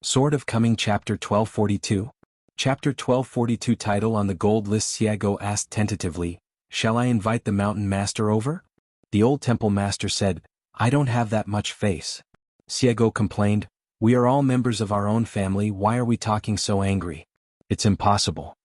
Sword of Coming Chapter 1242. Chapter 1242 title on the gold list. Xiago asked tentatively, "Shall I invite the mountain master over?" The old temple master said, "I don't have that much face." Xiago complained, "We are all members of our own family, why are we talking so angry? It's impossible."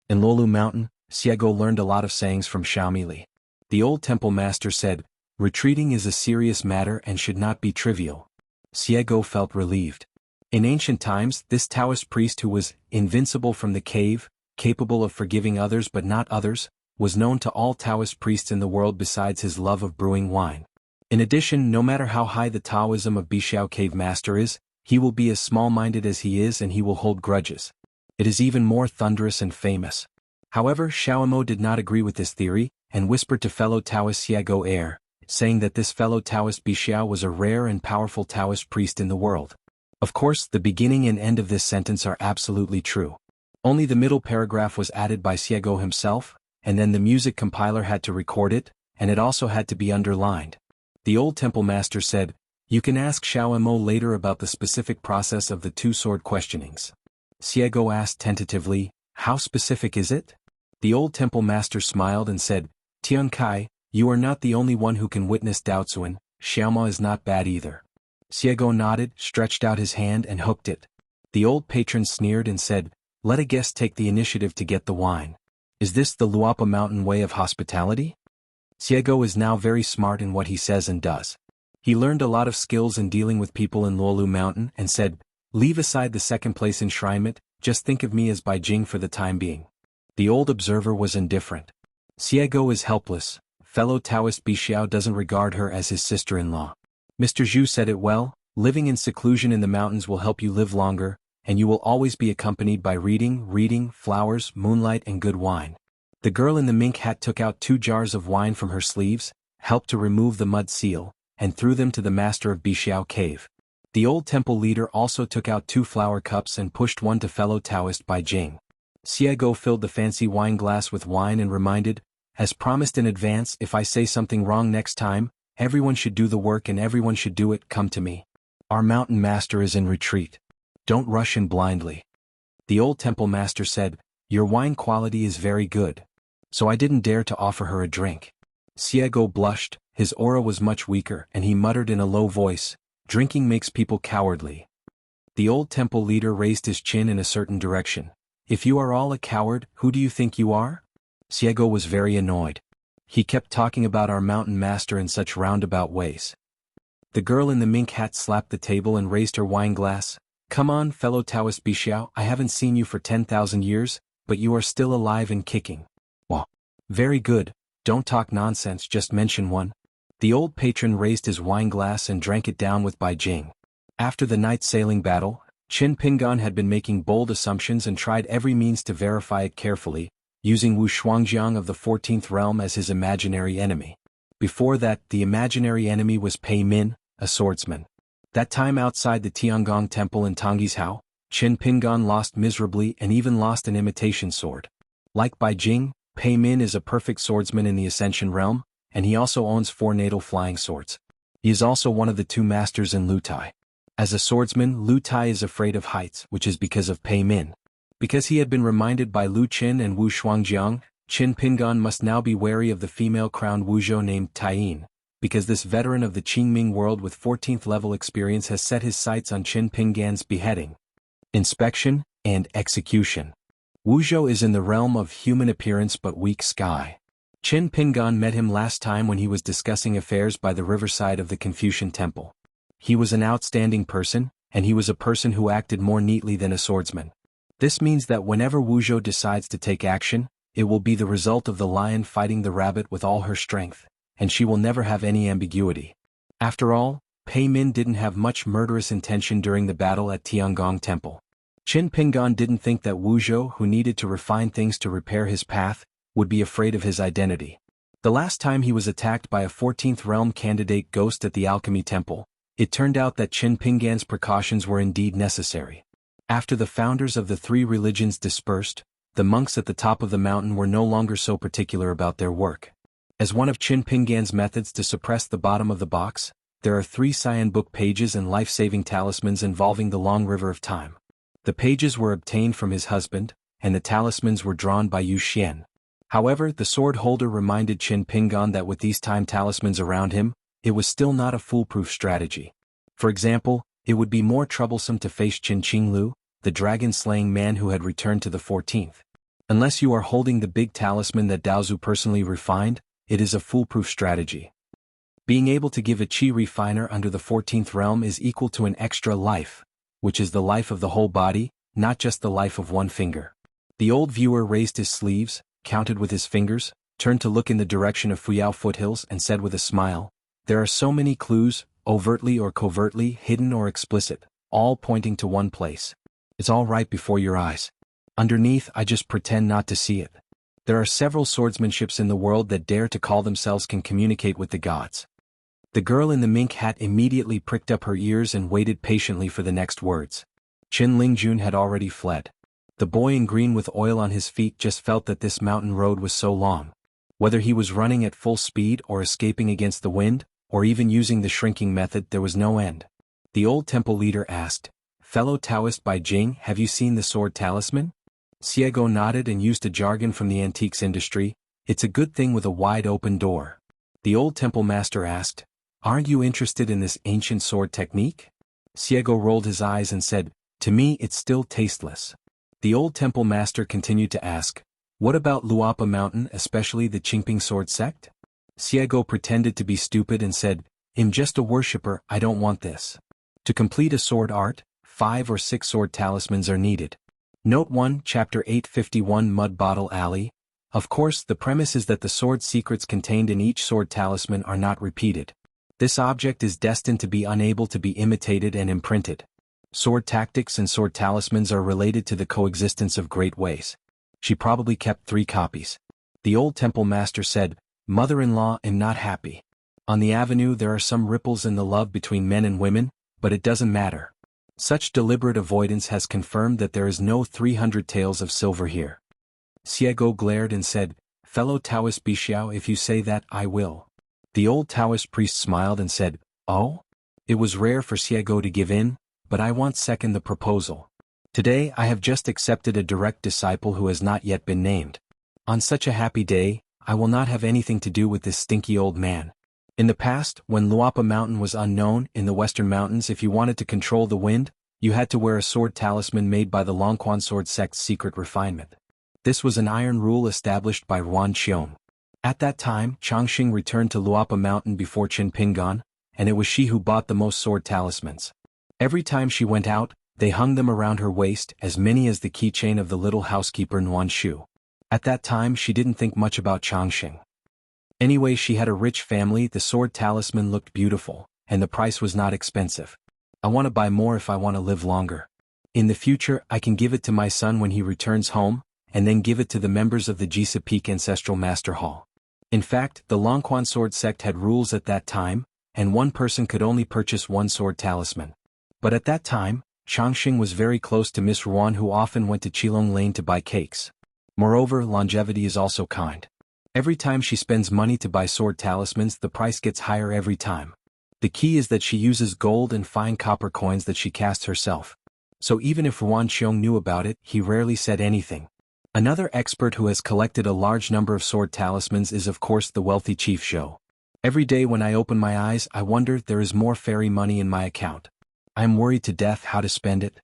In Lolu Mountain, Xiago learned a lot of sayings from Xiaomili. The old temple master said, "Retreating is a serious matter and should not be trivial." Xiago felt relieved. In ancient times, this Taoist priest who was invincible from the cave, capable of forgiving others but not others, was known to all Taoist priests in the world besides his love of brewing wine. In addition, no matter how high the Taoism of Bixiao Cave Master is, he will be as small-minded as he is and he will hold grudges. It is even more thunderous and famous. However, Xiaomo did not agree with this theory, and whispered to fellow Taoist Xiago saying that this fellow Taoist Bixiao was a rare and powerful Taoist priest in the world. Of course, the beginning and end of this sentence are absolutely true. Only the middle paragraph was added by Xiago himself, and then the music compiler had to record it, and it also had to be underlined. The old temple master said, "You can ask Xiaomo later about the specific process of the two-sword questionings." Xiago asked tentatively, "How specific is it?" The old temple master smiled and said, "Tian Kai, you are not the only one who can witness Daozuan, Xiaoma is not bad either." Xiago nodded, stretched out his hand and hooked it. The old patron sneered and said, "Let a guest take the initiative to get the wine. Is this the Luapa Mountain way of hospitality?" Xiago is now very smart in what he says and does. He learned a lot of skills in dealing with people in Luolu Mountain and said, "Leave aside the second place enshrinement, just think of me as Bai Jing for the time being." The old observer was indifferent. Xiago is helpless. Fellow Taoist Bixiao doesn't regard her as his sister-in-law. Mr. Zhu said it well, living in seclusion in the mountains will help you live longer, and you will always be accompanied by reading, flowers, moonlight and good wine. The girl in the mink hat took out 2 jars of wine from her sleeves, helped to remove the mud seal, and threw them to the master of Bixiao Cave. The old temple leader also took out 2 flower cups and pushed one to fellow Taoist Bai Jing. Xiago filled the fancy wine glass with wine and reminded, "As promised in advance, if I say something wrong next time, everyone should do the work and everyone should do it, come to me. Our mountain master is in retreat. Don't rush in blindly." The old temple master said, "Your wine quality is very good. So I didn't dare to offer her a drink." Xiago blushed, his aura was much weaker and he muttered in a low voice, "Drinking makes people cowardly." The old temple leader raised his chin in a certain direction. "If you are all a coward, who do you think you are?" Xiago was very annoyed. He kept talking about our mountain master in such roundabout ways. The girl in the mink hat slapped the table and raised her wine glass. "Come on, fellow Taoist Bixiao, I haven't seen you for 10,000 years, but you are still alive and kicking. Well, very good, don't talk nonsense, just mention one." The old patron raised his wine glass and drank it down with Bai Jing. After the night sailing battle, Qin Pingan had been making bold assumptions and tried every means to verify it carefully, using Wu Shuangjiang of the 14th realm as his imaginary enemy. Before that, the imaginary enemy was Pei Min, a swordsman. That time outside the Tiangong temple in Tonggishao, Qin Pingan lost miserably and even lost an imitation sword. Like Bai Jing, Pei Min is a perfect swordsman in the Ascension realm, and he also owns 4 natal flying swords. He is also one of the 2 masters in Lutai. As a swordsman, Lutai is afraid of heights, which is because of Pei Min. Because he had been reminded by Lu Qin and Wu Shuangjiang, Qin Pingan must now be wary of the female crowned Wuzhou named Taiyin, because this veteran of the Qingming world with 14th level experience has set his sights on Qin Pingan's beheading, inspection, and execution. Wuzhou is in the realm of human appearance but weak sky. Qin Pingan met him last time when he was discussing affairs by the riverside of the Confucian temple. He was an outstanding person, and he was a person who acted more neatly than a swordsman. This means that whenever Wuzhou decides to take action, it will be the result of the lion fighting the rabbit with all her strength, and she will never have any ambiguity. After all, Pei Min didn't have much murderous intention during the battle at Tiangong Temple. Qin Pingan didn't think that Wuzhou, who needed to refine things to repair his path, would be afraid of his identity. The last time he was attacked by a 14th realm candidate ghost at the Alchemy Temple, it turned out that Qin Pingan's precautions were indeed necessary. After the founders of the 3 religions dispersed, the monks at the top of the mountain were no longer so particular about their work. As one of Qin Pingan's methods to suppress the bottom of the box, there are 3 cyan book pages and life-saving talismans involving the long river of time. The pages were obtained from his husband, and the talismans were drawn by Yu Xian. However, the sword holder reminded Qin Pingan that with these time talismans around him, it was still not a foolproof strategy. For example, it would be more troublesome to face Qin Qinglu, the dragon-slaying man who had returned to the 14th. Unless you are holding the big talisman that Daozu personally refined, it is a foolproof strategy. Being able to give a chi refiner under the 14th realm is equal to an extra life, which is the life of the whole body, not just the life of one finger. The old viewer raised his sleeves, counted with his fingers, turned to look in the direction of Fuyao foothills and said with a smile, "There are so many clues, overtly or covertly, hidden or explicit, all pointing to one place. It's all right before your eyes. Underneath, I just pretend not to see it. There are several swordsmanships in the world that dare to call themselves can communicate with the gods." The girl in the mink hat immediately pricked up her ears and waited patiently for the next words. Qin Lingjun had already fled. The boy in green with oil on his feet just felt that this mountain road was so long. Whether he was running at full speed or escaping against the wind, or even using the shrinking method, there was no end. The old temple leader asked, "Fellow Taoist Bai Jing, have you seen the sword talisman?" Xiego nodded and used a jargon from the antiques industry, "It's a good thing with a wide open door." The old temple master asked, "Aren't you interested in this ancient sword technique?" Xiego rolled his eyes and said, "To me it's still tasteless." The old temple master continued to ask, "What about Luapa Mountain, especially the Qingping sword sect?" Xiego pretended to be stupid and said, "I'm just a worshipper, I don't want this." To complete a sword art, 5 or 6 sword talismans are needed. Note 1, Chapter 851 Mud Bottle Alley. Of course, the premise is that the sword secrets contained in each sword talisman are not repeated. This object is destined to be unable to be imitated and imprinted. Sword tactics and sword talismans are related to the coexistence of great ways. She probably kept 3 copies. The old temple master said, "Mother-in-law, I'm not happy. On the avenue there are some ripples in the love between men and women, but it doesn't matter. Such deliberate avoidance has confirmed that there is no 300 taels of silver here." Xiego glared and said, "Fellow Taoist Bixiao, if you say that, I will." The old Taoist priest smiled and said, "Oh?" It was rare for Xiego to give in, but I want second the proposal. Today I have just accepted a direct disciple who has not yet been named. On such a happy day, I will not have anything to do with this stinky old man. In the past, when Luapa Mountain was unknown, in the western mountains, if you wanted to control the wind, you had to wear a sword talisman made by the Longquan sword sect's secret refinement. This was an iron rule established by Ruan Qiong. At that time, Changxing returned to Luapa Mountain before Qin Pingan, and it was she who bought the most sword talismans. Every time she went out, they hung them around her waist, as many as the keychain of the little housekeeper Nuan Shu. At that time she didn't think much about Changxing. Anyway, she had a rich family, the sword talisman looked beautiful, and the price was not expensive. I want to buy more if I want to live longer. In the future, I can give it to my son when he returns home, and then give it to the members of the Jisa Peak Ancestral Master Hall. In fact, the Longquan sword sect had rules at that time, and one person could only purchase 1 sword talisman. But at that time, Changxing was very close to Miss Ruan, who often went to Qilong Lane to buy cakes. Moreover, longevity is also kind. Every time she spends money to buy sword talismans, the price gets higher every time. The key is that she uses gold and fine copper coins that she casts herself. So even if Ruan Qiong knew about it, he rarely said anything. Another expert who has collected a large number of sword talismans is of course the wealthy Chief Zhou. Every day when I open my eyes, I wonder there is more fairy money in my account. I am worried to death how to spend it.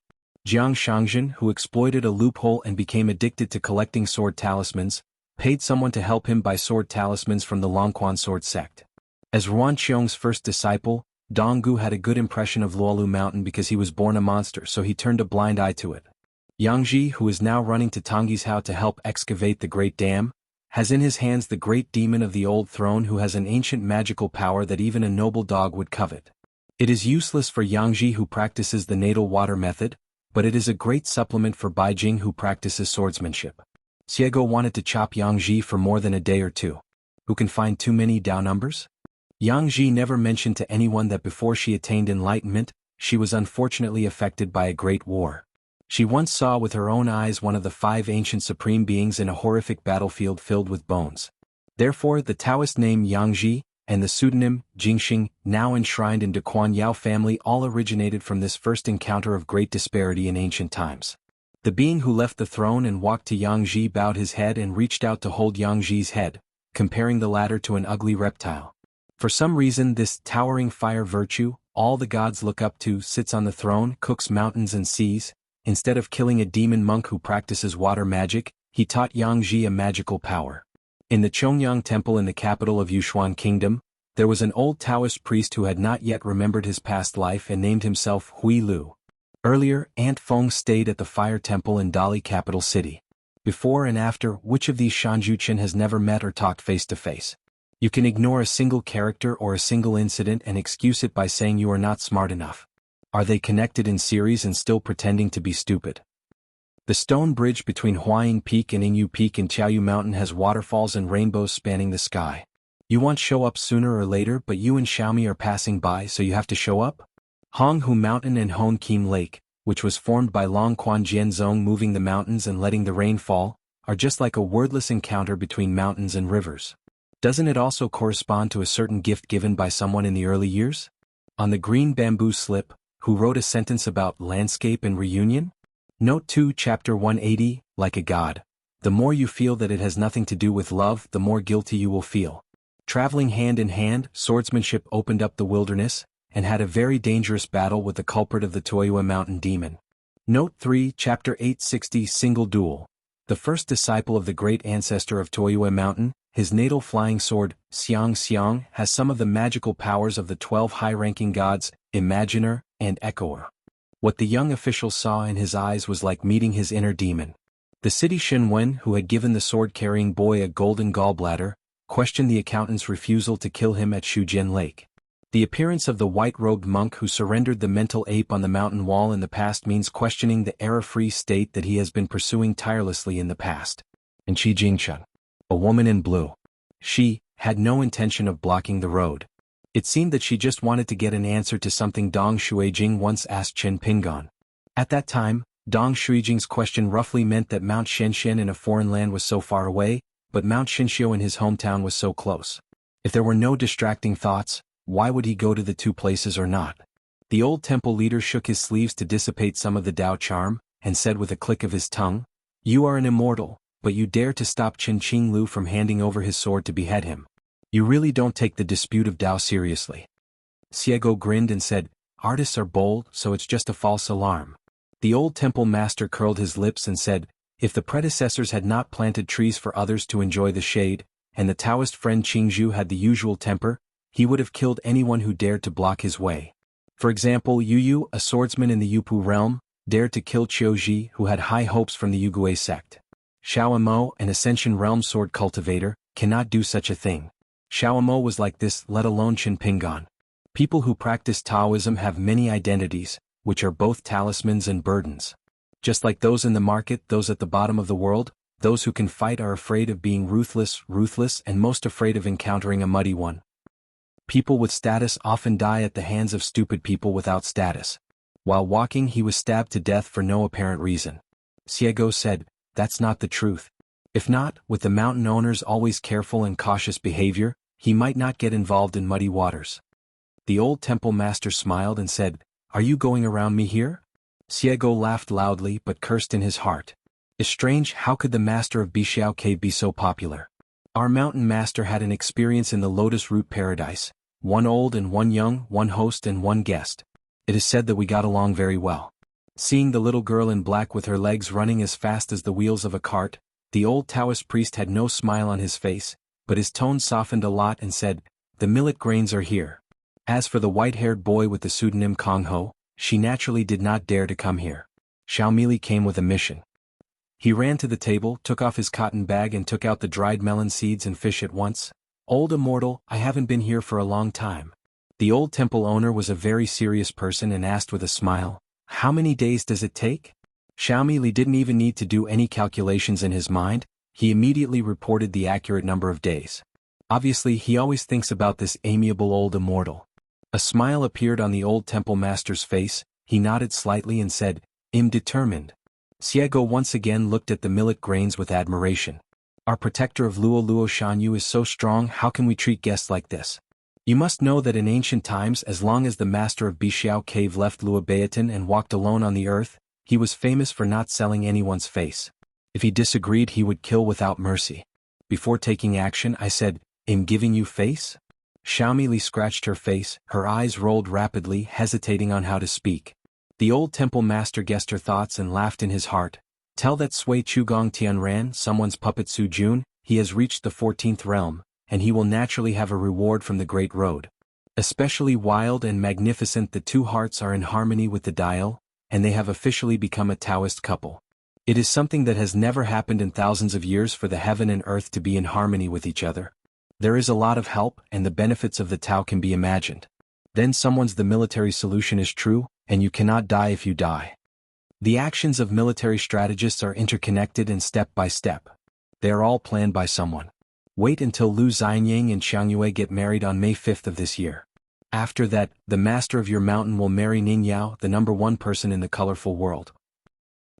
Jiang Shangzhen, who exploited a loophole and became addicted to collecting sword talismans, paid someone to help him buy sword talismans from the Longquan sword sect. As Ruan Qiong's first disciple, Donggu had a good impression of Luolu Mountain because he was born a monster, so he turned a blind eye to it. Yangji, who is now running to Tongyi's house to help excavate the Great Dam, has in his hands the great demon of the old throne, who has an ancient magical power that even a noble dog would covet. It is useless for Yangji, who practices the natal water method, but it is a great supplement for Baijing, who practices swordsmanship. Xiego wanted to chop Yangji for more than a day or 2. Who can find too many Dao numbers? Yangji never mentioned to anyone that before she attained enlightenment, she was unfortunately affected by a great war. She once saw with her own eyes one of the 5 ancient supreme beings in a horrific battlefield filled with bones. Therefore, the Taoist name Yangji, and the pseudonym, Jingxing, now enshrined in the Quan Yao family, all originated from this first encounter of great disparity in ancient times. The being who left the throne and walked to Yangji bowed his head and reached out to hold Yangji's head, comparing the latter to an ugly reptile. For some reason, this towering fire virtue, all the gods look up to, sits on the throne, cooks mountains and seas. Instead of killing a demon monk who practices water magic, he taught Yangji a magical power. In the Chongyang Temple in the capital of Xuanhuan Kingdom, there was an old Taoist priest who had not yet remembered his past life and named himself Hui Lu. Earlier, Aunt Feng stayed at the Fire Temple in Dali capital city. Before and after, which of these Shanjuchen has never met or talked face to face? You can ignore a single character or a single incident and excuse it by saying you are not smart enough. Are they connected in series and still pretending to be stupid? The stone bridge between Huaying Peak and Yingyu Peak in Chaoyu Mountain has waterfalls and rainbows spanning the sky. You want show up sooner or later, but you and Xiaomi are passing by, so you have to show up? Honghu Mountain and Hon Kim Lake, which was formed by Long Quan Jianzong moving the mountains and letting the rain fall, are just like a wordless encounter between mountains and rivers. Doesn't it also correspond to a certain gift given by someone in the early years? On the green bamboo slip, who wrote a sentence about landscape and reunion? Note 2, Chapter 180, like a god. The more you feel that it has nothing to do with love, the more guilty you will feel. Traveling hand in hand, swordsmanship opened up the wilderness, and had a very dangerous battle with the culprit of the Toyua mountain demon. Note 3, Chapter 860, Single Duel. The first disciple of the great ancestor of Toyua mountain, his natal flying sword, xianxia, has some of the magical powers of the 12 high-ranking gods, Imaginer, and Echoer. What the young official saw in his eyes was like meeting his inner demon. The city xuanhuan, who had given the sword-carrying boy a golden gallbladder, questioned the accountant's refusal to kill him at Shujian Lake. The appearance of the white-robed monk who surrendered the mental ape on the mountain wall in the past means questioning the error-free state that he has been pursuing tirelessly in the past. And Qi Jingshan, a woman in blue. She had no intention of blocking the road. It seemed that she just wanted to get an answer to something Dong Shuijing once asked Chen Pingon. At that time, Dong Shuijing's question roughly meant that Mount Shenshen in a foreign land was so far away, but Mount Shinxiu in his hometown was so close. If there were no distracting thoughts, why would he go to the two places or not? The old temple leader shook his sleeves to dissipate some of the Dao charm, and said with a click of his tongue, "You are an immortal, but you dare to stop Qin Qinglu from handing over his sword to behead him. You really don't take the dispute of Dao seriously." Xiego grinned and said, "Artists are bold, so it's just a false alarm." The old temple master curled his lips and said, "If the predecessors had not planted trees for others to enjoy the shade, and the Taoist friend Qingzhu had the usual temper, he would have killed anyone who dared to block his way. For example, Yu Yu, a swordsman in the Yupu realm, dared to kill Qiuji, who had high hopes from the Yugui sect. Xiao Mo, an Ascension realm sword cultivator, cannot do such a thing. Xiao Mo was like this, let alone Qin Pingon. People who practice Taoism have many identities, which are both talismans and burdens. Just like those in the market, those at the bottom of the world, those who can fight are afraid of being ruthless, and most afraid of encountering a muddy one. People with status often die at the hands of stupid people without status. While walking, he was stabbed to death for no apparent reason. Xiego said, "That's not the truth. If not, with the mountain owner's always careful and cautious behavior, he might not get involved in muddy waters." The old temple master smiled and said, "Are you going around me here?" Xiego laughed loudly but cursed in his heart. It's strange, how could the master of Bixiao Cave be so popular? Our mountain master had an experience in the Lotus Root Paradise, one old and one young, one host and one guest. It is said that we got along very well. Seeing the little girl in black with her legs running as fast as the wheels of a cart, the old Taoist priest had no smile on his face, but his tone softened a lot and said, "The millet grains are here." As for the white-haired boy with the pseudonym Kong Ho, she naturally did not dare to come here. Xiaomili came with a mission. He ran to the table, took off his cotton bag and took out the dried melon seeds and fish at once. "Old immortal, I haven't been here for a long time." The old temple owner was a very serious person and asked with a smile, "How many days does it take?" Xiaomili didn't even need to do any calculations in his mind, he immediately reported the accurate number of days. Obviously he always thinks about this amiable old immortal. A smile appeared on the old temple master's face, he nodded slightly and said, "I'm determined." Xiego once again looked at the millet grains with admiration. "Our protector of Luo Luo Shanyu is so strong, how can we treat guests like this?" You must know that in ancient times, as long as the master of Bixiao Cave left Luobaetan and walked alone on the earth, he was famous for not selling anyone's face. If he disagreed, he would kill without mercy. Before taking action, I said, "I'm giving you face?" Xiaomi Li scratched her face, her eyes rolled rapidly, hesitating on how to speak. The old temple master guessed her thoughts and laughed in his heart. Tell that Sui Chugong Tianran, someone's puppet Su Jun, he has reached the 14th realm, and he will naturally have a reward from the Great Road. Especially wild and magnificent, the two hearts are in harmony with the dial, and they have officially become a Taoist couple. It is something that has never happened in thousands of years for the heaven and earth to be in harmony with each other. There is a lot of help, and the benefits of the Tao can be imagined. Then someone's the military solution is true, and you cannot die if you die. The actions of military strategists are interconnected and step by step. They are all planned by someone. Wait until Lu Xianyang and Xiangyue get married on May 5th of this year. After that, the master of your mountain will marry Ning Yao, the #1 person in the colorful world.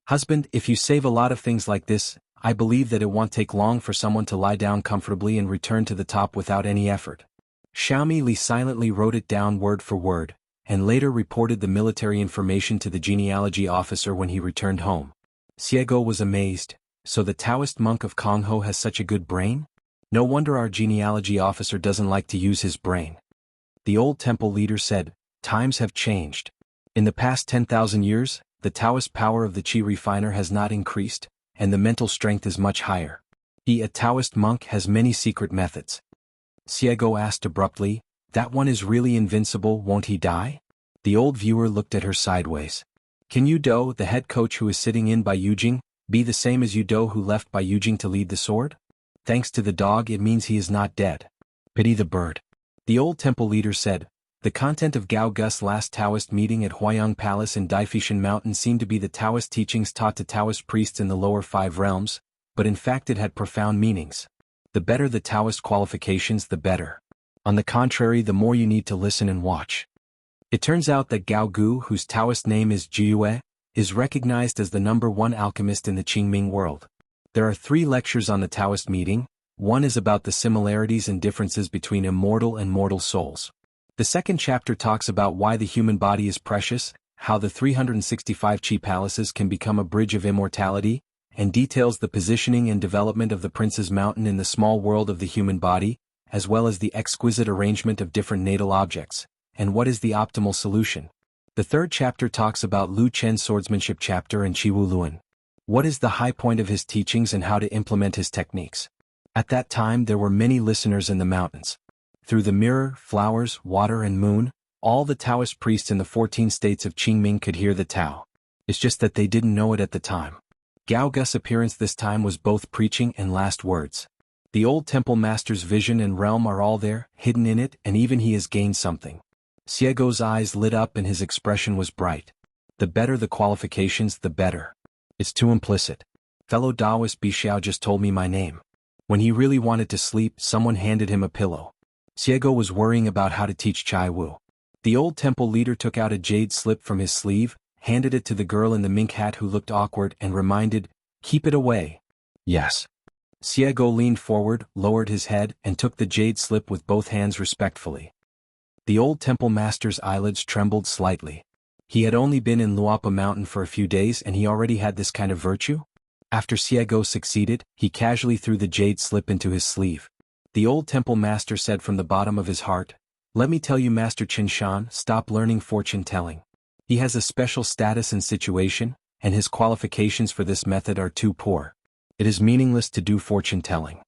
Husband, if you save a lot of things like this, I believe that it won't take long for someone to lie down comfortably and return to the top without any effort. Xiaomi Li silently wrote it down word for word, and later reported the military information to the genealogy officer when he returned home. Xiego was amazed. So the Taoist monk of Kongho has such a good brain? No wonder our genealogy officer doesn't like to use his brain. The old temple leader said, times have changed. In the past 10,000 years, the Taoist power of the Qi refiner has not increased, and the mental strength is much higher. A Taoist monk has many secret methods. Xiego asked abruptly, that one is really invincible, won't he die? The old viewer looked at her sideways. Can Yu Do, the head coach who is sitting in by Yujing, be the same as Yu Do who left by Yujing to lead the sword? Thanks to the dog, it means he is not dead. Pity the bird. The old temple leader said, the content of Gao Gu's last Taoist meeting at Huayang Palace in Daifishan Mountain seemed to be the Taoist teachings taught to Taoist priests in the lower 5 realms, but in fact it had profound meanings. The better the Taoist qualifications, the better. On the contrary, the more you need to listen and watch. It turns out that Gao Gu, whose Taoist name is Jiyue, is recognized as the #1 alchemist in the Qingming world. There are 3 lectures on the Taoist meeting. One is about the similarities and differences between immortal and mortal souls. The second chapter talks about why the human body is precious, how the 365 Qi palaces can become a bridge of immortality, and details the positioning and development of the Prince's Mountain in the small world of the human body, as well as the exquisite arrangement of different natal objects, and what is the optimal solution. The third chapter talks about Lu Chen's swordsmanship chapter and Qiwu Luan. What is the high point of his teachings and how to implement his techniques. At that time there were many listeners in the mountains. Through the mirror, flowers, water and moon, all the Taoist priests in the 14 states of Qingming could hear the Tao. It's just that they didn't know it at the time. Gao Gu's appearance this time was both preaching and last words. The old temple master's vision and realm are all there, hidden in it, and even he has gained something. Xiego's eyes lit up and his expression was bright. The better the qualifications, the better. It's too implicit. Fellow Taoist Bixiao just told me my name. When he really wanted to sleep, someone handed him a pillow. Xiego was worrying about how to teach Chai Wu. The old temple leader took out a jade slip from his sleeve, handed it to the girl in the mink hat who looked awkward and reminded, keep it away. Yes. Xiego leaned forward, lowered his head, and took the jade slip with both hands respectfully. The old temple master's eyelids trembled slightly. He had only been in Luapa Mountain for a few days and he already had this kind of virtue? After Xiego succeeded, he casually threw the jade slip into his sleeve. The old temple master said from the bottom of his heart, let me tell you Master Qinshan, stop learning fortune telling. He has a special status and situation, and his qualifications for this method are too poor. It is meaningless to do fortune telling.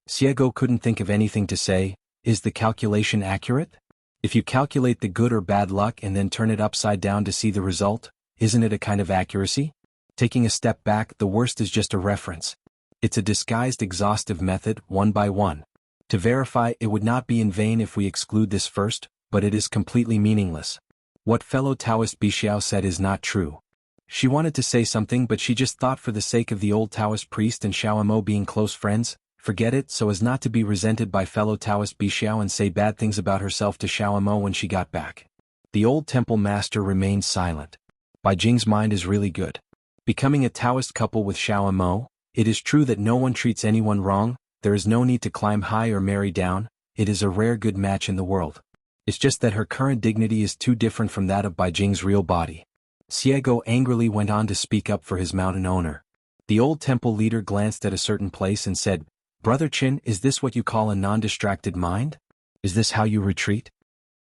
Xiego couldn't think of anything to say. Is the calculation accurate? If you calculate the good or bad luck and then turn it upside down to see the result, isn't it a kind of accuracy? Taking a step back, the worst is just a reference. It's a disguised exhaustive method, one by one. To verify, it would not be in vain if we exclude this first, but it is completely meaningless. What fellow Taoist Bixiao said is not true. She wanted to say something but she just thought for the sake of the old Taoist priest and Xiao Mo being close friends, forget it so as not to be resented by fellow Taoist Bixiao and say bad things about herself to Xiao Mo when she got back. The old temple master remained silent. Bai Jing's mind is really good. Becoming a Taoist couple with Xiao Mo, it is true that no one treats anyone wrong, there is no need to climb high or marry down, it is a rare good match in the world. It's just that her current dignity is too different from that of Baijing's real body. Xiego angrily went on to speak up for his mountain owner. The old temple leader glanced at a certain place and said, "Brother Qin, is this what you call a non-distracted mind? Is this how you retreat?"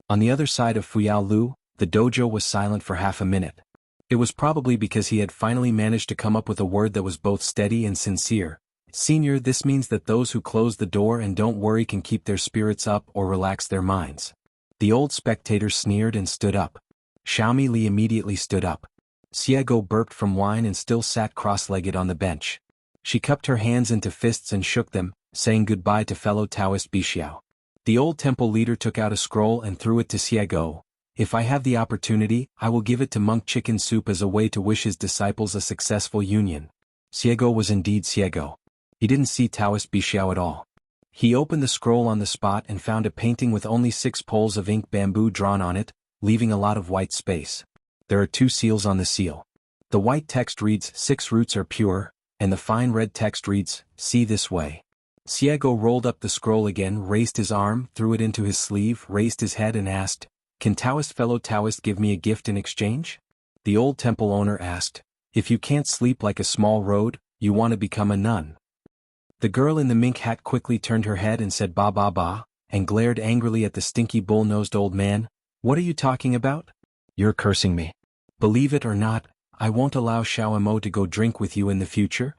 On the other side of Fuyao Lu, the dojo was silent for half a minute. It was probably because he had finally managed to come up with a word that was both steady and sincere. "Senior, this means that those who close the door and don't worry can keep their spirits up or relax their minds." The old spectator sneered and stood up. Xiaomi Li immediately stood up. Xiego burped from wine and still sat cross-legged on the bench. She cupped her hands into fists and shook them, saying goodbye to fellow Taoist Bixiao. The old temple leader took out a scroll and threw it to Xiego. "If I have the opportunity, I will give it to monk chicken soup as a way to wish his disciples a successful union." Xiego was indeed Xiego. He didn't see Taoist Bixiao at all. He opened the scroll on the spot and found a painting with only 6 poles of ink bamboo drawn on it, leaving a lot of white space. There are 2 seals on the seal. The white text reads, "6 roots are pure," and the fine red text reads, "See this way." Xiego rolled up the scroll again, raised his arm, threw it into his sleeve, raised his head and asked, "Can fellow Taoist give me a gift in exchange?" The old temple owner asked, "If you can't sleep like a small road, you want to become a nun." The girl in the mink hat quickly turned her head and said "Ba ba ba," and glared angrily at the stinky bull-nosed old man. "What are you talking about? You're cursing me. Believe it or not, I won't allow Xiao to go drink with you in the future."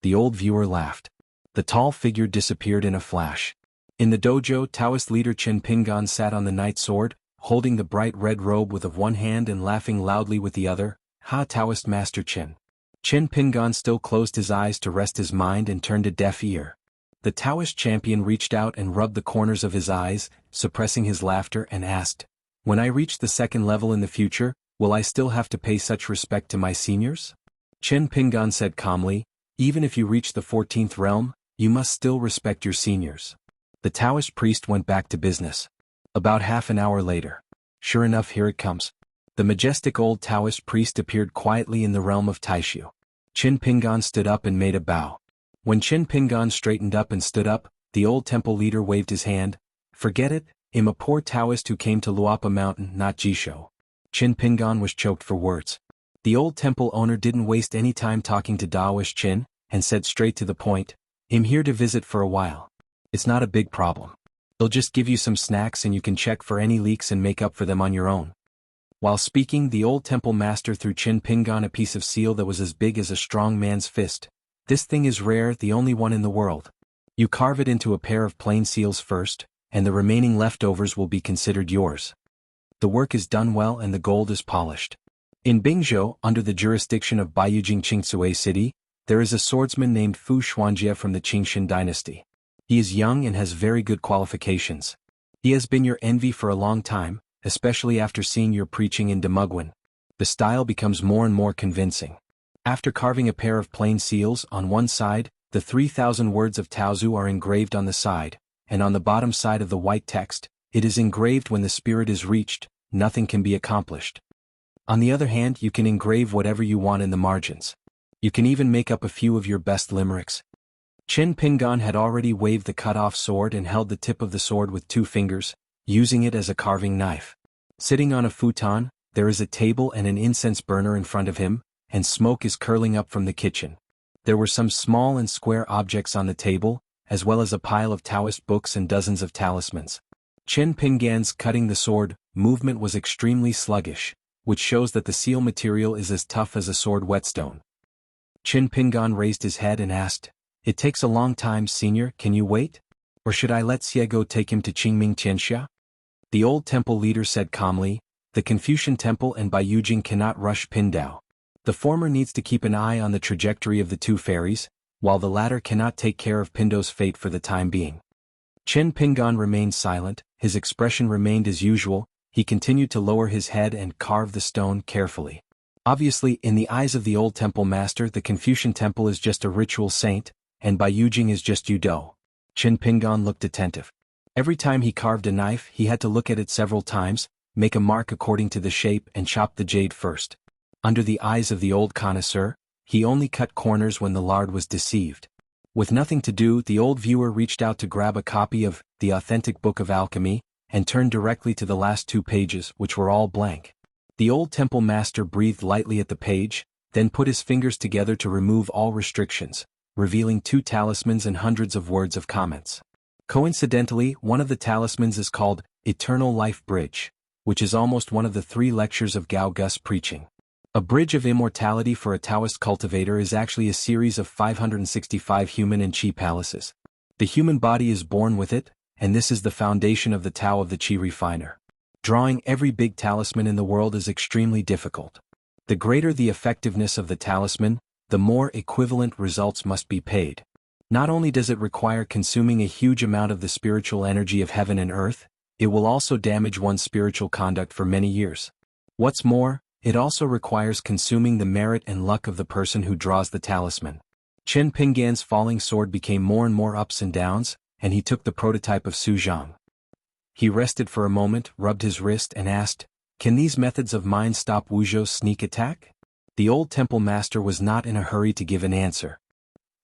The old viewer laughed. The tall figure disappeared in a flash. In the dojo, Taoist leader Qin Pingan sat on the night sword, holding the bright red robe with one hand and laughing loudly with the other. "Ha, Taoist Master Qin." Qin Pingan still closed his eyes to rest his mind and turned a deaf ear. The Taoist champion reached out and rubbed the corners of his eyes, suppressing his laughter, and asked, "When I reach the 2nd level in the future, will I still have to pay such respect to my seniors?" Qin Pingan said calmly, "Even if you reach the 14th realm, you must still respect your seniors." The Taoist priest went back to business. About half an hour later. Sure enough, here it comes. The majestic old Taoist priest appeared quietly in the realm of Taishu. Qin Pingan stood up and made a bow. When Qin Pingan straightened up and stood up, the old temple leader waved his hand. "Forget it, I'm a poor Taoist who came to Luapa Mountain, not Jisho." Qin Pingan was choked for words. The old temple owner didn't waste any time talking to Taoist Qin, and said straight to the point, "I'm here to visit for a while. It's not a big problem. They'll just give you some snacks and you can check for any leaks and make up for them on your own." While speaking, the old temple master threw Qin Pingan a piece of seal that was as big as a strong man's fist. "This thing is rare, the only one in the world. You carve it into a pair of plain seals first, and the remaining leftovers will be considered yours. The work is done well and the gold is polished." In Bingzhou, under the jurisdiction of Baiyujing Qingcue City, there is a swordsman named Fu Xuanjia from the Qingxin dynasty. He is young and has very good qualifications. He has been your envy for a long time, especially after seeing your preaching in Demugwen. The style becomes more and more convincing. After carving a pair of plain seals on one side, the 3,000 words of Taozu are engraved on the side, and on the bottom side of the white text, it is engraved, "When the spirit is reached, nothing can be accomplished." On the other hand, you can engrave whatever you want in the margins. You can even make up a few of your best limericks. Qin Pingan had already waved the cut-off sword and held the tip of the sword with 2 fingers, using it as a carving knife. Sitting on a futon, there is a table and an incense burner in front of him, and smoke is curling up from the kitchen. There were some small and square objects on the table, as well as a pile of Taoist books and dozens of talismans. Qin Pingan's cutting the sword movement was extremely sluggish, which shows that the seal material is as tough as a sword whetstone. Qin Pingan raised his head and asked, "It takes a long time, senior, can you wait? Or should I let Xiego take him to Qingming Tianxia?" The old temple leader said calmly, "The Confucian temple and Baiyujing cannot rush Pindao. The former needs to keep an eye on the trajectory of the 2 fairies, while the latter cannot take care of Pindo's fate for the time being." Qin Pingan remained silent, his expression remained as usual, he continued to lower his head and carve the stone carefully. Obviously, in the eyes of the old temple master, the Confucian temple is just a ritual saint, and Baiyujing is just Yudo. Qin Pingan looked attentive. Every time he carved a knife, he had to look at it several times, make a mark according to the shape and chop the jade first. Under the eyes of the old connoisseur, he only cut corners when the lard was deceived. With nothing to do, the old viewer reached out to grab a copy of The Authentic Book of Alchemy, and turned directly to the last 2 pages, which were all blank. The old temple master breathed lightly at the page, then put his fingers together to remove all restrictions, revealing 2 talismans and hundreds of words of comments. Coincidentally, one of the talismans is called Eternal Life Bridge, which is almost one of the 3 lectures of Gao Gus preaching. A bridge of immortality for a Taoist cultivator is actually a series of 565 human and chi palaces. The human body is born with it, and this is the foundation of the Tao of the Qi refiner. Drawing every big talisman in the world is extremely difficult. The greater the effectiveness of the talisman, the more equivalent results must be paid. Not only does it require consuming a huge amount of the spiritual energy of heaven and earth, it will also damage one's spiritual conduct for many years. What's more, it also requires consuming the merit and luck of the person who draws the talisman. Chen Pinggan's falling sword became more and more ups and downs, and he took the prototype of Su Zhang. He rested for a moment, rubbed his wrist and asked, "Can these methods of mine stop Wuzhou's sneak attack?" The old temple master was not in a hurry to give an answer.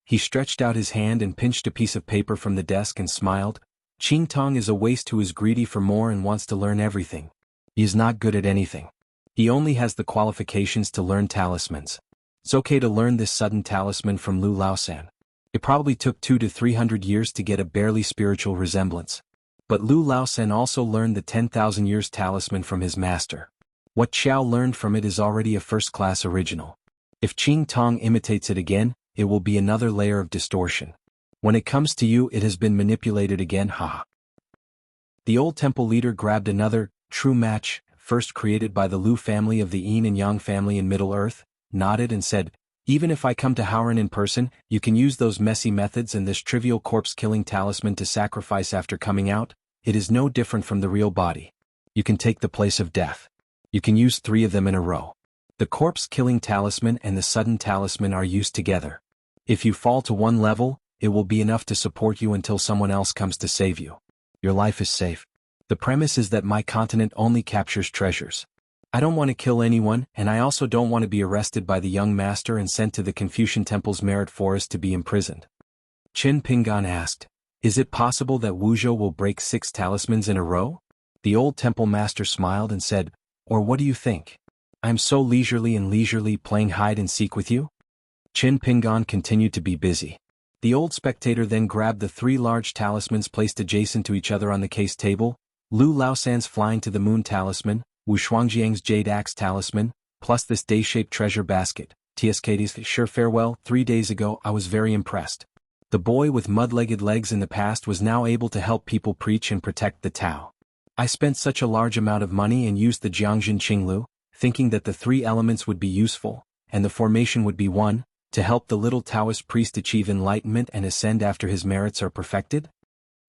He stretched out his hand and pinched a piece of paper from the desk and smiled. Qing Tong is a waste who is greedy for more and wants to learn everything. He is not good at anything. He only has the qualifications to learn talismans. It's okay to learn this sudden talisman from Lu Laosan. It probably took 200 to 300 years to get a barely spiritual resemblance. But Lu Laosan also learned the 10,000 years talisman from his master. What Xiao learned from it is already a first-class original. If Qing Tong imitates it again, it will be another layer of distortion. When it comes to you, it has been manipulated again, haha. The old temple leader grabbed another true match, first created by the Lu family of the Yin and Yang family in Middle-earth, nodded and said, "Even if I come to Howren in person, you can use those messy methods and this trivial corpse-killing talisman to sacrifice after coming out. It is no different from the real body. You can take the place of death. You can use 3 of them in a row. The corpse-killing talisman and the sudden talisman are used together. If you fall to one level, it will be enough to support you until someone else comes to save you. Your life is safe. The premise is that my continent only captures treasures. I don't want to kill anyone, and I also don't want to be arrested by the young master and sent to the Confucian Temple's Merit Forest to be imprisoned." Chen Pinggan asked, "Is it possible that Wuzhou will break 6 talismans in a row?" The old temple master smiled and said, "Or what do you think? I am so leisurely playing hide and seek with you?" Chen Pinggan continued to be busy. The old spectator then grabbed the 3 large talismans placed adjacent to each other on the case table, Lu Laosan's Flying to the Moon talisman, Wu Shuangjiang's Jade Axe talisman, plus this day-shaped treasure basket. TSKD's sure farewell. 3 days ago I was very impressed. The boy with mud-legged legs in the past was now able to help people preach and protect the Tao. I spent such a large amount of money and used the Jiangxin Qinglu, thinking that the 3 elements would be useful, and the formation would be one, to help the little Taoist priest achieve enlightenment and ascend after his merits are perfected?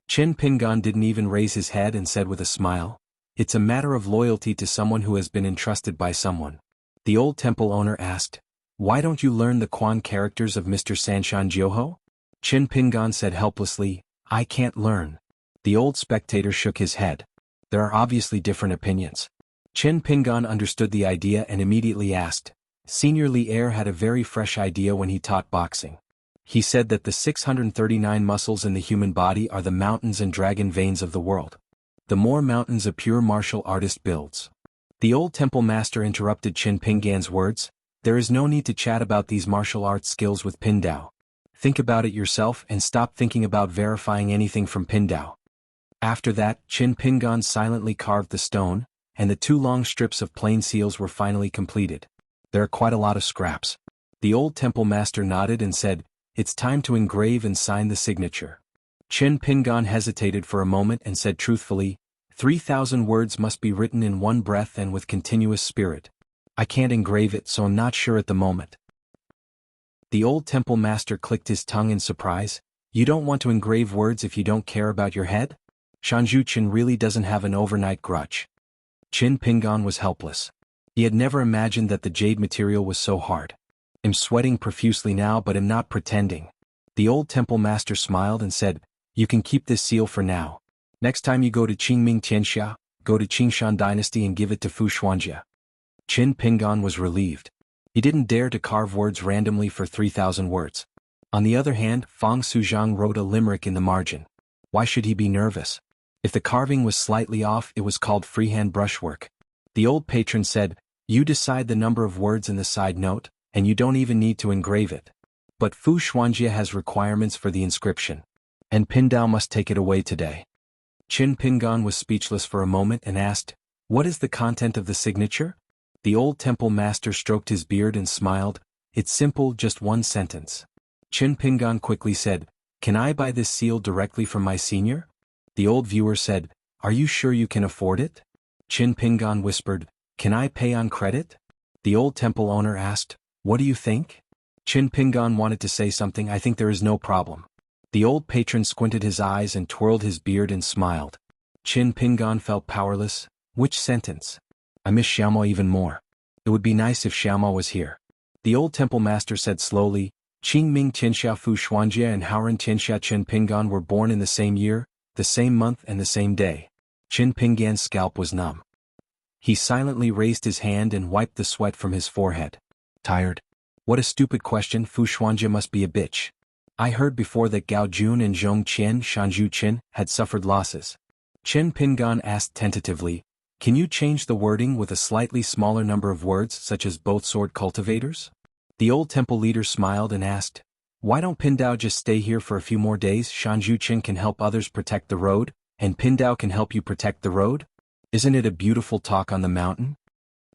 Chen Pinggan didn't even raise his head and said with a smile, "It's a matter of loyalty to someone who has been entrusted by someone." The old temple owner asked, "Why don't you learn the Quan characters of Mr. Sanshan Jiuho?" Chen Pinggan said helplessly, "I can't learn." The old spectator shook his head. There are obviously different opinions. Chen Pinggan understood the idea and immediately asked. Senior Li Er had a very fresh idea when he taught boxing. He said that the 639 muscles in the human body are the mountains and dragon veins of the world. The more mountains a pure martial artist builds. The old temple master interrupted Chen Pinggan's words. "There is no need to chat about these martial arts skills with Pindao. Think about it yourself and stop thinking about verifying anything from Pindao." After that, Chen Pinggan silently carved the stone, and the 2 long strips of plain seals were finally completed. There are quite a lot of scraps. The old temple master nodded and said, "It's time to engrave and sign the signature." Chen Pinggan hesitated for a moment and said truthfully, 3,000 words must be written in one breath and with continuous spirit. I can't engrave it, so I'm not sure at the moment." The old temple master clicked his tongue in surprise. "You don't want to engrave words if you don't care about your head?" Shanzhu Chen really doesn't have an overnight grudge. Chen Pinggan was helpless. He had never imagined that the jade material was so hard. "I'm sweating profusely now, but I'm not pretending." The old temple master smiled and said, "You can keep this seal for now. Next time you go to Qingming Tianxia, go to Qingshan dynasty and give it to Fu Xuanjia." Chen Pinggan was relieved. He didn't dare to carve words randomly for 3,000 words. On the other hand, Fang Suzhang wrote a limerick in the margin. Why should he be nervous? If the carving was slightly off, it was called freehand brushwork. The old patron said, "You decide the number of words in the side note, and you don't even need to engrave it. But Fu Xuanjia has requirements for the inscription. And Pindao must take it away today." Qin Pingan was speechless for a moment and asked, "What is the content of the signature?" The old temple master stroked his beard and smiled. "It's simple, just one sentence." Qin Pingan quickly said, "Can I buy this seal directly from my senior?" The old viewer said, "Are you sure you can afford it?" Qin Pingan whispered, "Can I pay on credit?" The old temple owner asked, "What do you think?" Qin Pingan wanted to say something. "I think there is no problem." The old patron squinted his eyes and twirled his beard and smiled. Qin Pingan felt powerless. Which sentence? I miss Xiaomo even more. It would be nice if Xiaomo was here. The old temple master said slowly, "Qingming Tianxia Fu Xuanjia and Haoran Tianxia Qin Pingan were born in the same year, the same month and the same day." Qin Pingan's scalp was numb. He silently raised his hand and wiped the sweat from his forehead. Tired? What a stupid question. Fu Xuanjia must be a bitch. I heard before that Gao Jun and Zhong Qian Shanzhu Qin had suffered losses. Qin Pingan asked tentatively, "Can you change the wording with a slightly smaller number of words such as both sword cultivators?" The old temple leader smiled and asked, "Why don't Pindao just stay here for a few more days? Shanzhu Qin can help others protect the road, and Pindao can help you protect the road? Isn't it a beautiful talk on the mountain?"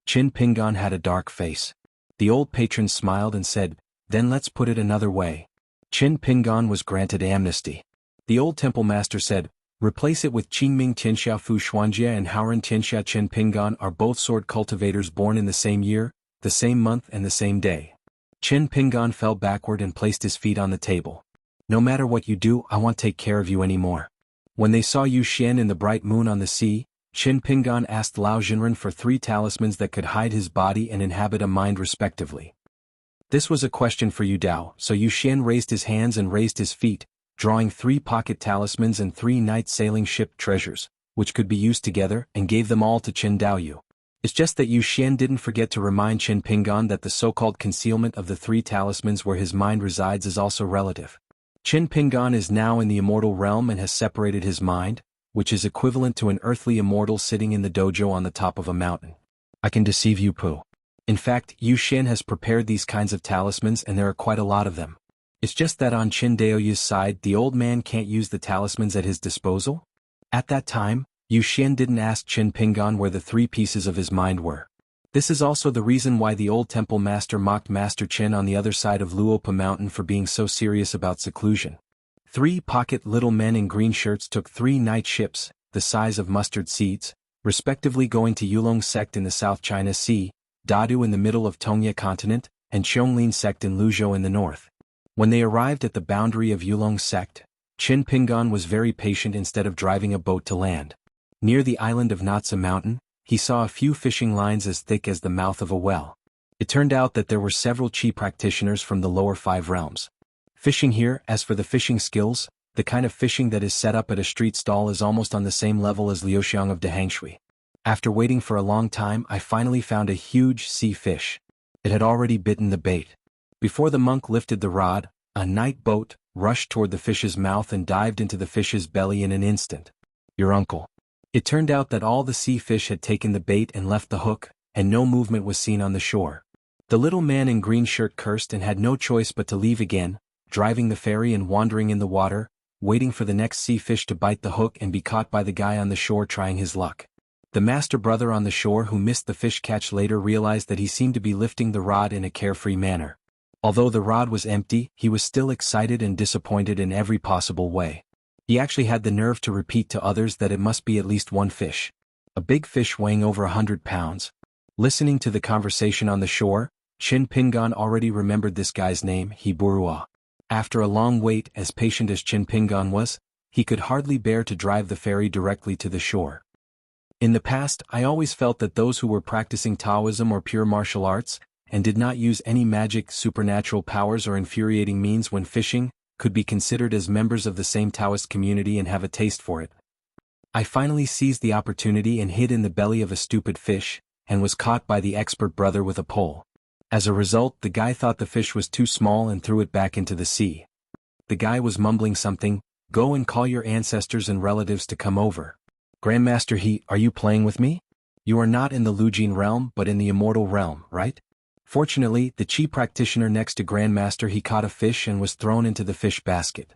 Qin Pingan had a dark face. The old patron smiled and said, "Then let's put it another way." Qin Pingan was granted amnesty. The old temple master said, "Replace it with Qingming Tianxia Fu Xuanjia and Haoran Tianxia Qin Pingan are both sword cultivators born in the same year, the same month and the same day." Qin Pingan fell backward and placed his feet on the table. "No matter what you do, I won't take care of you anymore." When they saw Yu Xian in the bright moon on the sea, Qin Pingan asked Lao Jinren for 3 talismans that could hide his body and inhabit a mind respectively. This was a question for Yu Dao, so Yu Xian raised his hands and raised his feet, drawing 3 pocket talismans and 3 night sailing ship treasures, which could be used together, and gave them all to Qin Daoyu. It's just that Yu Xian didn't forget to remind Qin Pingan that the so-called concealment of the 3 talismans where his mind resides is also relative. Qin Pingan is now in the immortal realm and has separated his mind, which is equivalent to an earthly immortal sitting in the dojo on the top of a mountain. I can deceive you, Pooh. In fact, Yu Xian has prepared these kinds of talismans and there are quite a lot of them. It's just that on Qin Daoyu's side the old man can't use the talismans at his disposal. At that time, Yu Xian didn't ask Qin Pingan where the 3 pieces of his mind were. This is also the reason why the old temple master mocked Master Qin on the other side of Luopa Mountain for being so serious about seclusion. 3 pocket little men in green shirts took 3 night ships, the size of mustard seeds, respectively going to Yulong sect in the South China Sea, Dadu in the middle of Tongya continent, and Xiongling sect in Luzhou in the north. When they arrived at the boundary of Yulong sect, Qin Pingan was very patient instead of driving a boat to land. Near the island of Natsa Mountain, he saw a few fishing lines as thick as the mouth of a well. It turned out that there were several chi practitioners from the lower 5 realms. Fishing here, as for the fishing skills, the kind of fishing that is set up at a street stall is almost on the same level as Liuxiang of Dehangshui. After waiting for a long time, I finally found a huge sea fish. It had already bitten the bait. Before the monk lifted the rod, a night boat rushed toward the fish's mouth and dived into the fish's belly in an instant. Your uncle. It turned out that all the sea fish had taken the bait and left the hook, and no movement was seen on the shore. The little man in green shirt cursed and had no choice but to leave again, driving the ferry and wandering in the water, waiting for the next sea fish to bite the hook and be caught by the guy on the shore trying his luck. The master brother on the shore who missed the fish catch later realized that he seemed to be lifting the rod in a carefree manner. Although the rod was empty, he was still excited and disappointed in every possible way. He actually had the nerve to repeat to others that it must be at least 1 fish. A big fish weighing over 100 pounds. Listening to the conversation on the shore, Qin Pingan already remembered this guy's name, Hiburua. After a long wait, as patient as Qin Pingan was, he could hardly bear to drive the ferry directly to the shore. In the past, I always felt that those who were practicing Taoism or pure martial arts, and did not use any magic, supernatural powers or infuriating means when fishing, could be considered as members of the same Taoist community and have a taste for it. I finally seized the opportunity and hid in the belly of a stupid fish, and was caught by the expert brother with a pole. As a result, the guy thought the fish was too small and threw it back into the sea. The guy was mumbling something, "Go and call your ancestors and relatives to come over." "Grandmaster He, are you playing with me? You are not in the Lujin realm but in the immortal realm, right?" Fortunately, the chi practitioner next to Grandmaster He caught a fish and was thrown into the fish basket.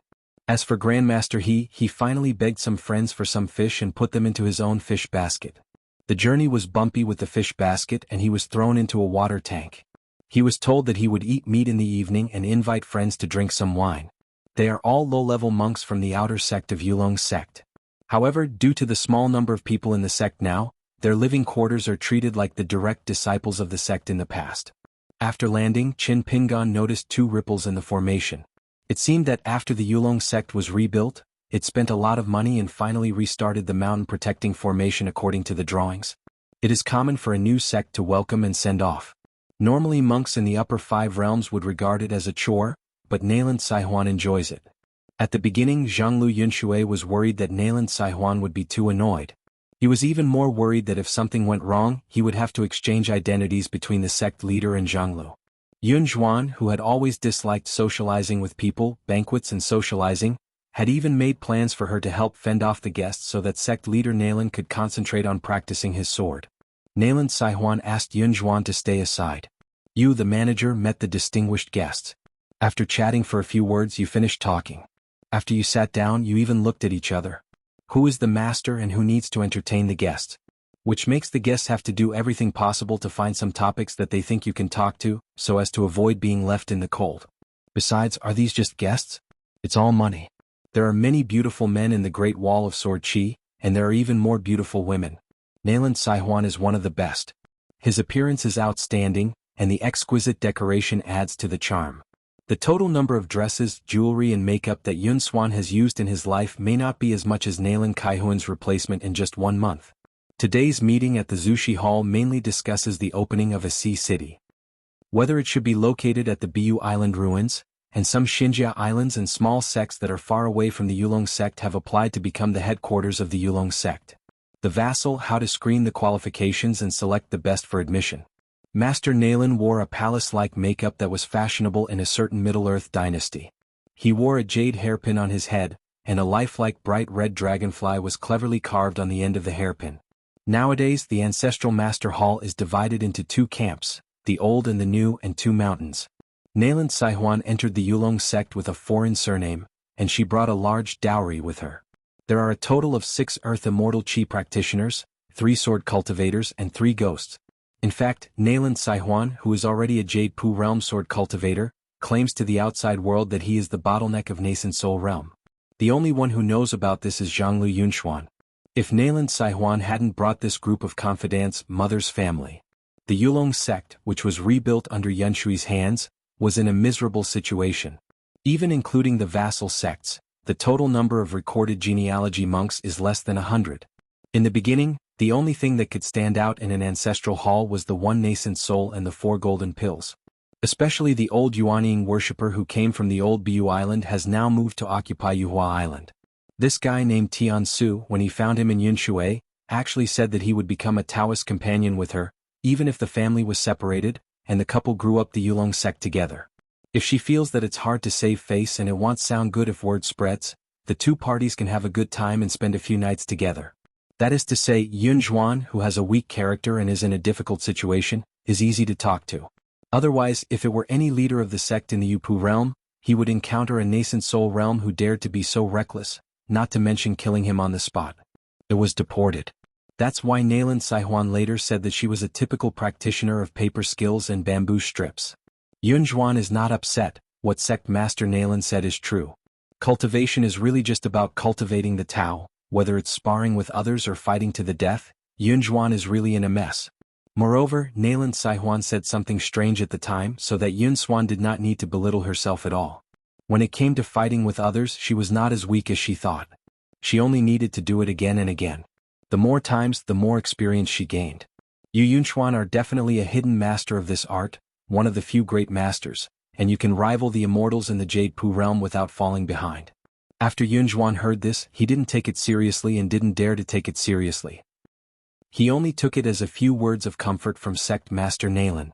As for Grandmaster He finally begged some friends for some fish and put them into his own fish basket. The journey was bumpy with the fish basket and he was thrown into a water tank. He was told that he would eat meat in the evening and invite friends to drink some wine. They are all low-level monks from the outer sect of Yulong sect. However, due to the small number of people in the sect now, their living quarters are treated like the direct disciples of the sect in the past. After landing, Qin Pingan noticed two ripples in the formation. It seemed that after the Yulong sect was rebuilt, it spent a lot of money and finally restarted the mountain protecting formation according to the drawings. It is common for a new sect to welcome and send off. Normally monks in the upper 5 realms would regard it as a chore, but Nailan Xuanhuan enjoys it. At the beginning, Zhanglu Yunshui was worried that Nailan Xuanhuan would be too annoyed. He was even more worried that if something went wrong, he would have to exchange identities between the sect leader and Zhanglu. Xuanhuan, who had always disliked socializing with people, banquets and socializing, had even made plans for her to help fend off the guests so that sect leader Nailan could concentrate on practicing his sword. Nailan Xuanhuan asked Xuanhuan to stay aside. You, the manager, met the distinguished guests. After chatting for a few words, you finished talking. After you sat down, you even looked at each other. Who is the master and who needs to entertain the guests? Which makes the guests have to do everything possible to find some topics that they think you can talk to, so as to avoid being left in the cold. Besides, are these just guests? It's all money. There are many beautiful men in the Great Wall of Sword Chi, and there are even more beautiful women. Nailan Xuanhuan is one of the best. His appearance is outstanding, and the exquisite decoration adds to the charm. The total number of dresses, jewelry and makeup that Xuanhuan has used in his life may not be as much as Nailan Kaihuan's replacement in just 1 month. Today's meeting at the Zushi Hall mainly discusses the opening of a sea city. Whether it should be located at the Biu Island ruins, and some Xianxia islands and small sects that are far away from the Yulong sect have applied to become the headquarters of the Yulong sect. The vassal, how to screen the qualifications and select the best for admission. Master Nailan wore a palace-like makeup that was fashionable in a certain Middle-earth dynasty. He wore a jade hairpin on his head, and a lifelike bright red dragonfly was cleverly carved on the end of the hairpin. Nowadays, the ancestral master hall is divided into 2 camps, the old and the new, and 2 mountains. Nailan Xuanhuan entered the Yulong sect with a foreign surname, and she brought a large dowry with her. There are a total of 6 earth immortal chi practitioners, 3 sword cultivators and 3 ghosts. In fact, Nailan Xuanhuan, who is already a Jade Pu realm sword cultivator, claims to the outside world that he is the bottleneck of nascent soul realm. The only one who knows about this is Zhanglu Yunshuan. If Nailan Xuanhuan hadn't brought this group of confidants, mother's family. The Yulong sect, which was rebuilt under Yunshui's hands, was in a miserable situation. Even including the vassal sects, the total number of recorded genealogy monks is less than 100. In the beginning, the only thing that could stand out in an ancestral hall was the 1 nascent soul and the 4 golden pills. Especially the old Yuanying worshipper who came from the old Biu Island has now moved to occupy Yuhua Island. This guy named Tian Su, when he found him in Yunshui, actually said that he would become a Taoist companion with her, even if the family was separated, and the couple grew up the Yulong sect together. If she feels that it's hard to save face and it won't sound good if word spreads, the 2 parties can have a good time and spend a few nights together. That is to say, Xuanhuan, who has a weak character and is in a difficult situation, is easy to talk to. Otherwise, if it were any leader of the sect in the Yupu realm, he would encounter a nascent soul realm who dared to be so reckless, not to mention killing him on the spot. It was deported. That's why Nailan Xuanhuan later said that she was a typical practitioner of paper skills and bamboo strips. Xuanhuan is not upset. What sect master Nailan said is true. Cultivation is really just about cultivating the Tao, whether it's sparring with others or fighting to the death. Xuanhuan is really in a mess. Moreover, Nailan Xuanhuan said something strange at the time so that Xuanhuan did not need to belittle herself at all. When it came to fighting with others, she was not as weak as she thought. She only needed to do it again and again. The more times, the more experience she gained. Xuanhuan are definitely a hidden master of this art, one of the few great masters, and you can rival the immortals in the Jade Pu realm without falling behind. After Xuanhuan heard this, he didn't take it seriously and didn't dare to take it seriously. He only took it as a few words of comfort from sect master Nailan.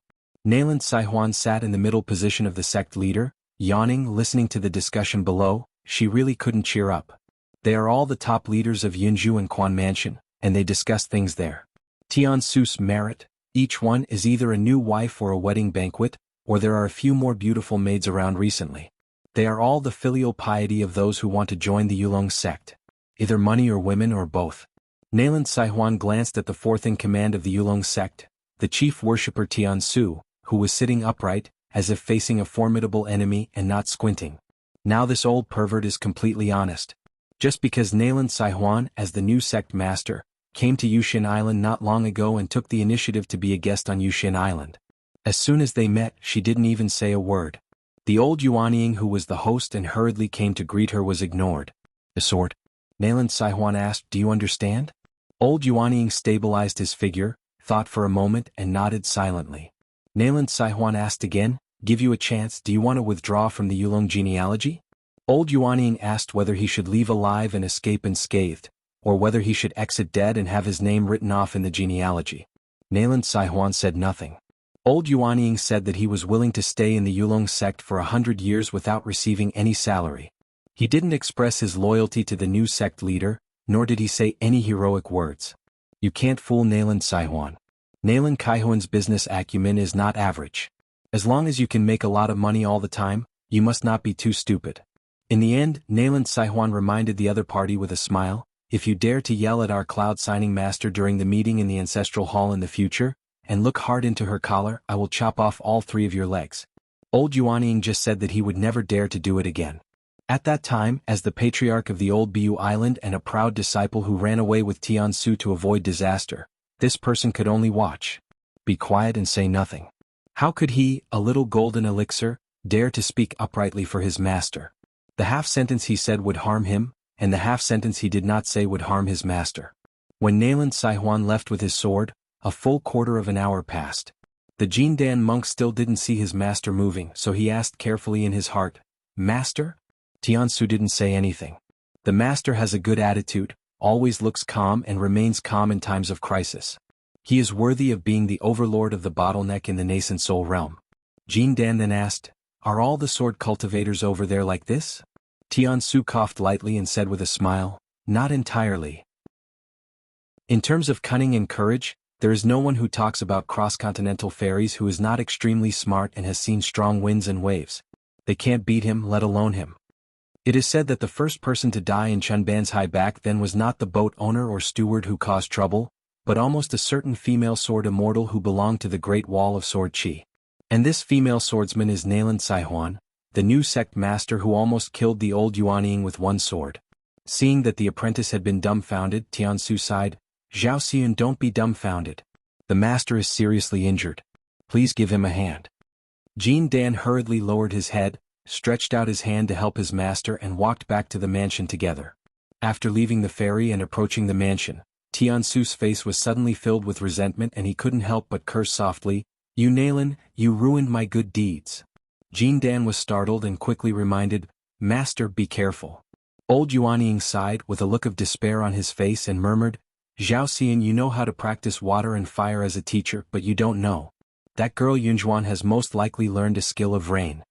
Nayland Xianhuan sat in the middle position of the sect leader, yawning, listening to the discussion below. She really couldn't cheer up. They are all the top leaders of Yunzhu and Quan Mansion, and they discuss things there. Tiansu's merit, each one is either a new wife or a wedding banquet, or there are a few more beautiful maids around recently. They are all the filial piety of those who want to join the Yulong sect. Either money or women or both. Nayland Xianhuan glanced at the fourth in command of the Yulong sect, the chief worshipper Tiansu, who was sitting upright, as if facing a formidable enemy and not squinting. Now this old pervert is completely honest. Just because Nayland Xianhuan, as the new sect master, came to Yushin Island not long ago and took the initiative to be a guest on Yushin Island. As soon as they met, she didn't even say a word. The old Yuanying who was the host and hurriedly came to greet her was ignored. The sword? Nayland Xianhuan asked, do you understand? Old Yuanying stabilized his figure, thought for a moment and nodded silently. Nayland Xianhuan asked again, give you a chance, do you want to withdraw from the Yulong genealogy? Old Yuanying asked whether he should leave alive and escape unscathed, or whether he should exit dead and have his name written off in the genealogy. Nayland Xianhuan said nothing. Old Yuanying said that he was willing to stay in the Yulong sect for 100 years without receiving any salary. He didn't express his loyalty to the new sect leader, nor did he say any heroic words. You can't fool Nayland Xianhuan. Nayland Xianhuan's business acumen is not average. As long as you can make a lot of money all the time, you must not be too stupid. In the end, Nayland Xianhuan reminded the other party with a smile, if you dare to yell at our cloud signing master during the meeting in the ancestral hall in the future, and look hard into her collar, I will chop off all 3 of your legs. Old Yuanying just said that he would never dare to do it again. At that time, as the patriarch of the old Bu Island and a proud disciple who ran away with Tiansu to avoid disaster, this person could only watch. Be quiet and say nothing. How could he, a little golden elixir, dare to speak uprightly for his master? The half-sentence he said would harm him, and the half-sentence he did not say would harm his master. When Nayland Xianhuan left with his sword, a full quarter of an hour passed. The Jindan monk still didn't see his master moving, so he asked carefully in his heart, Master? Tiansu didn't say anything. The master has a good attitude, always looks calm and remains calm in times of crisis. He is worthy of being the overlord of the bottleneck in the nascent soul realm. Jindan then asked, are all the sword cultivators over there like this? Tiansu coughed lightly and said with a smile, not entirely. In terms of cunning and courage, there is no one who talks about cross-continental ferries who is not extremely smart and has seen strong winds and waves. They can't beat him, let alone him. It is said that the first person to die in Chunban's high back then was not the boat owner or steward who caused trouble, but almost a certain female sword immortal who belonged to the Great Wall of Sword Qi. And this female swordsman is Nayland Xianhuan, the new sect master who almost killed the old Yuanying with one sword. Seeing that the apprentice had been dumbfounded, Tiansu sighed, Zhao Xian, don't be dumbfounded. The master is seriously injured. Please give him a hand. Jindan hurriedly lowered his head, stretched out his hand to help his master and walked back to the mansion together. After leaving the ferry and approaching the mansion, Tiansu's face was suddenly filled with resentment and he couldn't help but curse softly, You Nayland, you ruined my good deeds. Jindan was startled and quickly reminded, Master, be careful. Old Yuanying sighed with a look of despair on his face and murmured, Zhao Xian, you know how to practice water and fire as a teacher, but you don't know. That girl Yunhuan has most likely learned a skill of rain.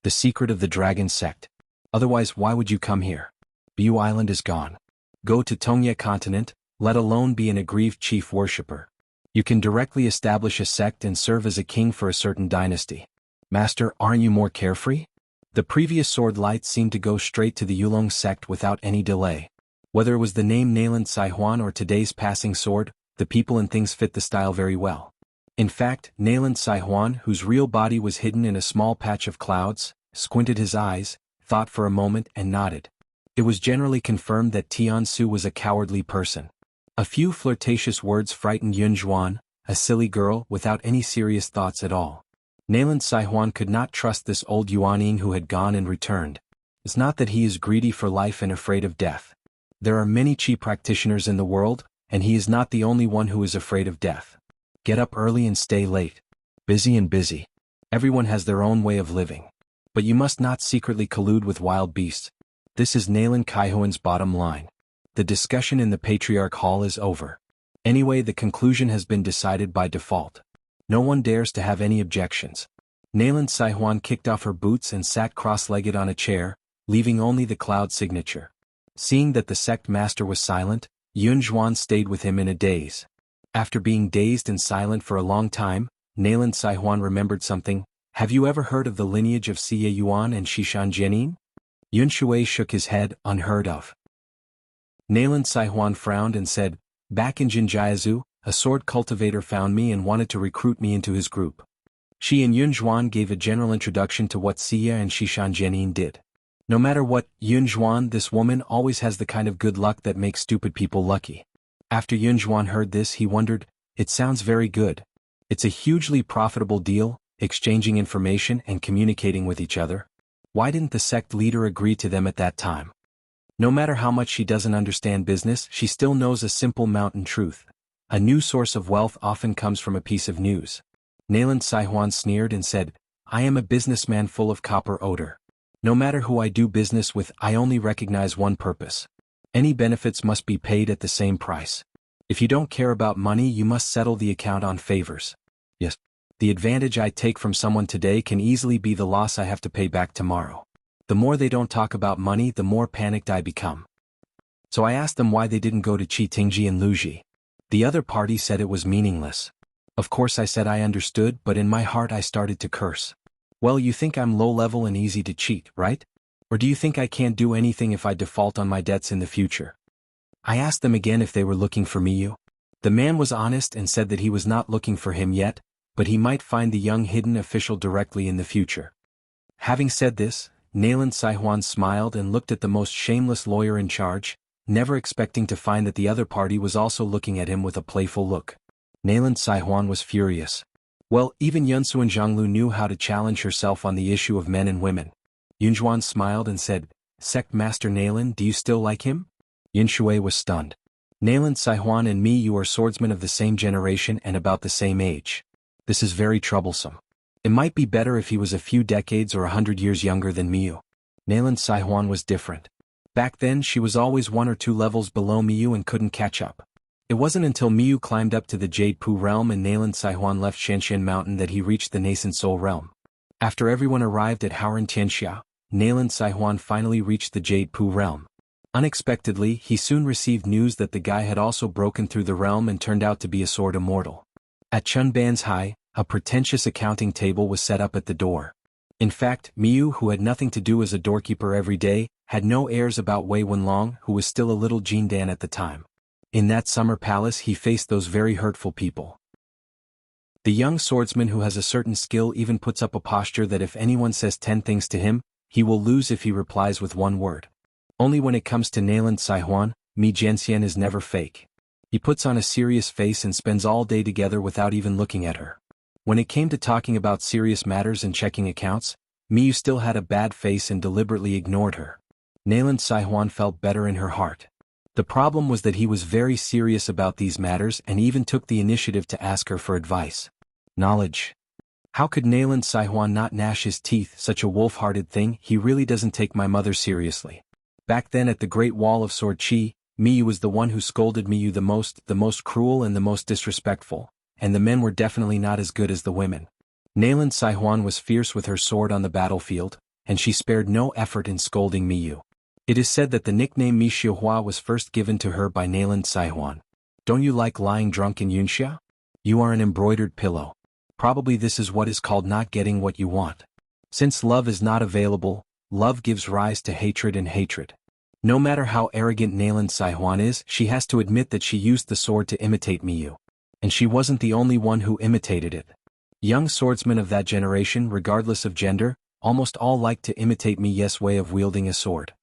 The secret of the dragon sect. Otherwise, why would you come here? Bu Island is gone. Go to Tongye continent, let alone be an aggrieved chief worshipper. You can directly establish a sect and serve as a king for a certain dynasty. Master, aren't you more carefree? The previous sword light seemed to go straight to the Yulong sect without any delay. Whether it was the name Nayland Xianhuan or today's passing sword, the people and things fit the style very well. In fact, Nayland Xianhuan, whose real body was hidden in a small patch of clouds, squinted his eyes, thought for a moment and nodded. It was generally confirmed that Tiansu was a cowardly person. A few flirtatious words frightened Xuanhuan, a silly girl without any serious thoughts at all. Nayland Xianhuan could not trust this old Yuanying who had gone and returned. It's not that he is greedy for life and afraid of death. There are many Qi practitioners in the world, and he is not the only one who is afraid of death. Get up early and stay late. Busy and busy. Everyone has their own way of living. But you must not secretly collude with wild beasts. This is Nayland Xianhuan's bottom line. The discussion in the Patriarch Hall is over. Anyway, the conclusion has been decided by default. No one dares to have any objections. Nayland Xianhuan kicked off her boots and sat cross-legged on a chair, leaving only the cloud signature. Seeing that the sect master was silent, Xuanhuan stayed with him in a daze. After being dazed and silent for a long time, Nayland Xianhuan remembered something. Have you ever heard of the lineage of Xie Yuan and Xishan Jianin? Yunshui shook his head, unheard of. Nayland Xianhuan frowned and said, back in Jinjiazu, a sword cultivator found me and wanted to recruit me into his group. She and Xuanhuan gave a general introduction to what Xie and Xishan Jianin did. No matter what, Xuanhuan, this woman always has the kind of good luck that makes stupid people lucky. After Xuanhuan heard this, he wondered, it sounds very good. It's a hugely profitable deal, exchanging information and communicating with each other. Why didn't the sect leader agree to them at that time? No matter how much she doesn't understand business, she still knows a simple mountain truth. A new source of wealth often comes from a piece of news. Nayland Xianhuan sneered and said, I am a businessman full of copper odor. No matter who I do business with, I only recognize one purpose. Any benefits must be paid at the same price. If you don't care about money, you must settle the account on favors. Yes. The advantage I take from someone today can easily be the loss I have to pay back tomorrow. The more they don't talk about money, the more panicked I become. So I asked them why they didn't go to Tingji and Luji. The other party said it was meaningless. Of course I said I understood, but in my heart I started to curse. Well, you think I'm low-level and easy to cheat, right? Or do you think I can't do anything if I default on my debts in the future? I asked them again if they were looking for Miyu. The man was honest and said that he was not looking for him yet, but he might find the young hidden official directly in the future. Having said this, Nayland Xianhuan smiled and looked at the most shameless lawyer in charge, never expecting to find that the other party was also looking at him with a playful look. Nayland Xianhuan was furious. Well, even Yunsu and Zhanglu knew how to challenge herself on the issue of men and women. Yunjuan smiled and said, Sect Master Nayland, do you still like him? Yunshui was stunned. Nayland Xianhuan and me, you are swordsmen of the same generation and about the same age. This is very troublesome. It might be better if he was a few decades or 100 years younger than Miyu. Nayland Xianhuan was different. Back then she was always 1 or 2 levels below Miyu and couldn't catch up. It wasn't until Miyu climbed up to the Jade Pu realm and Nayland Xianhuan left Xianxian Mountain that he reached the nascent Soul realm. After everyone arrived at Houran Tianxia, Nayland Xianhuan finally reached the Jade Pu realm. Unexpectedly, he soon received news that the guy had also broken through the realm and turned out to be a sword immortal. At Chunban's High, a pretentious accounting table was set up at the door. In fact, Miyu, who had nothing to do as a doorkeeper every day, had no airs about Wei Wenlong, who was still a little Jindan at the time. In that summer palace he faced those very hurtful people. The young swordsman who has a certain skill even puts up a posture that if anyone says 10 things to him, he will lose if he replies with 1 word. Only when it comes to Nayland Xianhuan, Mi Jianxian is never fake. He puts on a serious face and spends all day together without even looking at her. When it came to talking about serious matters and checking accounts, Miyu still had a bad face and deliberately ignored her. Nayland Xianhuan felt better in her heart. The problem was that he was very serious about these matters and even took the initiative to ask her for advice. Knowledge. How could Nayland Xianhuan not gnash his teeth, such a wolf-hearted thing? He really doesn't take my mother seriously. Back then at the Great Wall of Sword Chi, Miyu was the one who scolded Miyu the most cruel and the most disrespectful, and the men were definitely not as good as the women. Nayland Xianhuan was fierce with her sword on the battlefield, and she spared no effort in scolding Miyu. It is said that the nickname Mixiahua was first given to her by Nayland Xianhuan. Don't you like lying drunk in Yunxia? You are an embroidered pillow. Probably this is what is called not getting what you want. Since love is not available, love gives rise to hatred and hatred. No matter how arrogant Nayland Xianhuan is, she has to admit that she used the sword to imitate Miyu. And she wasn't the only one who imitated it. Young swordsmen of that generation, regardless of gender, almost all like to imitate Miyu's way of wielding a sword.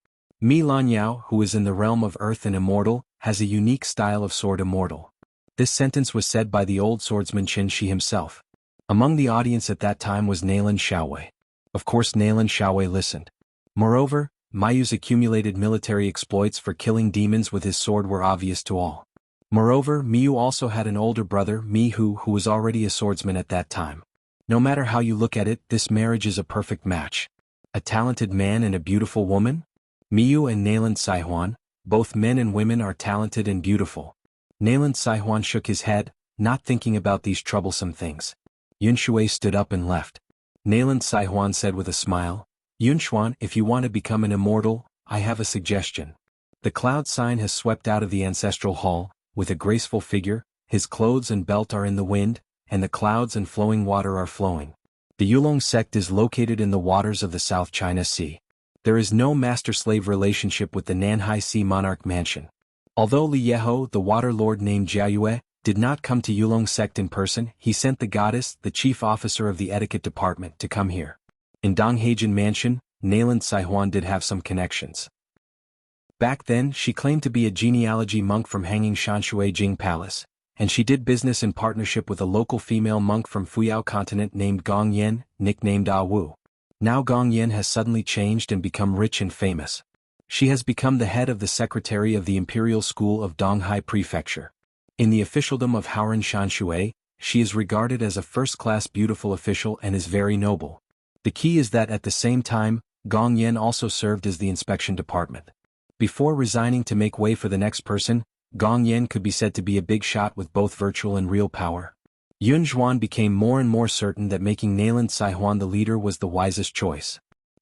Mi Lanyao, who is in the realm of earth and immortal, has a unique style of sword immortal. This sentence was said by the old swordsman Qin Shi himself. Among the audience at that time was Nayland Xiaowei. Of course Nayland Xiaowei listened. Moreover, Miyu's accumulated military exploits for killing demons with his sword were obvious to all. Moreover, Miyu also had an older brother, Mihu, who was already a swordsman at that time. No matter how you look at it, this marriage is a perfect match. A talented man and a beautiful woman? Miyu and Nayland Xianhuan, both men and women, are talented and beautiful. Nayland Xianhuan shook his head, not thinking about these troublesome things. Yunshui stood up and left. Nayland Saihuan said with a smile, "Xuanhuan, if you want to become an immortal, I have a suggestion." The cloud sign has swept out of the ancestral hall, with a graceful figure, his clothes and belt are in the wind, and the clouds and flowing water are flowing. The Yulong sect is located in the waters of the South China Sea. There is no master-slave relationship with the Nanhai Sea Monarch Mansion. Although Li Yeho, the water lord named Jiayue, did not come to Yulong sect in person, he sent the goddess, the chief officer of the etiquette department, to come here. In Donghaijin Mansion, Nayland Saihuan did have some connections. Back then, she claimed to be a genealogy monk from hanging Shanshui Jing Palace, and she did business in partnership with a local female monk from Fuyao continent named Gong Yen, nicknamed Ah Wu. Now Gong Yen has suddenly changed and become rich and famous. She has become the head of the secretary of the Imperial School of Donghai Prefecture. In the officialdom of Haoran Shanshui, she is regarded as a first-class beautiful official and is very noble. The key is that at the same time, Gong Yen also served as the inspection department. Before resigning to make way for the next person, Gong Yen could be said to be a big shot with both virtual and real power. Xuanhuan became more and more certain that making Nayland Saihuan the leader was the wisest choice.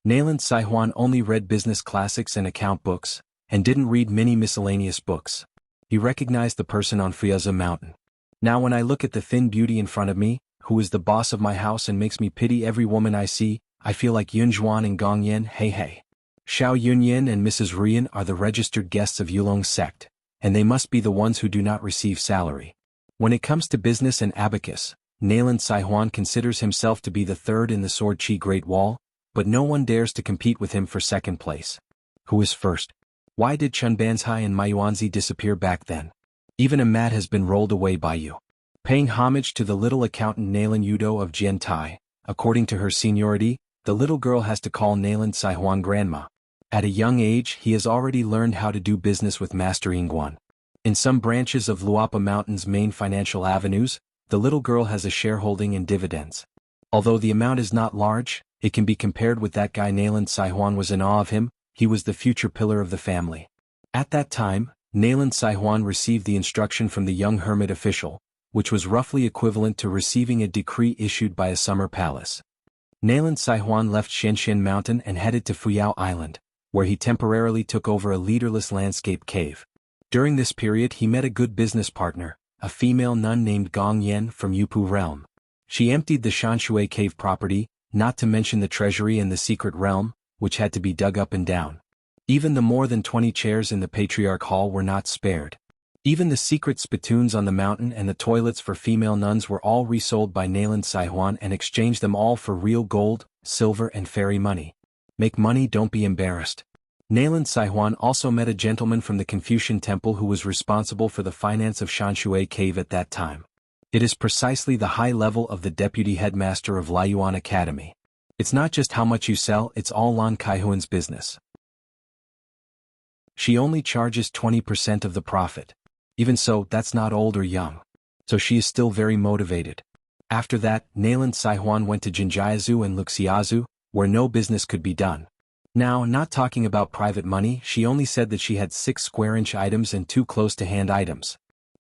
Nayland Saihuan only read business classics and account books, and didn't read many miscellaneous books. He recognized the person on Fuyaza Mountain. Now when I look at the thin beauty in front of me, who is the boss of my house and makes me pity every woman I see, I feel like Xuanhuan and Gong Yen. Hey. Xiao Yunyin and Mrs. Rian are the registered guests of Yulong sect, and they must be the ones who do not receive salary. When it comes to business and abacus, Nayland Saihuan considers himself to be the third in the Sword Chi Great Wall, but no one dares to compete with him for second place. Who is first? Why did Chun Banzai and Mayuanzi disappear back then? Even a mat has been rolled away by you. Paying homage to the little accountant Nayland Yudo of Jiantai, according to her seniority, the little girl has to call Nayland Saihuan grandma. At a young age he has already learned how to do business with Master Yingguan. In some branches of Luapa Mountain's main financial avenues, the little girl has a shareholding in dividends. Although the amount is not large, it can be compared with that guy Nayland Saihuan was in awe of him. He was the future pillar of the family. At that time, Nayland Saihuan received the instruction from the young hermit official, which was roughly equivalent to receiving a decree issued by a summer palace. Nayland Saihuan left Xianxia Mountain and headed to Fuyao Island, where he temporarily took over a leaderless landscape cave. During this period he met a good business partner, a female nun named Gong Yen from Yupu realm. She emptied the Shanshui cave property, not to mention the treasury and the secret realm, which had to be dug up and down. Even the more than 20 chairs in the Patriarch Hall were not spared. Even the secret spittoons on the mountain and the toilets for female nuns were all resold by Nayland Saihuan and exchanged them all for real gold, silver and fairy money. Make money, don't be embarrassed. Nayland Saihuan also met a gentleman from the Confucian temple who was responsible for the finance of Shanshui Cave at that time. It is precisely the high level of the deputy headmaster of Liuyuan Academy. It's not just how much you sell, it's all Lan Kaihuan's business. She only charges 20% of the profit. Even so, that's not old or young. So she is still very motivated. After that, Nayland Saihuan went to Jinjiazu and Luxiazu, where no business could be done. Now, not talking about private money, she only said that she had 6 square-inch items and 2 close-to-hand items.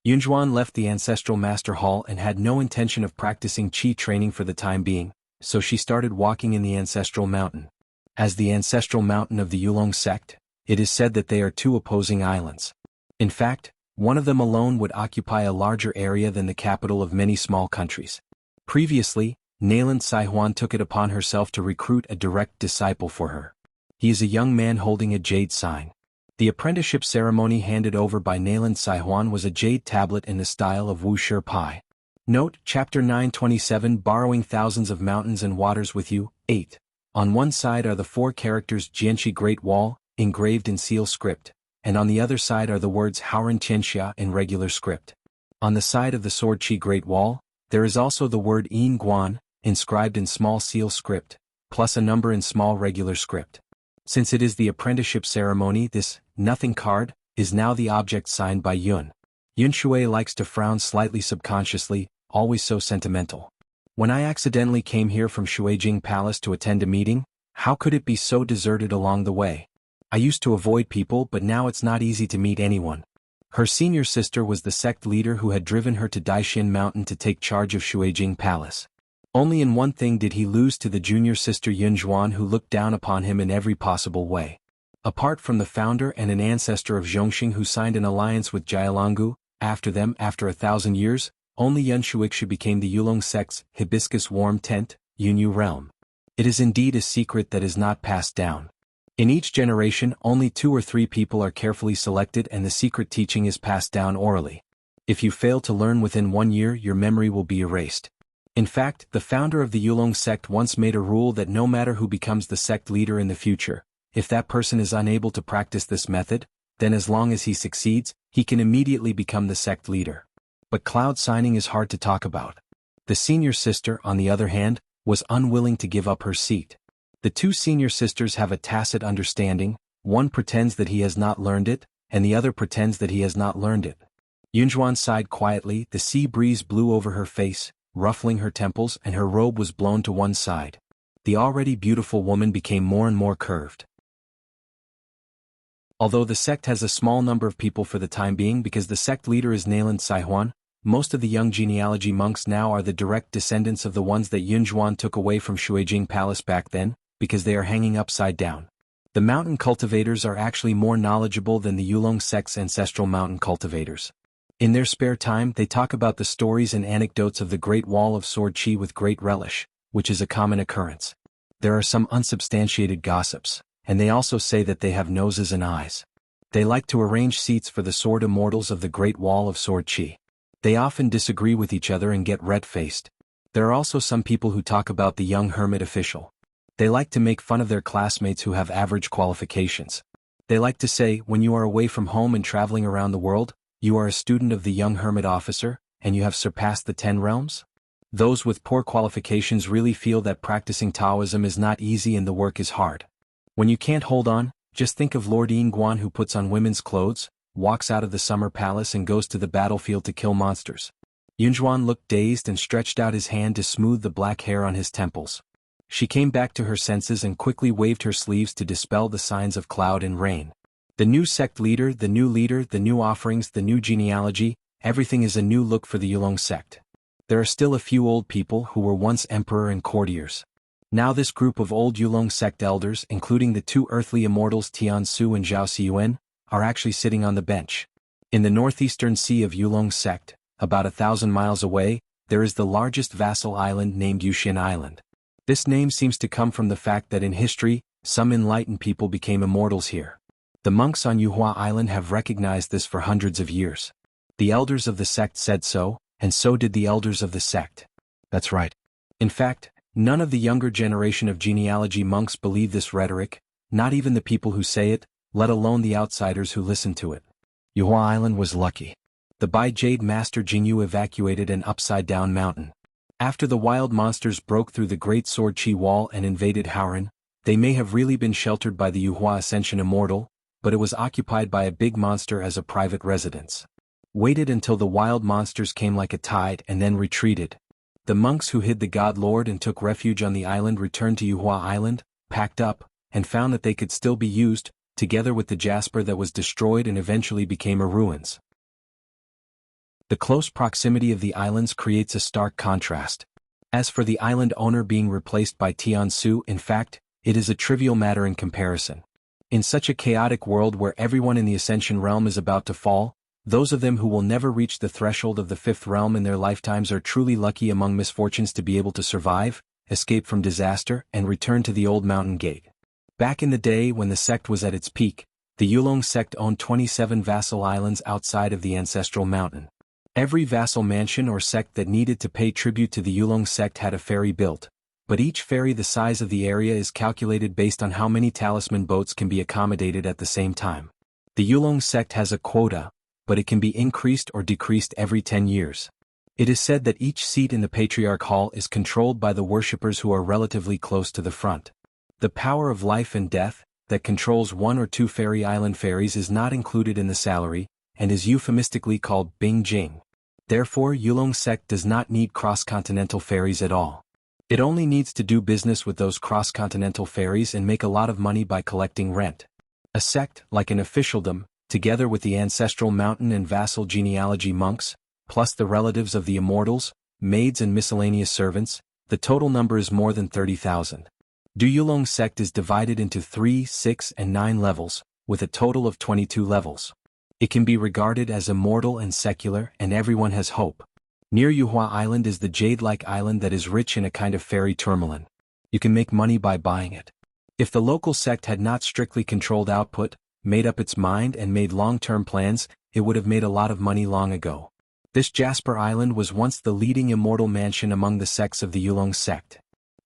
Xuanhuan left the ancestral master hall and had no intention of practicing qi training for the time being, so she started walking in the ancestral mountain. As the ancestral mountain of the Yulong sect, it is said that they are 2 opposing islands. In fact, one of them alone would occupy a larger area than the capital of many small countries. Previously, Nayland Saihuan took it upon herself to recruit a direct disciple for her. He is a young man holding a jade sign. The apprenticeship ceremony handed over by Nayland Saihuan was a jade tablet in the style of wuxia pai. Note, Chapter 927 Borrowing thousands of mountains and waters with you. 8. On one side are the 4 characters Jianxi Great Wall, engraved in seal script, and on the other side are the words Haoran Xianxia in regular script. On the side of the Sword Chi Great Wall, there is also the word Yin Guan, inscribed in small seal script, plus a number in small regular script. Since it is the apprenticeship ceremony, this nothing card is now the object signed by Yun. Yunshui likes to frown slightly subconsciously, always so sentimental. When I accidentally came here from Shuijing Palace to attend a meeting, how could it be so deserted along the way? I used to avoid people, but now it's not easy to meet anyone. Her senior sister was the sect leader who had driven her to Daishin Mountain to take charge of Shuijing Palace. Only in one thing did he lose to the junior sister Xuanhuan, who looked down upon him in every possible way. Apart from the founder and an ancestor of Zhongxing who signed an alliance with jianghu, after 1,000 years, only xianxia became the Yulong sect's hibiscus warm tent, Yunyu realm. It is indeed a secret that is not passed down. In each generation, only 2 or 3 people are carefully selected and the secret teaching is passed down orally. If you fail to learn within 1 year, your memory will be erased. In fact, the founder of the Yulong sect once made a rule that no matter who becomes the sect leader in the future, if that person is unable to practice this method, then as long as he succeeds, he can immediately become the sect leader. But cloud signing is hard to talk about. The senior sister, on the other hand, was unwilling to give up her seat. The 2 senior sisters have a tacit understanding, one pretends that he has not learned it, and the other pretends that he has not learned it. Xuanhuan sighed quietly, the sea breeze blew over her face, ruffling her temples, and her robe was blown to one side. The already beautiful woman became more and more curved. Although the sect has a small number of people for the time being because the sect leader is Nayland Saihuan, most of the young genealogy monks now are the direct descendants of the ones that Xuanhuan took away from Shuijing Palace back then, because they are hanging upside down. The mountain cultivators are actually more knowledgeable than the Yulong sect's ancestral mountain cultivators. In their spare time, they talk about the stories and anecdotes of the Great Wall of Sword Qi with great relish, which is a common occurrence. There are some unsubstantiated gossips, and they also say that they have noses and eyes. They like to arrange seats for the sword immortals of the Great Wall of Sword Qi. They often disagree with each other and get red-faced. There are also some people who talk about the young hermit official. They like to make fun of their classmates who have average qualifications. They like to say, when you are away from home and traveling around the world, you are a student of the young hermit officer, and you have surpassed the 10 realms? Those with poor qualifications really feel that practicing Taoism is not easy and the work is hard. When you can't hold on, just think of Lord Yinguan, who puts on women's clothes, walks out of the summer palace and goes to the battlefield to kill monsters. Xuanhuan looked dazed and stretched out his hand to smooth the black hair on his temples. She came back to her senses and quickly waved her sleeves to dispel the signs of cloud and rain. The new sect leader, the new offerings, the new genealogy, everything is a new look for the Yulong sect. There are still a few old people who were once emperor and courtiers. Now this group of old Yulong sect elders, including the 2 earthly immortals Tiansu and Zhao Xiyuan, are actually sitting on the bench. In the northeastern sea of Yulong sect, about 1,000 miles away, there is the largest vassal island named Yuxian Island. This name seems to come from the fact that in history, some enlightened people became immortals here. The monks on Yuhua Island have recognized this for hundreds of years. The elders of the sect said so, and so did the elders of the sect. That's right. In fact, none of the younger generation of genealogy monks believe this rhetoric, not even the people who say it, let alone the outsiders who listen to it. Yuhua Island was lucky. The Bai Jade Master Jingyu evacuated an upside-down mountain. After the wild monsters broke through the Great Sword Qi Wall and invaded Hauran, they may have really been sheltered by the Yuhua Ascension Immortal, but it was occupied by a big monster as a private residence. Waited until the wild monsters came like a tide and then retreated. The monks who hid the God Lord and took refuge on the island returned to Yuhua Island, packed up, and found that they could still be used, together with the jasper that was destroyed and eventually became a ruins. The close proximity of the islands creates a stark contrast. As for the island owner being replaced by Tiansu, in fact, it is a trivial matter in comparison. In such a chaotic world where everyone in the Ascension realm is about to fall, those of them who will never reach the threshold of the 5th realm in their lifetimes are truly lucky among misfortunes to be able to survive, escape from disaster, and return to the old mountain gate. Back in the day when the sect was at its peak, the Yulong sect owned 27 vassal islands outside of the ancestral mountain. Every vassal mansion or sect that needed to pay tribute to the Yulong sect had a ferry built, but each ferry the size of the area is calculated based on how many talisman boats can be accommodated at the same time. The Yulong sect has a quota, but it can be increased or decreased every 10 years. It is said that each seat in the Patriarch Hall is controlled by the worshippers who are relatively close to the front. The power of life and death, that controls 1 or 2 fairy island ferries, is not included in the salary, and is euphemistically called Bing Jing. Therefore, Yulong sect does not need cross-continental ferries at all. It only needs to do business with those cross-continental ferries and make a lot of money by collecting rent. A sect, like an officialdom, together with the ancestral mountain and vassal genealogy monks, plus the relatives of the immortals, maids and miscellaneous servants, The total number is more than 30,000. Du Yulong sect is divided into 3, 6, and 9 levels, with a total of 22 levels. It can be regarded as immortal and secular, and everyone has hope. Near Yuhua Island is the jade-like island that is rich in a kind of fairy tourmaline. You can make money by buying it. If the local sect had not strictly controlled output, made up its mind and made long-term plans, it would have made a lot of money long ago. This Jasper Island was once the leading immortal mansion among the sects of the Yulong sect.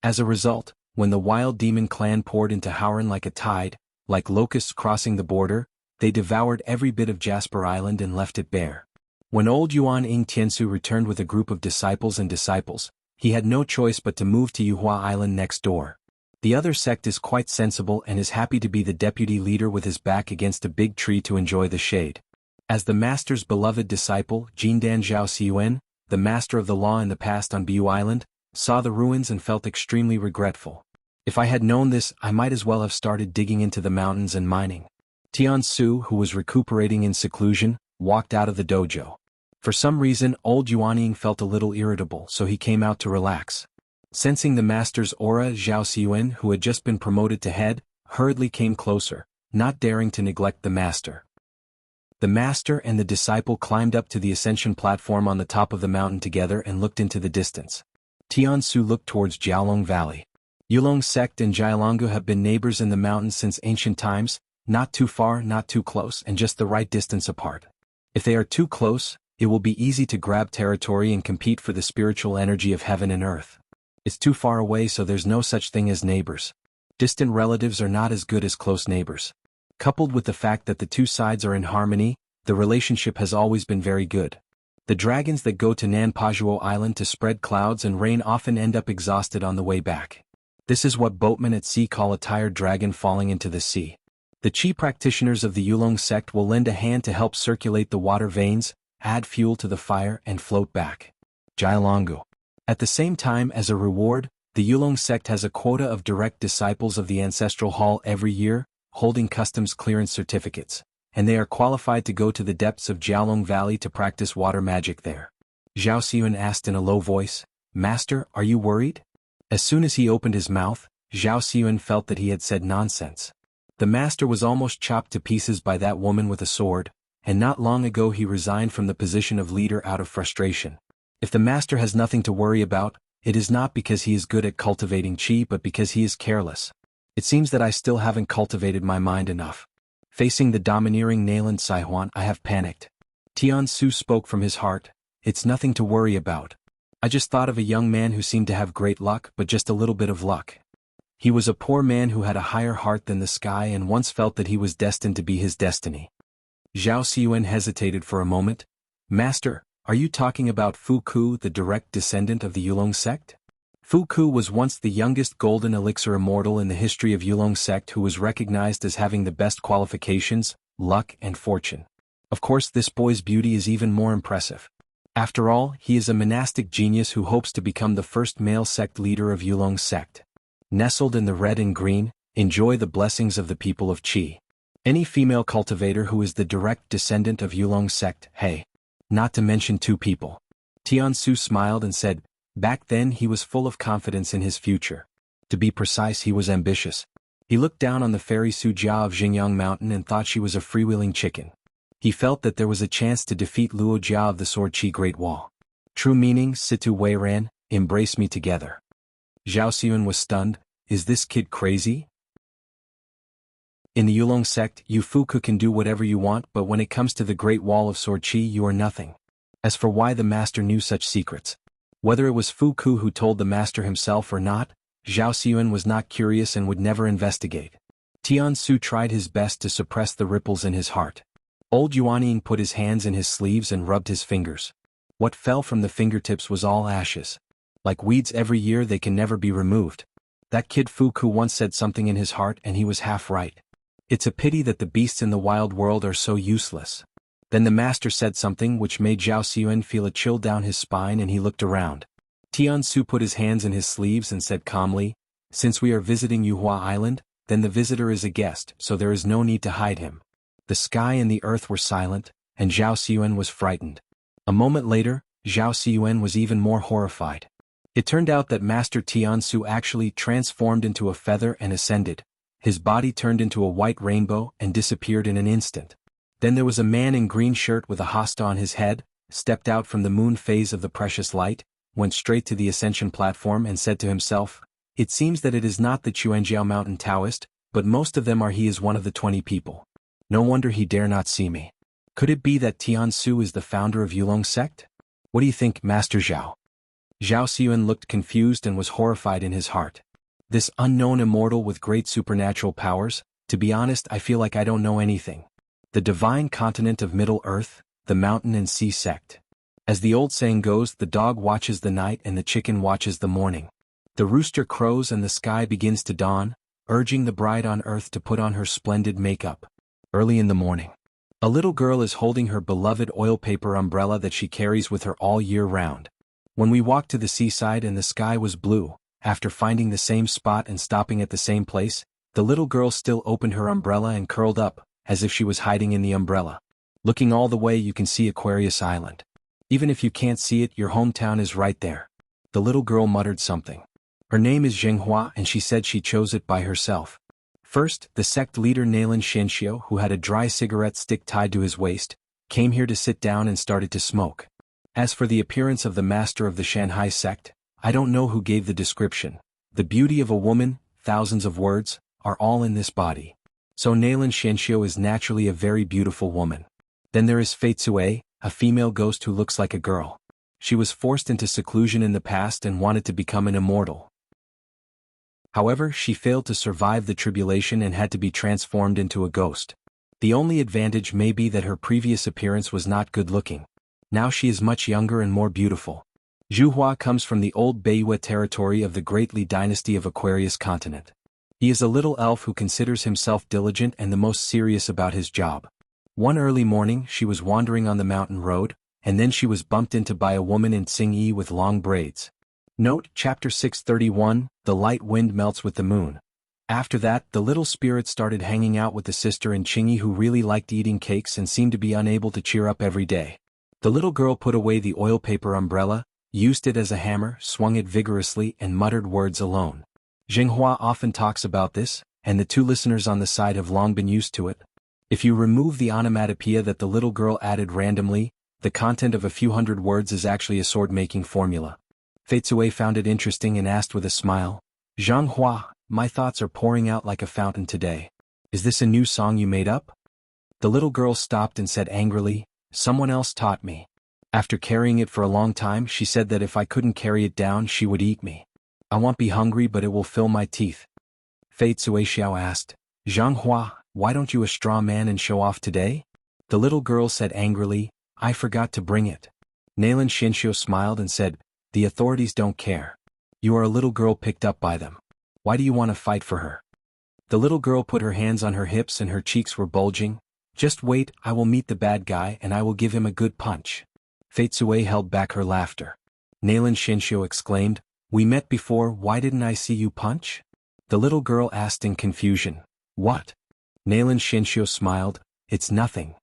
As a result, when the wild demon clan poured into Howren like a tide, like locusts crossing the border, they devoured every bit of Jasper Island and left it bare. When old Yuan Ing Tiansu returned with a group of disciples, he had no choice but to move to Yuhua Island next door. The other sect is quite sensible and is happy to be the deputy leader with his back against a big tree to enjoy the shade. As the master's beloved disciple, Jindan Zhao Xiyuan, the master of the law in the past on Bu Island, saw the ruins and felt extremely regretful. If I had known this, I might as well have started digging into the mountains and mining. Tian Su, who was recuperating in seclusion, walked out of the dojo. For some reason, old Yuanying felt a little irritable, so he came out to relax. Sensing the master's aura, Zhao Xiyuan, who had just been promoted to head, hurriedly came closer, not daring to neglect the master. The master and the disciple climbed up to the ascension platform on the top of the mountain together and looked into the distance. Tian Su looked towards Jialong Valley. Yulong sect and Jialonggu have been neighbors in the mountains since ancient times, not too far, not too close, and just the right distance apart. If they are too close, it will be easy to grab territory and compete for the spiritual energy of heaven and earth. It's too far away, so there's no such thing as neighbors. Distant relatives are not as good as close neighbors. Coupled with the fact that the two sides are in harmony, the relationship has always been very good. The dragons that go to Nanpajuo Island to spread clouds and rain often end up exhausted on the way back. This is what boatmen at sea call a tired dragon falling into the sea. The Qi practitioners of the Yulong sect will lend a hand to help circulate the water veins, add fuel to the fire, and float back. Jialonggu. At the same time, as a reward, the Yulong sect has a quota of direct disciples of the Ancestral Hall every year, holding customs clearance certificates, and they are qualified to go to the depths of Jialong Valley to practice water magic there. Zhao Xiyuan asked in a low voice, "Master, are you worried?" As soon as he opened his mouth, Zhao Xiyuan felt that he had said nonsense. The master was almost chopped to pieces by that woman with a sword, and not long ago he resigned from the position of leader out of frustration. If the master has nothing to worry about, it is not because he is good at cultivating qi but because he is careless. It seems that I still haven't cultivated my mind enough. Facing the domineering Nayland Saihuan, I have panicked. Tian Su spoke from his heart. It's nothing to worry about. I just thought of a young man who seemed to have great luck, but just a little bit of luck. He was a poor man who had a higher heart than the sky and once felt that he was destined to be his destiny. Zhao Xiyuan hesitated for a moment. Master, are you talking about Fu Ku, the direct descendant of the Yulong sect? Fu Ku was once the youngest golden elixir immortal in the history of Yulong sect who was recognized as having the best qualifications, luck, and fortune. Of course, this boy's beauty is even more impressive. After all, he is a monastic genius who hopes to become the first male sect leader of Yulong sect. Nestled in the red and green, enjoy the blessings of the people of Qi. Any female cultivator who is the direct descendant of Yulong sect, hey. Not to mention 2 people. Tian Su smiled and said, back then he was full of confidence in his future. To be precise, he was ambitious. He looked down on the fairy Su Jia of Xingyang Mountain and thought she was a freewheeling chicken. He felt that there was a chance to defeat Luo Jia of the Sword Qi Great Wall. True meaning, Situ Wei Ran, embrace me together. Zhao Xiyuan was stunned. Is this kid crazy? In the Yulong sect, you Fuku can do whatever you want, but when it comes to the Great Wall of Sword Qi, you are nothing. As for why the master knew such secrets, whether it was Fuku who told the master himself or not, Zhao Xiyuan was not curious and would never investigate. Tian Su tried his best to suppress the ripples in his heart. Old Yuanying put his hands in his sleeves and rubbed his fingers. What fell from the fingertips was all ashes. Like weeds every year, they can never be removed. That kid Fuku once said something in his heart and he was half right. It's a pity that the beasts in the wild world are so useless. Then the master said something which made Zhao Xiyuan feel a chill down his spine and he looked around. Tian Su put his hands in his sleeves and said calmly, since we are visiting Yuhua Island, then the visitor is a guest, so there is no need to hide him. The sky and the earth were silent, and Zhao Xiyuan was frightened. A moment later, Zhao Xiyuan was even more horrified. It turned out that Master Tiansu actually transformed into a feather and ascended. His body turned into a white rainbow and disappeared in an instant. Then there was a man in green shirt with a hosta on his head, stepped out from the moon phase of the precious light, went straight to the ascension platform and said to himself, "It seems that it is not the Xuanjiao mountain Taoist, but most of them are he is one of the 20 people. No wonder he dare not see me. Could it be that Tiansu is the founder of Yulong sect? What do you think, Master Zhao?" Zhao Xiyuan looked confused and was horrified in his heart. This unknown immortal with great supernatural powers, to be honest I feel like I don't know anything. The divine continent of Middle Earth, the mountain and sea sect. As the old saying goes, the dog watches the night and the chicken watches the morning. The rooster crows and the sky begins to dawn, urging the bride on earth to put on her splendid makeup. Early in the morning. A little girl is holding her beloved oil paper umbrella that she carries with her all year round. When we walked to the seaside and the sky was blue, after finding the same spot and stopping at the same place, the little girl still opened her umbrella and curled up, as if she was hiding in the umbrella. Looking all the way you can see Aquarius Island. Even if you can't see it, your hometown is right there. The little girl muttered something. Her name is Xuanhuan and she said she chose it by herself. First, the sect leader Nailan Xianxia, who had a dry cigarette stick tied to his waist, came here to sit down and started to smoke. As for the appearance of the master of the Shanghai sect, I don't know who gave the description. The beauty of a woman, thousands of words, are all in this body. So Nailan Xianxia is naturally a very beautiful woman. Then there is Fei Tsue, a female ghost who looks like a girl. She was forced into seclusion in the past and wanted to become an immortal. However, she failed to survive the tribulation and had to be transformed into a ghost. The only advantage may be that her previous appearance was not good-looking. Now she is much younger and more beautiful. Zhu Hua comes from the old Beiyue territory of the Great Li dynasty of Aquarius continent. He is a little elf who considers himself diligent and the most serious about his job. One early morning she was wandering on the mountain road, and then she was bumped into by a woman in Tsingyi with long braids. Note, Chapter 631, The light wind melts with the moon. After that, the little spirit started hanging out with the sister in Qingyi who really liked eating cakes and seemed to be unable to cheer up every day. The little girl put away the oil paper umbrella, used it as a hammer, swung it vigorously and muttered words alone. Xuanhuan often talks about this, and the two listeners on the side have long been used to it. If you remove the onomatopoeia that the little girl added randomly, the content of a few hundred words is actually a sword-making formula. Fei Tsue found it interesting and asked with a smile, "Xuanhuan, my thoughts are pouring out like a fountain today. Is this a new song you made up?" The little girl stopped and said angrily, "Someone else taught me. After carrying it for a long time, she said that if I couldn't carry it down, she would eat me. I won't be hungry, but it will fill my teeth." Fei Tsue Xiao asked, "Xuanhuan, why don't you a straw man and show off today?" The little girl said angrily, "I forgot to bring it." Nailan Xianxia smiled and said, "The authorities don't care. You are a little girl picked up by them. Why do you want to fight for her?" The little girl put her hands on her hips and her cheeks were bulging. "Just wait, I will meet the bad guy and I will give him a good punch." Fei Tsue held back her laughter. Nailan Xianxia exclaimed, "We met before, why didn't I see you punch?" The little girl asked in confusion, "What?" Nailan Xianxia smiled, "It's nothing.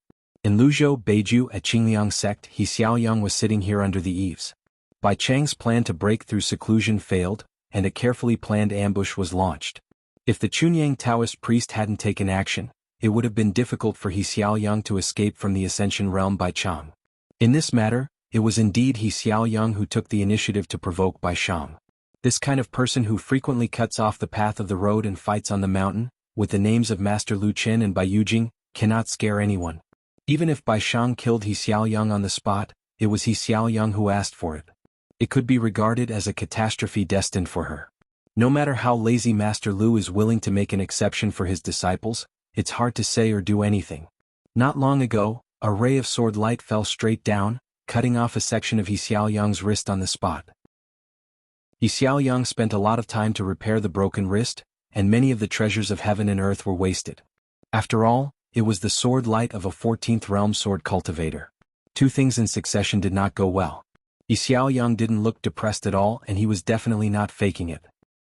In Luzhou, Beiju at Qingliang sect, He Xiaoyang was sitting here under the eaves. Bai Chang's plan to break through seclusion failed, and a carefully planned ambush was launched. If the Chunyang Taoist priest hadn't taken action, it would have been difficult for He Xiaoyang to escape from the Ascension realm by Chang. In this matter, it was indeed He Xiaoyang who took the initiative to provoke Bai Shang. This kind of person who frequently cuts off the path of the road and fights on the mountain, with the names of Master Lu Chen and Bai Yujing, cannot scare anyone. Even if Bai Shang killed He Xiaoyang on the spot, it was He Xiaoyang who asked for it. It could be regarded as a catastrophe destined for her. No matter how lazy Master Lu is willing to make an exception for his disciples, it's hard to say or do anything. Not long ago, a ray of sword light fell straight down, cutting off a section of He Xiaoyang's wrist on the spot. He Xiaoyang spent a lot of time to repair the broken wrist, and many of the treasures of heaven and earth were wasted. After all, it was the sword light of a 14th realm sword cultivator. Two things in succession did not go well. He Xiaoyang didn't look depressed at all and he was definitely not faking it.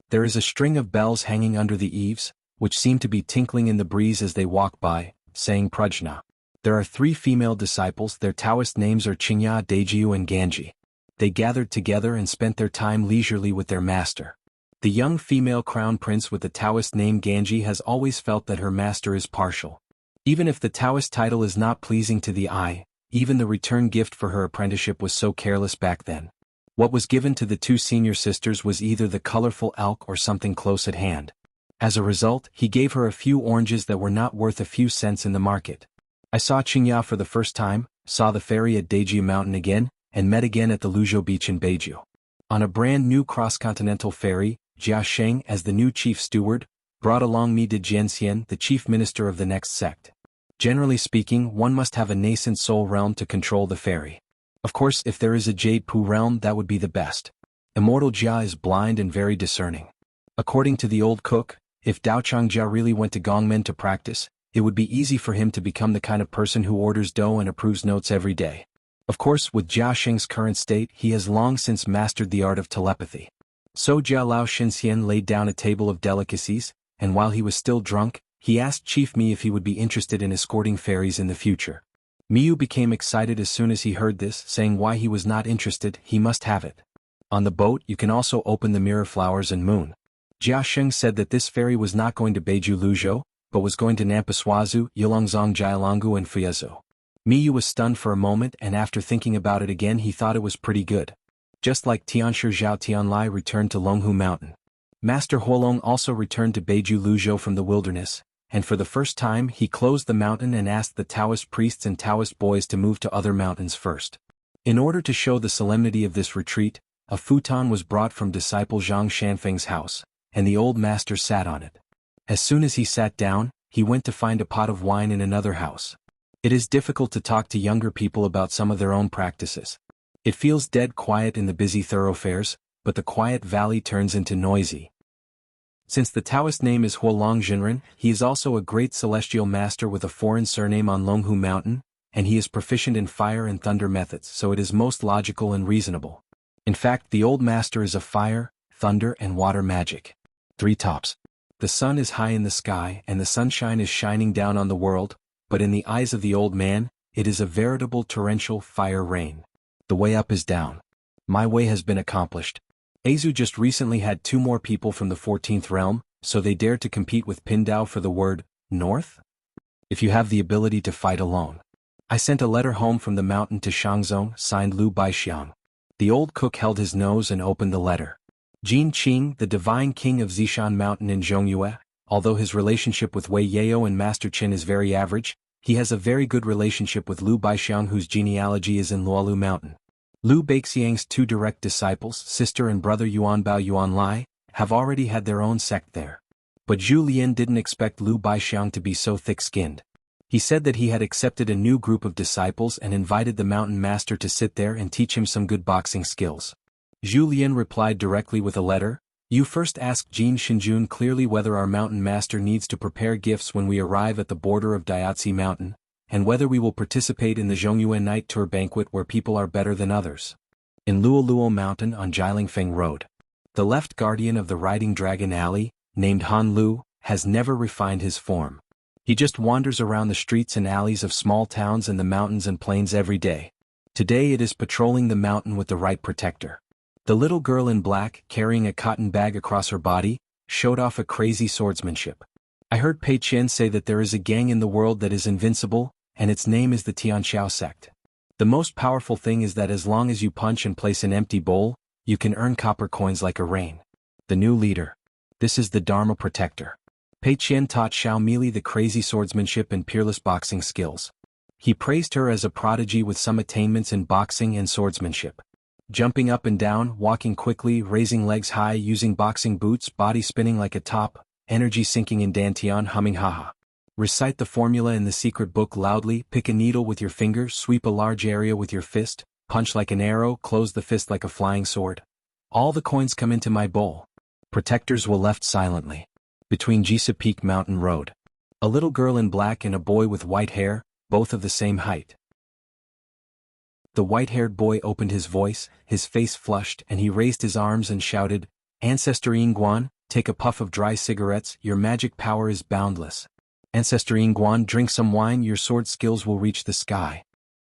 There is a string of bells hanging under the eaves, which seem to be tinkling in the breeze as they walk by, saying Prajna. There are 3 female disciples, their Taoist names are Qingya, Deijiu and Ganji. they gathered together and spent their time leisurely with their master. The young female crown prince with the Taoist name Ganji has always felt that her master is partial. Even if the Taoist title is not pleasing to the eye, even the return gift for her apprenticeship was so careless back then. What was given to the two senior sisters was either the colorful elk or something close at hand. As a result, he gave her a few oranges that were not worth a few cents in the market. I saw Qingya for the first time, saw the ferry at Daeju Mountain again, and met again at the Luzhou beach in Beiju. On a brand new cross-continental ferry, Jia Sheng, as the new chief steward, brought along me to Jianxian, the chief minister of the next sect. Generally speaking, one must have a nascent soul realm to control the ferry. Of course, if there is a Jade Pu realm, that would be the best. Immortal Jia is blind and very discerning. According to the old cook, if Daochang Jia really went to Gongmen to practice, it would be easy for him to become the kind of person who orders dough and approves notes every day. Of course, with Jia Sheng's current state, he has long since mastered the art of telepathy. So Jia Lao Xinxian laid down a table of delicacies, and while he was still drunk, he asked Chief Mi if he would be interested in escorting ferries in the future. Miu became excited as soon as he heard this, saying why he was not interested, he must have it. On the boat you can also open the mirror flowers and moon. Jia Sheng said that this ferry was not going to Beiju Luzhou, but was going to Nampaswazu, Yilongzong Jialonggu and Fuyezu. Miu was stunned for a moment, and after thinking about it again he thought it was pretty good. Just like Tianshi Zhao Tianlai returned to Longhu Mountain. Master Huolong also returned to Beiju Luzhou from the wilderness, and for the first time he closed the mountain and asked the Taoist priests and Taoist boys to move to other mountains first. In order to show the solemnity of this retreat, a futon was brought from disciple Zhang Shanfeng's house, and the old master sat on it. As soon as he sat down, he went to find a pot of wine in another house. It is difficult to talk to younger people about some of their own practices. It feels dead quiet in the busy thoroughfares, but the quiet valley turns into noisy. Since the Taoist name is Huolong Jinren, he is also a great celestial master with a foreign surname on Longhu Mountain, and he is proficient in fire and thunder methods, so it is most logical and reasonable. In fact, the old master is of fire, thunder and water magic. 3 tops. The sun is high in the sky and the sunshine is shining down on the world, but in the eyes of the old man, it is a veritable torrential fire rain. The way up is down. My way has been accomplished. Azu just recently had 2 more people from the 14th realm, so they dared to compete with Pindao for the word, north? If you have the ability to fight alone. I sent a letter home from the mountain to Shangzong, signed Lu Baixiang. The old cook held his nose and opened the letter. Jin Qing, the divine king of Zishan Mountain in Zhongyue, although his relationship with Wei Yao and Master Qin is very average, he has a very good relationship with Lu Baixiang whose genealogy is in Luolu Mountain. Lu Baixiang's 2 direct disciples, sister and brother Yuanbao Yuanlai, have already had their own sect there. But Zhu Lian didn't expect Lu Baixiang to be so thick-skinned. He said that he had accepted a new group of disciples and invited the mountain master to sit there and teach him some good boxing skills. Zhu Lian replied directly with a letter, "You first ask Jin Shinjun clearly whether our mountain master needs to prepare gifts when we arrive at the border of Diatzi Mountain, and whether we will participate in the Zhongyue night tour banquet where people are better than others." In Luoluo Mountain on Jilingfeng Road. The left guardian of the Riding Dragon Alley, named Han Lu, has never refined his form. He just wanders around the streets and alleys of small towns and the mountains and plains every day. Today it is patrolling the mountain with the right protector. The little girl in black, carrying a cotton bag across her body, showed off a crazy swordsmanship. I heard Pei Qian say that there is a gang in the world that is invincible, and its name is the Tianxiao sect. The most powerful thing is that as long as you punch and place an empty bowl, you can earn copper coins like a rain. The new leader. This is the Dharma protector. Pei Qian taught Xiao Mili the crazy swordsmanship and peerless boxing skills. He praised her as a prodigy with some attainments in boxing and swordsmanship. Jumping up and down, walking quickly, raising legs high, using boxing boots, body spinning like a top, energy sinking in dantian, humming haha. Recite the formula in the secret book loudly, pick a needle with your finger, sweep a large area with your fist, punch like an arrow, close the fist like a flying sword. All the coins come into my bowl. Protectors will left silently. Between Jisa Peak Mountain Road. A little girl in black and a boy with white hair, both of the same height. The white-haired boy opened his voice, his face flushed, and he raised his arms and shouted, "Ancestor Yingguan, take a puff of dry cigarettes, your magic power is boundless. Ancestor Yingguan, drink some wine, your sword skills will reach the sky."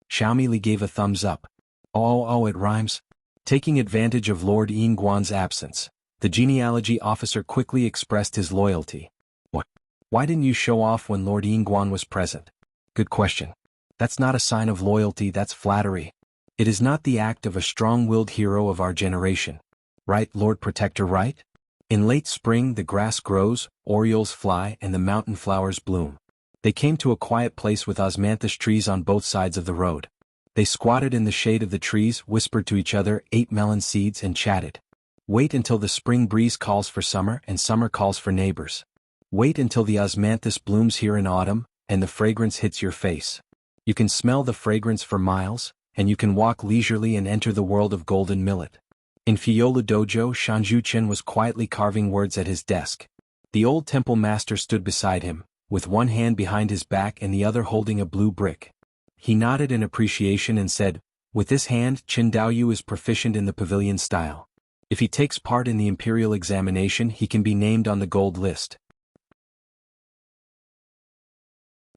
Xiaomi Li gave a thumbs up. Oh, it rhymes. Taking advantage of Lord Yingguan's absence, the genealogy officer quickly expressed his loyalty. What? Why didn't you show off when Lord Yingguan was present? Good question. That's not a sign of loyalty, that's flattery. It is not the act of a strong-willed hero of our generation. Right, Lord Protector, right? In late spring the grass grows, orioles fly and the mountain flowers bloom. They came to a quiet place with osmanthus trees on both sides of the road. They squatted in the shade of the trees, whispered to each other, ate melon seeds and chatted. Wait until the spring breeze calls for summer and summer calls for neighbors. Wait until the osmanthus blooms here in autumn, and the fragrance hits your face. You can smell the fragrance for miles, and you can walk leisurely and enter the world of golden millet. In Fiola Dojo, Shanju was quietly carving words at his desk. The old temple master stood beside him, with one hand behind his back and the other holding a blue brick. He nodded in appreciation and said, with this hand, Qin Daoyu is proficient in the pavilion style. If he takes part in the imperial examination, he can be named on the gold list.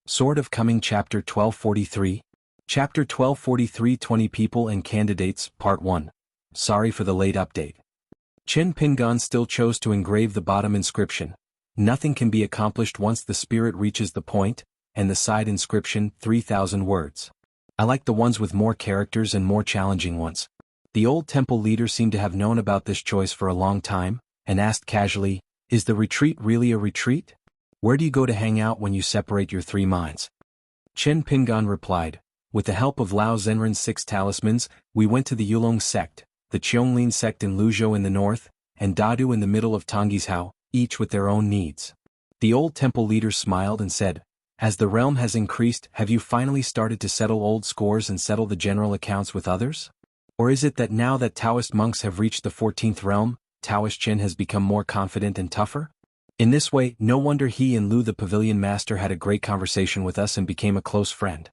Sword of Coming Chapter 1243. Chapter 1243 20 People and Candidates, Part 1. Sorry for the late update. Qin Pingan still chose to engrave the bottom inscription. Nothing can be accomplished once the spirit reaches the point, and the side inscription, 3,000 words. I like the ones with more characters and more challenging ones. The old temple leader seemed to have known about this choice for a long time, and asked casually, is the retreat really a retreat? Where do you go to hang out when you separate your three minds? Qin Pingan replied, with the help of Lao Zhenren's 6 talismans, we went to the Yulong sect, the Qiongling sect in Luzhou in the north, and Dadu in the middle of Tonggishao, each with their own needs. The old temple leader smiled and said, as the realm has increased, have you finally started to settle old scores and settle the general accounts with others? Or is it that now that Taoist monks have reached the 14th realm, Taoist Qin has become more confident and tougher? In this way, no wonder he and Lu the pavilion master had a great conversation with us and became a close friend.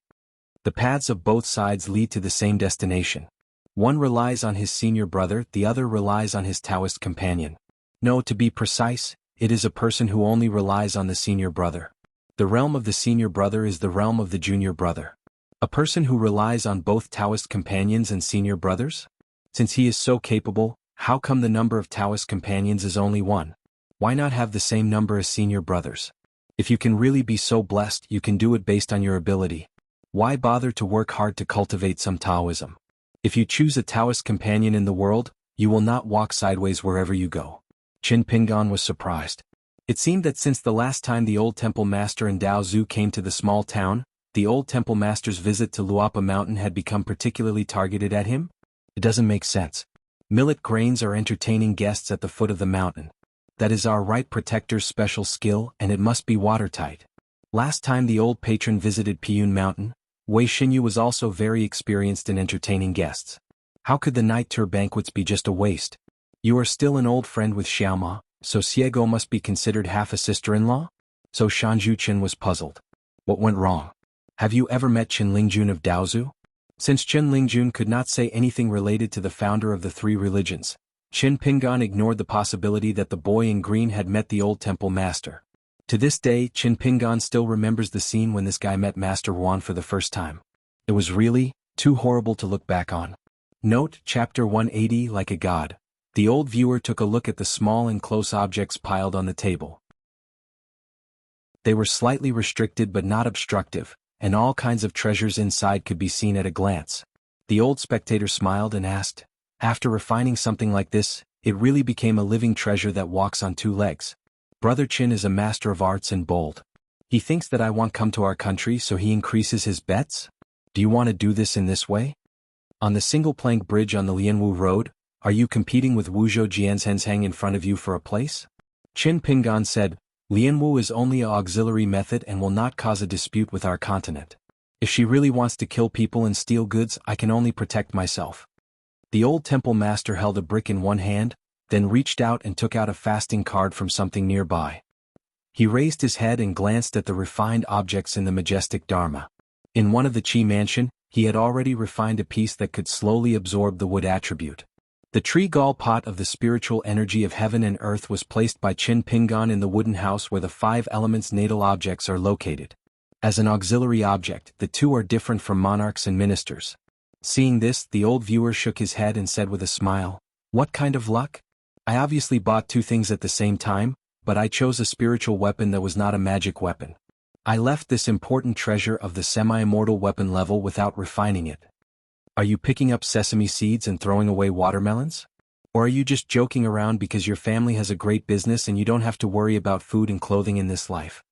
The paths of both sides lead to the same destination. One relies on his senior brother, the other relies on his Taoist companion. No, to be precise, it is a person who only relies on the senior brother. The realm of the senior brother is the realm of the junior brother. A person who relies on both Taoist companions and senior brothers? Since he is so capable, how come the number of Taoist companions is only 1? Why not have the same number as senior brothers? If you can really be so blessed, you can do it based on your ability. Why bother to work hard to cultivate some Taoism? If you choose a Taoist companion in the world, you will not walk sideways wherever you go. Qin Pingan was surprised. It seemed that since the last time the old temple master and Dao Zhu came to the small town, the old temple master's visit to Luapa Mountain had become particularly targeted at him? It doesn't make sense. Millet grains are entertaining guests at the foot of the mountain. That is our right protector's special skill, and it must be watertight. Last time the old patron visited Piyun Mountain, Wei Xinyu was also very experienced in entertaining guests. How could the night tour banquets be just a waste? You are still an old friend with Xiaoma, so Xiego must be considered half a sister-in-law? So Shanju was puzzled. What went wrong? Have you ever met Qin Lingjun of Daozu? Since Qin Lingjun could not say anything related to the founder of the 3 religions, Qin Pingan ignored the possibility that the boy in green had met the old temple master. To this day, Qin Pingan still remembers the scene when this guy met Master Huan for the first time. It was really too horrible to look back on. Note, Chapter 180. Like a god. The old viewer took a look at the small and close objects piled on the table. They were slightly restricted but not obstructive, and all kinds of treasures inside could be seen at a glance. The old spectator smiled and asked, after refining something like this, it really became a living treasure that walks on 2 legs. Brother Qin is a master of arts and bold. He thinks that I won't come to our country, so he increases his bets? Do you want to do this in this way? On the single-plank bridge on the Lianwu Road, are you competing with Wuzhou Jianzhenzhang in front of you for a place? Qin Pingan said, Lianwu is only an auxiliary method and will not cause a dispute with our continent. If she really wants to kill people and steal goods, I can only protect myself. The old temple master held a brick in one hand, then reached out and took out a fasting card from something nearby. He raised his head and glanced at the refined objects in the majestic Dharma. In one of the Qi mansion, he had already refined a piece that could slowly absorb the wood attribute. The tree gall pot of the spiritual energy of heaven and earth was placed by Qin Pingan in the wooden house where the 5 elements natal objects are located. As an auxiliary object, the 2 are different from monarchs and ministers. Seeing this, the old viewer shook his head and said with a smile, "What kind of luck? I obviously bought two things at the same time, but I chose a spiritual weapon that was not a magic weapon. I left this important treasure of the semi-immortal weapon level without refining it." Are you picking up sesame seeds and throwing away watermelons? Or are you just joking around because your family has a great business and you don't have to worry about food and clothing in this life?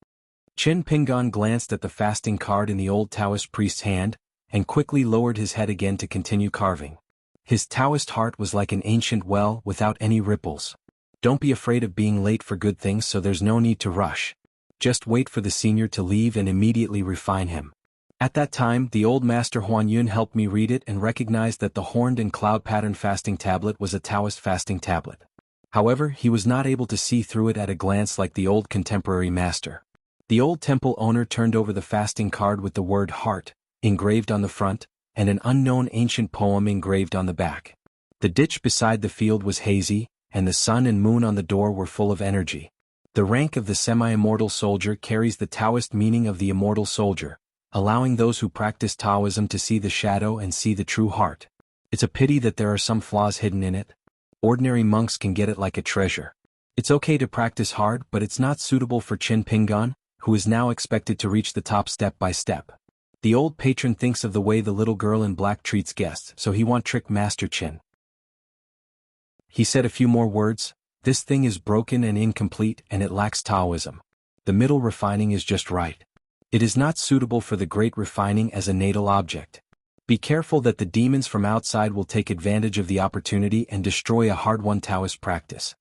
Qin Pingan glanced at the fasting card in the old Taoist priest's hand, and quickly lowered his head again to continue carving. His Taoist heart was like an ancient well without any ripples. Don't be afraid of being late for good things, so there's no need to rush. Just wait for the senior to leave and immediately refine him. At that time, the old master Xuanhuan helped me read it and recognized that the horned and cloud pattern fasting tablet was a Taoist fasting tablet. However, he was not able to see through it at a glance like the old contemporary master. The old temple owner turned over the fasting card with the word heart engraved on the front, and an unknown ancient poem engraved on the back. The ditch beside the field was hazy, and the sun and moon on the door were full of energy. The rank of the semi-immortal soldier carries the Taoist meaning of the immortal soldier, allowing those who practice Taoism to see the shadow and see the true heart. It's a pity that there are some flaws hidden in it. Ordinary monks can get it like a treasure. It's okay to practice hard, but it's not suitable for Qin Pingan, who is now expected to reach the top step by step. The old patron thinks of the way the little girl in black treats guests, so he won't trick Master Qin. He said a few more words. This thing is broken and incomplete, and it lacks Taoism. The middle refining is just right. It is not suitable for the great refining as a natal object. Be careful that the demons from outside will take advantage of the opportunity and destroy a hard-won Taoist practice.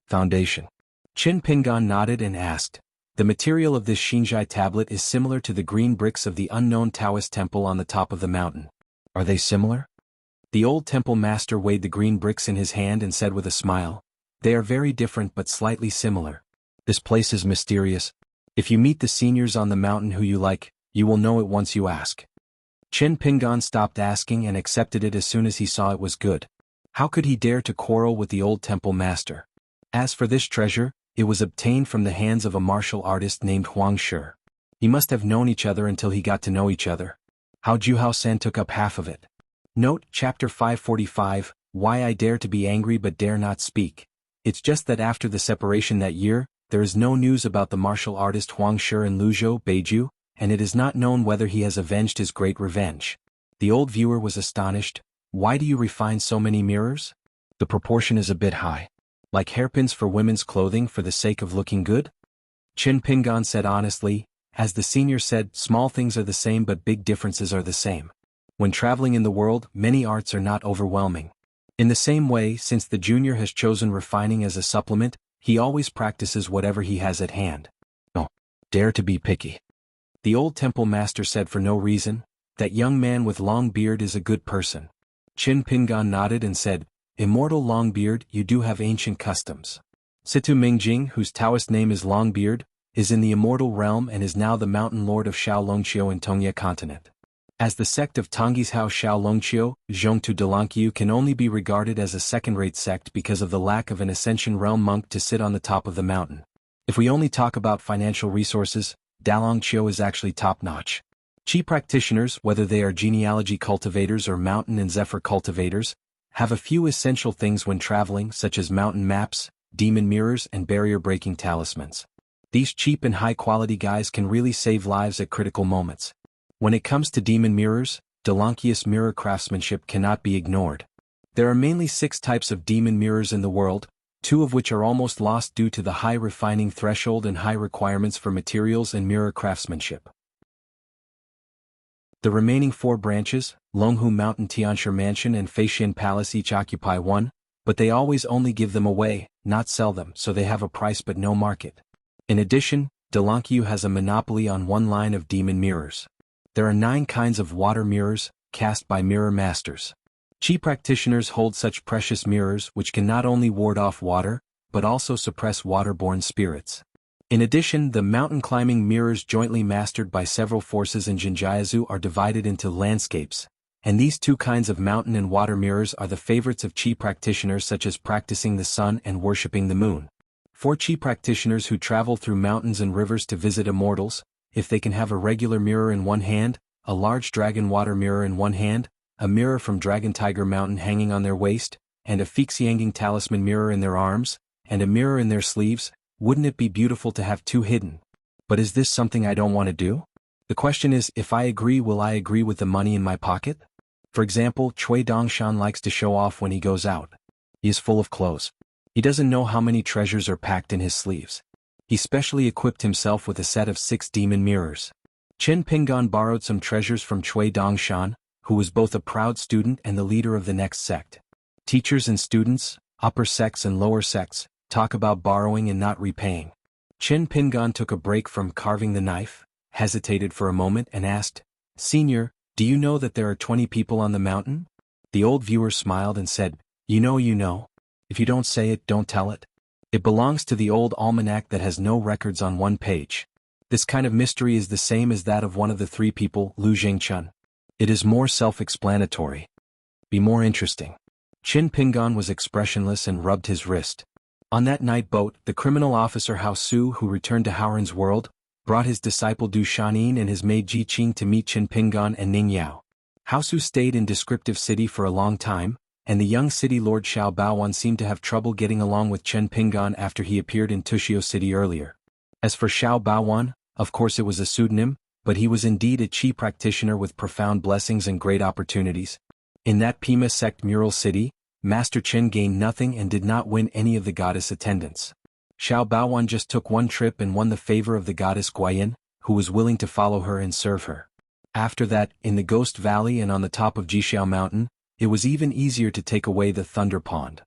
Foundation. Qin Pingan nodded and asked, "The material of this xianxia tablet is similar to the green bricks of the unknown Taoist temple on the top of the mountain. Are they similar?" The old temple master weighed the green bricks in his hand and said with a smile, "They are very different but slightly similar. This place is mysterious. If you meet the seniors on the mountain who you like, you will know it once you ask." Qin Pingan stopped asking and accepted it as soon as he saw it was good. How could he dare to quarrel with the old temple master? As for this treasure, it was obtained from the hands of a martial artist named Huang Shi. He must have known each other until he got to know each other. How Juhao-san took up half of it. Note, Chapter 545, Why I Dare to Be Angry But Dare Not Speak. It's just that after the separation that year, there is no news about the martial artist Huang Shi in Luzhou, Beiju, and it is not known whether he has avenged his great revenge. The old viewer was astonished. Why do you refine so many mirrors? The proportion is a bit high. Like hairpins for women's clothing for the sake of looking good? Qin Pingan said honestly. As the senior said, small things are the same but big differences are the same. When traveling in the world, many arts are not overwhelming. In the same way, since the junior has chosen refining as a supplement, he always practices whatever he has at hand. Oh, dare to be picky. The old temple master said for no reason. That young man with long beard is a good person. Qin Pingan nodded and said, "Immortal Longbeard, you do have ancient customs." Situ Mingjing, whose Taoist name is Longbeard, is in the immortal realm and is now the mountain lord of Xiaolongqiu in Tongya continent. As the sect of Tonggishao Xiaolongqiu, Zhongtu Delankyu can only be regarded as a second-rate sect because of the lack of an Ascension realm monk to sit on the top of the mountain. If we only talk about financial resources, Dalongqiu is actually top-notch. Qi practitioners, whether they are genealogy cultivators or mountain and zephyr cultivators, have a few essential things when traveling, such as mountain maps, demon mirrors and barrier-breaking talismans. These cheap and high-quality guys can really save lives at critical moments. When it comes to demon mirrors, Delankyi's mirror craftsmanship cannot be ignored. There are mainly 6 types of demon mirrors in the world, 2 of which are almost lost due to the high refining threshold and high requirements for materials and mirror craftsmanship. The remaining 4 branches, Longhu Mountain Tianshi Mansion and Feixian Palace each occupy 1, but they always only give them away, not sell them, so they have a price but no market. In addition, Delankyu has a monopoly on 1 line of demon mirrors. There are 9 kinds of water mirrors, cast by mirror masters. Qi practitioners hold such precious mirrors which can not only ward off water, but also suppress waterborne spirits. In addition, the mountain climbing mirrors jointly mastered by several forces in Jinjiazu are divided into landscapes, and these 2 kinds of mountain and water mirrors are the favorites of Qi practitioners such as practicing the sun and worshipping the moon. For Qi practitioners who travel through mountains and rivers to visit immortals, if they can have a regular mirror in one hand, a large dragon water mirror in one hand, a mirror from Dragon Tiger Mountain hanging on their waist, and a Xianxia talisman mirror in their arms, and a mirror in their sleeves. Wouldn't it be beautiful to have two hidden? But is this something I don't want to do? The question is, if I agree, will I agree with the money in my pocket? For example, Cui Dongshan likes to show off when he goes out. He is full of clothes. He doesn't know how many treasures are packed in his sleeves. He specially equipped himself with a set of 6 demon mirrors. Chen Pingan borrowed some treasures from Cui Dongshan, who was both a proud student and the leader of the next sect. Teachers and students, upper sects and lower sects, talk about borrowing and not repaying. Chen Pingan took a break from carving the knife, hesitated for a moment and asked, "Senior, do you know that there are 20 people on the mountain?" The old viewer smiled and said, you know. If you don't say it, don't tell it. It belongs to the old almanac that has no records on one page. This kind of mystery is the same as that of one of the 3 people, Lu Jingchun. It is more self-explanatory. Be more interesting. Qin Pingan was expressionless and rubbed his wrist. On that night boat, the criminal officer Hao Su, who returned to Haoran's world, brought his disciple Du Shanin and his maid Ji Qing to meet Qin Pingan and Ning Yao. Hao Su stayed in Descriptive City for a long time, and the young city lord Xiao Baowan seemed to have trouble getting along with Chen Pingan after he appeared in Tushio City earlier. As for Xiao Baowan, of course it was a pseudonym, but he was indeed a chi practitioner with profound blessings and great opportunities. In that Pima sect mural city, Master Chen gained nothing and did not win any of the goddess attendants. Xiao Baowan just took one trip and won the favor of the goddess Guayin, who was willing to follow her and serve her. After that, in the Ghost Valley and on the top of Jixiao Mountain, it was even easier to take away the Thunder Pond.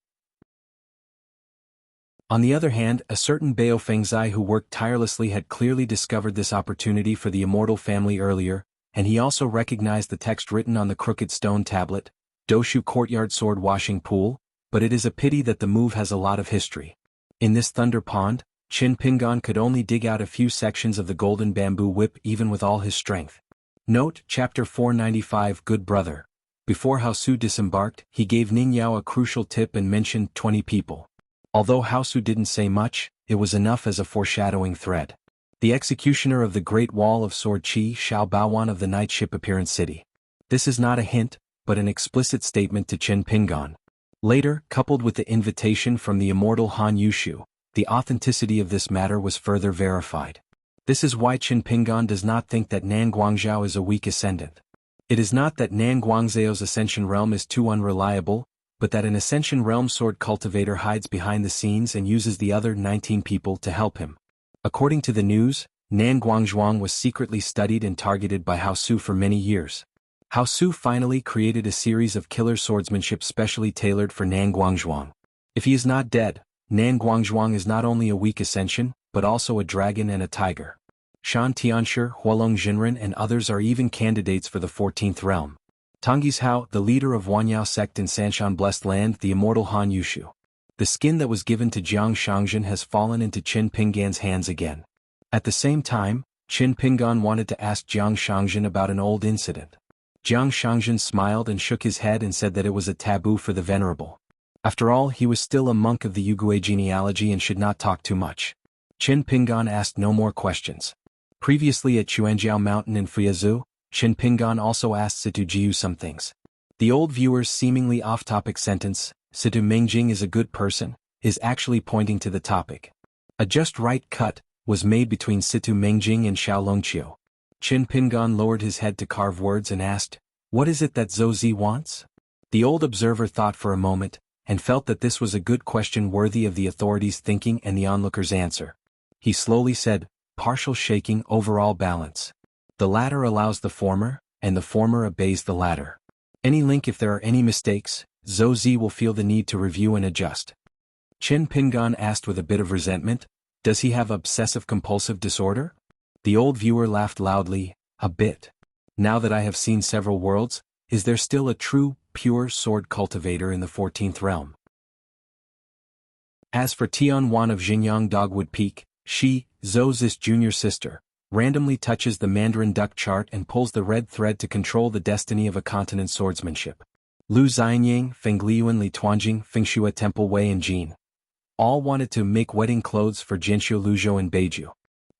On the other hand, a certain Bao Fengzai who worked tirelessly had clearly discovered this opportunity for the immortal family earlier, and he also recognized the text written on the crooked stone tablet, Doshu Courtyard Sword Washing Pool, but it is a pity that the move has a lot of history. In this Thunder Pond, Qin Pingan could only dig out a few sections of the golden bamboo whip even with all his strength. Note, Chapter 495 Good Brother. Before Hao Su disembarked, he gave Ning Yao a crucial tip and mentioned 20 people. Although Hao Su didn't say much, it was enough as a foreshadowing thread. The executioner of the Great Wall of Sword Qi Xiao Baowan of the Night Ship Appearance City. This is not a hint, but an explicit statement to Qin Pingan. Later, coupled with the invitation from the immortal Han Yushu, the authenticity of this matter was further verified. This is why Qin Pingan does not think that Nan Guangzhao is a weak ascendant. It is not that Nan Guangzhao's ascension realm is too unreliable, but that an ascension realm sword cultivator hides behind the scenes and uses the other 19 people to help him. According to the news, Nan Guangzhuang was secretly studied and targeted by Hao Su for many years. Hao Su finally created a series of killer swordsmanship specially tailored for Nan Guangzhuang. If he is not dead, Nan Guangzhuang is not only a weak ascension, but also a dragon and a tiger. Shan Tianshi, Huolong Jinren and others are even candidates for the 14th realm. Tangis Hao, the leader of Wanyao sect in Sanshan Blessed Land, the immortal Han Yushu. The skin that was given to Jiang Shangzhen has fallen into Qin Pingan's hands again. At the same time, Qin Pingan wanted to ask Jiang Shangzhen about an old incident. Jiang Shangzhen smiled and shook his head and said that it was a taboo for the venerable. After all, he was still a monk of the Yugui genealogy and should not talk too much. Qin Pingan asked no more questions. Previously at Xuanjiao Mountain in Fuyazu, Qin Pingan also asked Situ Jiu some things. The old viewer's seemingly off-topic sentence, Situ Mengjing is a good person, is actually pointing to the topic. A just right cut was made between Situ Mengjing and Xiao Longqiu. Qin Pingan lowered his head to carve words and asked, "What is it that Zhou Zi wants?" The old observer thought for a moment, and felt that this was a good question worthy of the authorities' thinking and the onlooker's answer. He slowly said, "Partial shaking, overall balance. The latter allows the former, and the former obeys the latter. Any link if there are any mistakes, Zhou Zi will feel the need to review and adjust." Qin Pingan asked with a bit of resentment, "Does he have obsessive-compulsive disorder?" The old viewer laughed loudly, "A bit. Now that I have seen several worlds, is there still a true, pure sword cultivator in the 14th realm?" As for Tianhuan of Xinyang Dogwood Peak, she, Zhou Zi's junior sister, randomly touches the Mandarin duck chart and pulls the red thread to control the destiny of a continent's swordsmanship. Lu Xianying, Fengliuan Li Tuanjing, Fengshua Temple Wei and Jin all wanted to make wedding clothes for Jianxiu Luzhou and Beiju.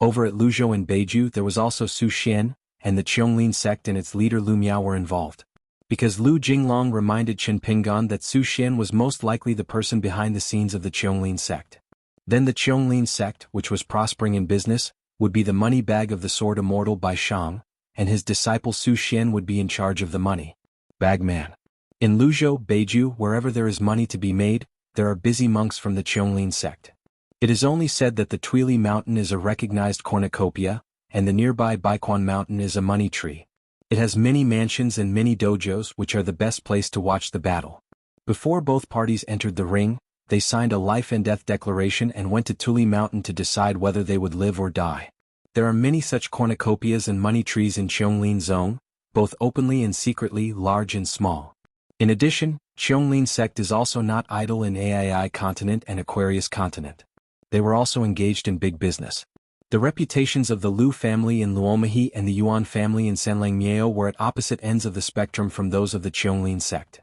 Over at Luzhou and Beiju there was also Su Xian, and the Qianglin sect and its leader Lu Miao were involved. because Lu Jinglong reminded Chen Pinggan that Su Xian was most likely the person behind the scenes of the Qianglin sect. Then the Qianglin sect, which was prospering in business, would be the money bag of the sword immortal Bai Shang, and his disciple Su Xian would be in charge of the money bag man. In Luzhou, Beiju, wherever there is money to be made, there are busy monks from the Qianglin sect. It is only said that the Tuili Mountain is a recognized cornucopia, and the nearby Baiquan Mountain is a money tree. It has many mansions and many dojos, which are the best place to watch the battle. Before both parties entered the ring, they signed a life and death declaration and went to Tuili Mountain to decide whether they would live or die. There are many such cornucopias and money trees in Qianglin Zone, both openly and secretly, large and small. In addition, Qianglin sect is also not idle in Ai continent and Aquarius continent. They were also engaged in big business. The reputations of the Lu family in Luomahi and the Yuan family in Sanlangmiao were at opposite ends of the spectrum from those of the Qianglin sect.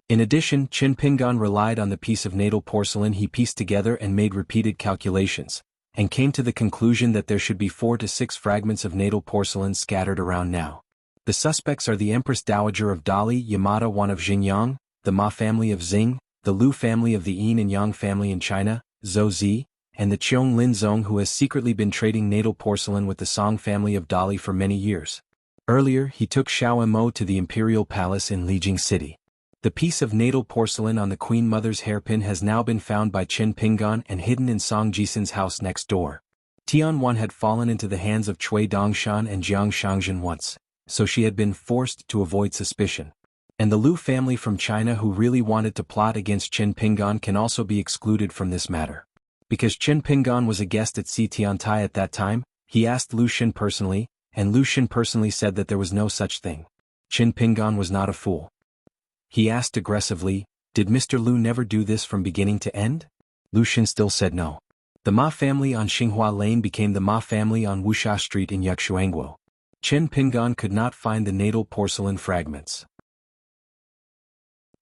In addition, Chen Pinggan relied on the piece of natal porcelain he pieced together and made repeated calculations, and came to the conclusion that there should be 4 to 6 fragments of natal porcelain scattered around now. The suspects are the Empress Dowager of Dali Yamada Wan of Xinjiang, the Ma family of Xing, the Lu family of the Yin and Yang family in China, Zhou Zi, and the Qiong Linzong, who has secretly been trading natal porcelain with the Song family of Dali for many years. Earlier, he took Xiao Mo to the imperial palace in Lijing City. The piece of natal porcelain on the Queen Mother's hairpin has now been found by Chen Pinggan and hidden in Song Jisen's house next door. Tianhuan had fallen into the hands of Cui Dongshan and Jiang Shangzhen once, so she had been forced to avoid suspicion. And the Lu family from China who really wanted to plot against Chen Pinggan can also be excluded from this matter. Because Chen Pinggan was a guest at Si Tiantai at that time, he asked Lu Xun personally, and Lu Xun personally said that there was no such thing. Chen Pinggan was not a fool. He asked aggressively, "Did Mr. Lu never do this from beginning to end?" Lu Xun still said no. The Ma family on Xinghua Lane became the Ma family on Wuxia Street in Yuxuangguo. Chen Pinggan could not find the natal porcelain fragments.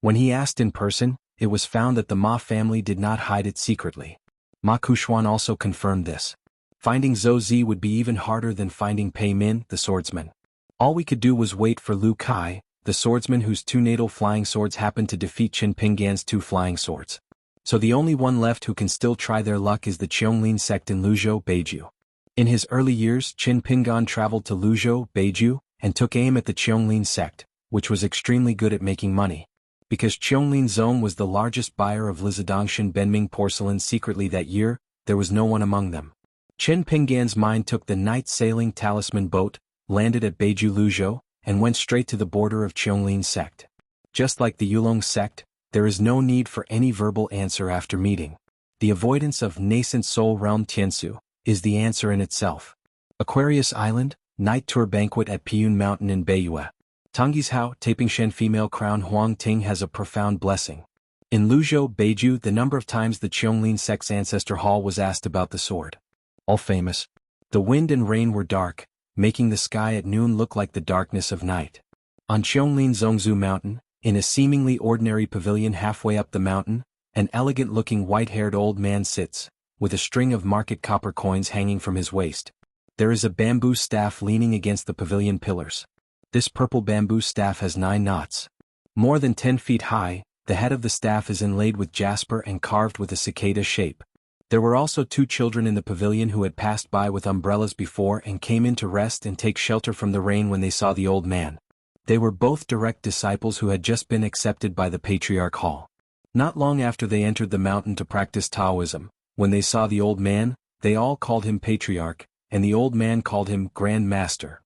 When he asked in person, it was found that the Ma family did not hide it secretly. Ma Kuxuan also confirmed this. Finding Zhou Zi would be even harder than finding Pei Min, the swordsman. All we could do was wait for Lu Kai, the swordsman whose 2 natal flying swords happened to defeat Chen Pinggan's 2 flying swords. So the only one left who can still try their luck is the Qianglin sect in Luzhou, Beiju. In his early years, Chen Pinggan traveled to Luzhou, Beiju, and took aim at the Qianglin sect, which was extremely good at making money. Because Qianglin Zone was the largest buyer of Lizidongshan Benming porcelain secretly that year, there was no one among them. Chen Pinggan's mind took the night sailing talisman boat, landed at Beiju Luzhou, and went straight to the border of Qianglin sect. Just like the Yulong sect, there is no need for any verbal answer after meeting. The avoidance of nascent soul realm Tiansu is the answer in itself. Aquarius Island, night tour banquet at Piyun Mountain in Beiyue. Tongyi's Hao, Tapingshan female crown Huang Ting has a profound blessing. In Luzhou, Beiju, the number of times the Qianglin sect's ancestor hall was asked about the sword. All famous. The wind and rain were dark, making the sky at noon look like the darkness of night. On Qianglin Zhongzhu Mountain, in a seemingly ordinary pavilion halfway up the mountain, an elegant-looking white-haired old man sits, with a string of market copper coins hanging from his waist. There is a bamboo staff leaning against the pavilion pillars. This purple bamboo staff has 9 knots. More than 10 feet high, the head of the staff is inlaid with jasper and carved with a cicada shape. There were also 2 children in the pavilion who had passed by with umbrellas before and came in to rest and take shelter from the rain when they saw the old man. They were both direct disciples who had just been accepted by the Patriarch Hall. Not long after they entered the mountain to practice Taoism, when they saw the old man, they all called him Patriarch, and the old man called him Grand Master.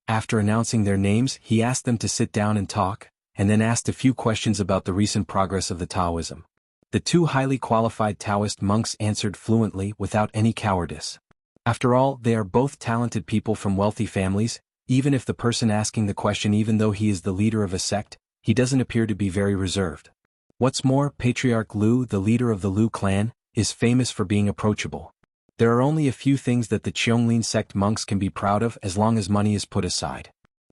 After announcing their names, he asked them to sit down and talk, and then asked a few questions about the recent progress of the Taoism. The 2 highly qualified Taoist monks answered fluently without any cowardice. After all, they are both talented people from wealthy families, even if the person asking the question, even though he is the leader of a sect, he doesn't appear to be very reserved. What's more, Patriarch Lu, the leader of the Lu clan, is famous for being approachable. There are only a few things that the Qianglin sect monks can be proud of as long as money is put aside.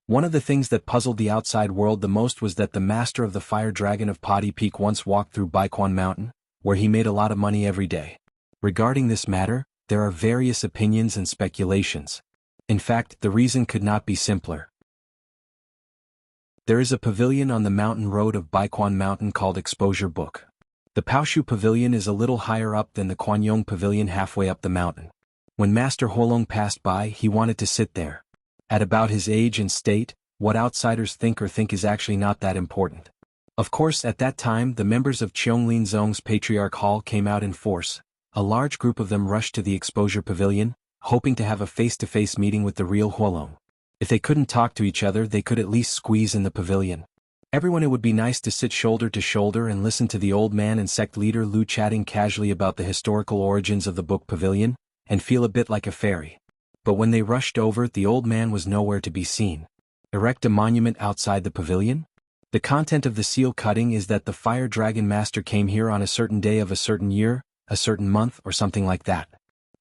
One of the things that puzzled the outside world the most was that the master of the fire dragon of Padi Peak once walked through Baiquan Mountain, where he made a lot of money every day. Regarding this matter, there are various opinions and speculations. In fact, the reason could not be simpler. There is a pavilion on the mountain road of Baiquan Mountain called Exposure Book. The Paoshu Pavilion is a little higher up than the Quanyong Pavilion halfway up the mountain. When Master Huolong passed by, he wanted to sit there. At about his age and state, what outsiders think is actually not that important. Of course, at that time the members of Cheonglinzong's Patriarch Hall came out in force. A large group of them rushed to the Exposure Pavilion, hoping to have a face-to-face meeting with the real Huolong. If they couldn't talk to each other, they could at least squeeze in the pavilion. Everyone, it would be nice to sit shoulder to shoulder and listen to the old man and sect leader Lu chatting casually about the historical origins of the book pavilion, and feel a bit like a fairy. But when they rushed over, the old man was nowhere to be seen. Erect a monument outside the pavilion? The content of the seal cutting is that the Fire Dragon Master came here on a certain day of a certain year, a certain month, or something like that.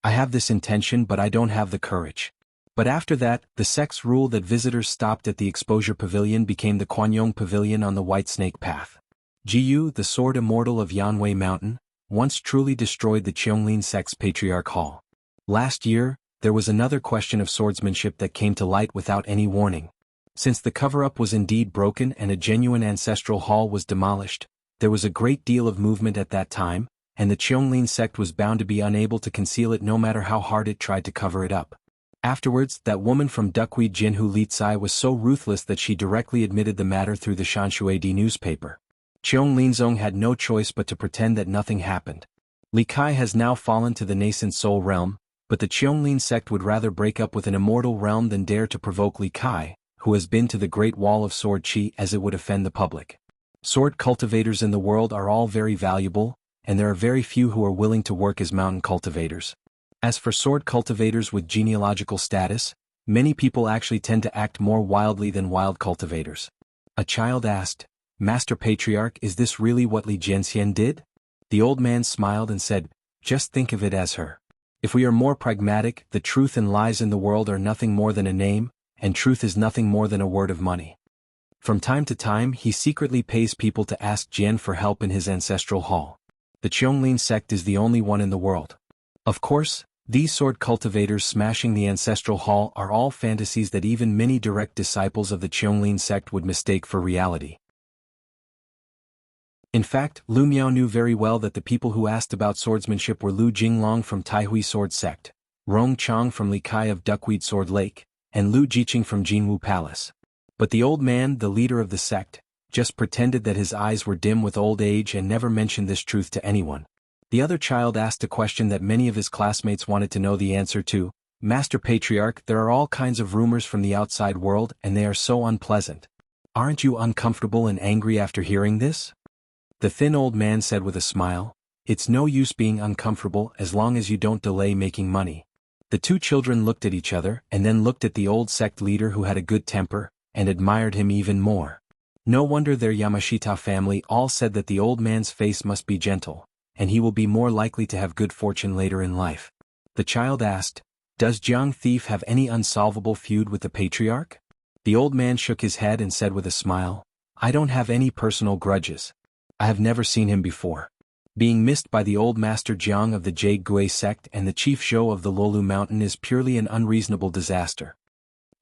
I have this intention, but I don't have the courage. But after that, the sect's rule that visitors stopped at the Exposure Pavilion became the Quanyong Pavilion on the White Snake Path. Jianghu, the sword immortal of Yanwei Mountain, once truly destroyed the Cheonglin sect's Patriarch Hall. Last year, there was another question of swordsmanship that came to light without any warning. Since the cover-up was indeed broken and a genuine ancestral hall was demolished, there was a great deal of movement at that time, and the Cheonglin sect was bound to be unable to conceal it no matter how hard it tried to cover it up. Afterwards, that woman from Duqui Jinhu Litsai was so ruthless that she directly admitted the matter through the Shanshuedi newspaper. Cheonglinzong had no choice but to pretend that nothing happened. Li Kai has now fallen to the nascent soul realm, but the Cheonglin sect would rather break up with an immortal realm than dare to provoke Li Kai, who has been to the Great Wall of Sword Qi, as it would offend the public. Sword cultivators in the world are all very valuable, and there are very few who are willing to work as mountain cultivators. As for sword cultivators with genealogical status, many people actually tend to act more wildly than wild cultivators. A child asked, "Master Patriarch, is this really what Li Jianxian did?" The old man smiled and said, "Just think of it as her. If we are more pragmatic, the truth and lies in the world are nothing more than a name, and truth is nothing more than a word of money." From time to time, he secretly pays people to ask Jian for help in his ancestral hall. The Cheonglin sect is the only one in the world. Of course, these sword cultivators smashing the ancestral hall are all fantasies that even many direct disciples of the Cheonglin sect would mistake for reality. In fact, Lu Miao knew very well that the people who asked about swordsmanship were Lu Jinglong from Taihui Sword Sect, Rong Chong from Li Kai of Duckweed Sword Lake, and Lu Jiqing from Jinwu Palace. But the old man, the leader of the sect, just pretended that his eyes were dim with old age and never mentioned this truth to anyone. The other child asked a question that many of his classmates wanted to know the answer to. "Master Patriarch, there are all kinds of rumors from the outside world and they are so unpleasant. Aren't you uncomfortable and angry after hearing this?" The thin old man said with a smile, "It's no use being uncomfortable as long as you don't delay making money." The two children looked at each other and then looked at the old sect leader who had a good temper, and admired him even more. No wonder their Yamashita family all said that the old man's face must be gentle, and he will be more likely to have good fortune later in life. The child asked, "Does Jiang Thief have any unsolvable feud with the Patriarch?" The old man shook his head and said with a smile, "I don't have any personal grudges. I have never seen him before. Being missed by the old Master Jiang of the Jade Gui sect and the Chief Zhou of the Lolu Mountain is purely an unreasonable disaster.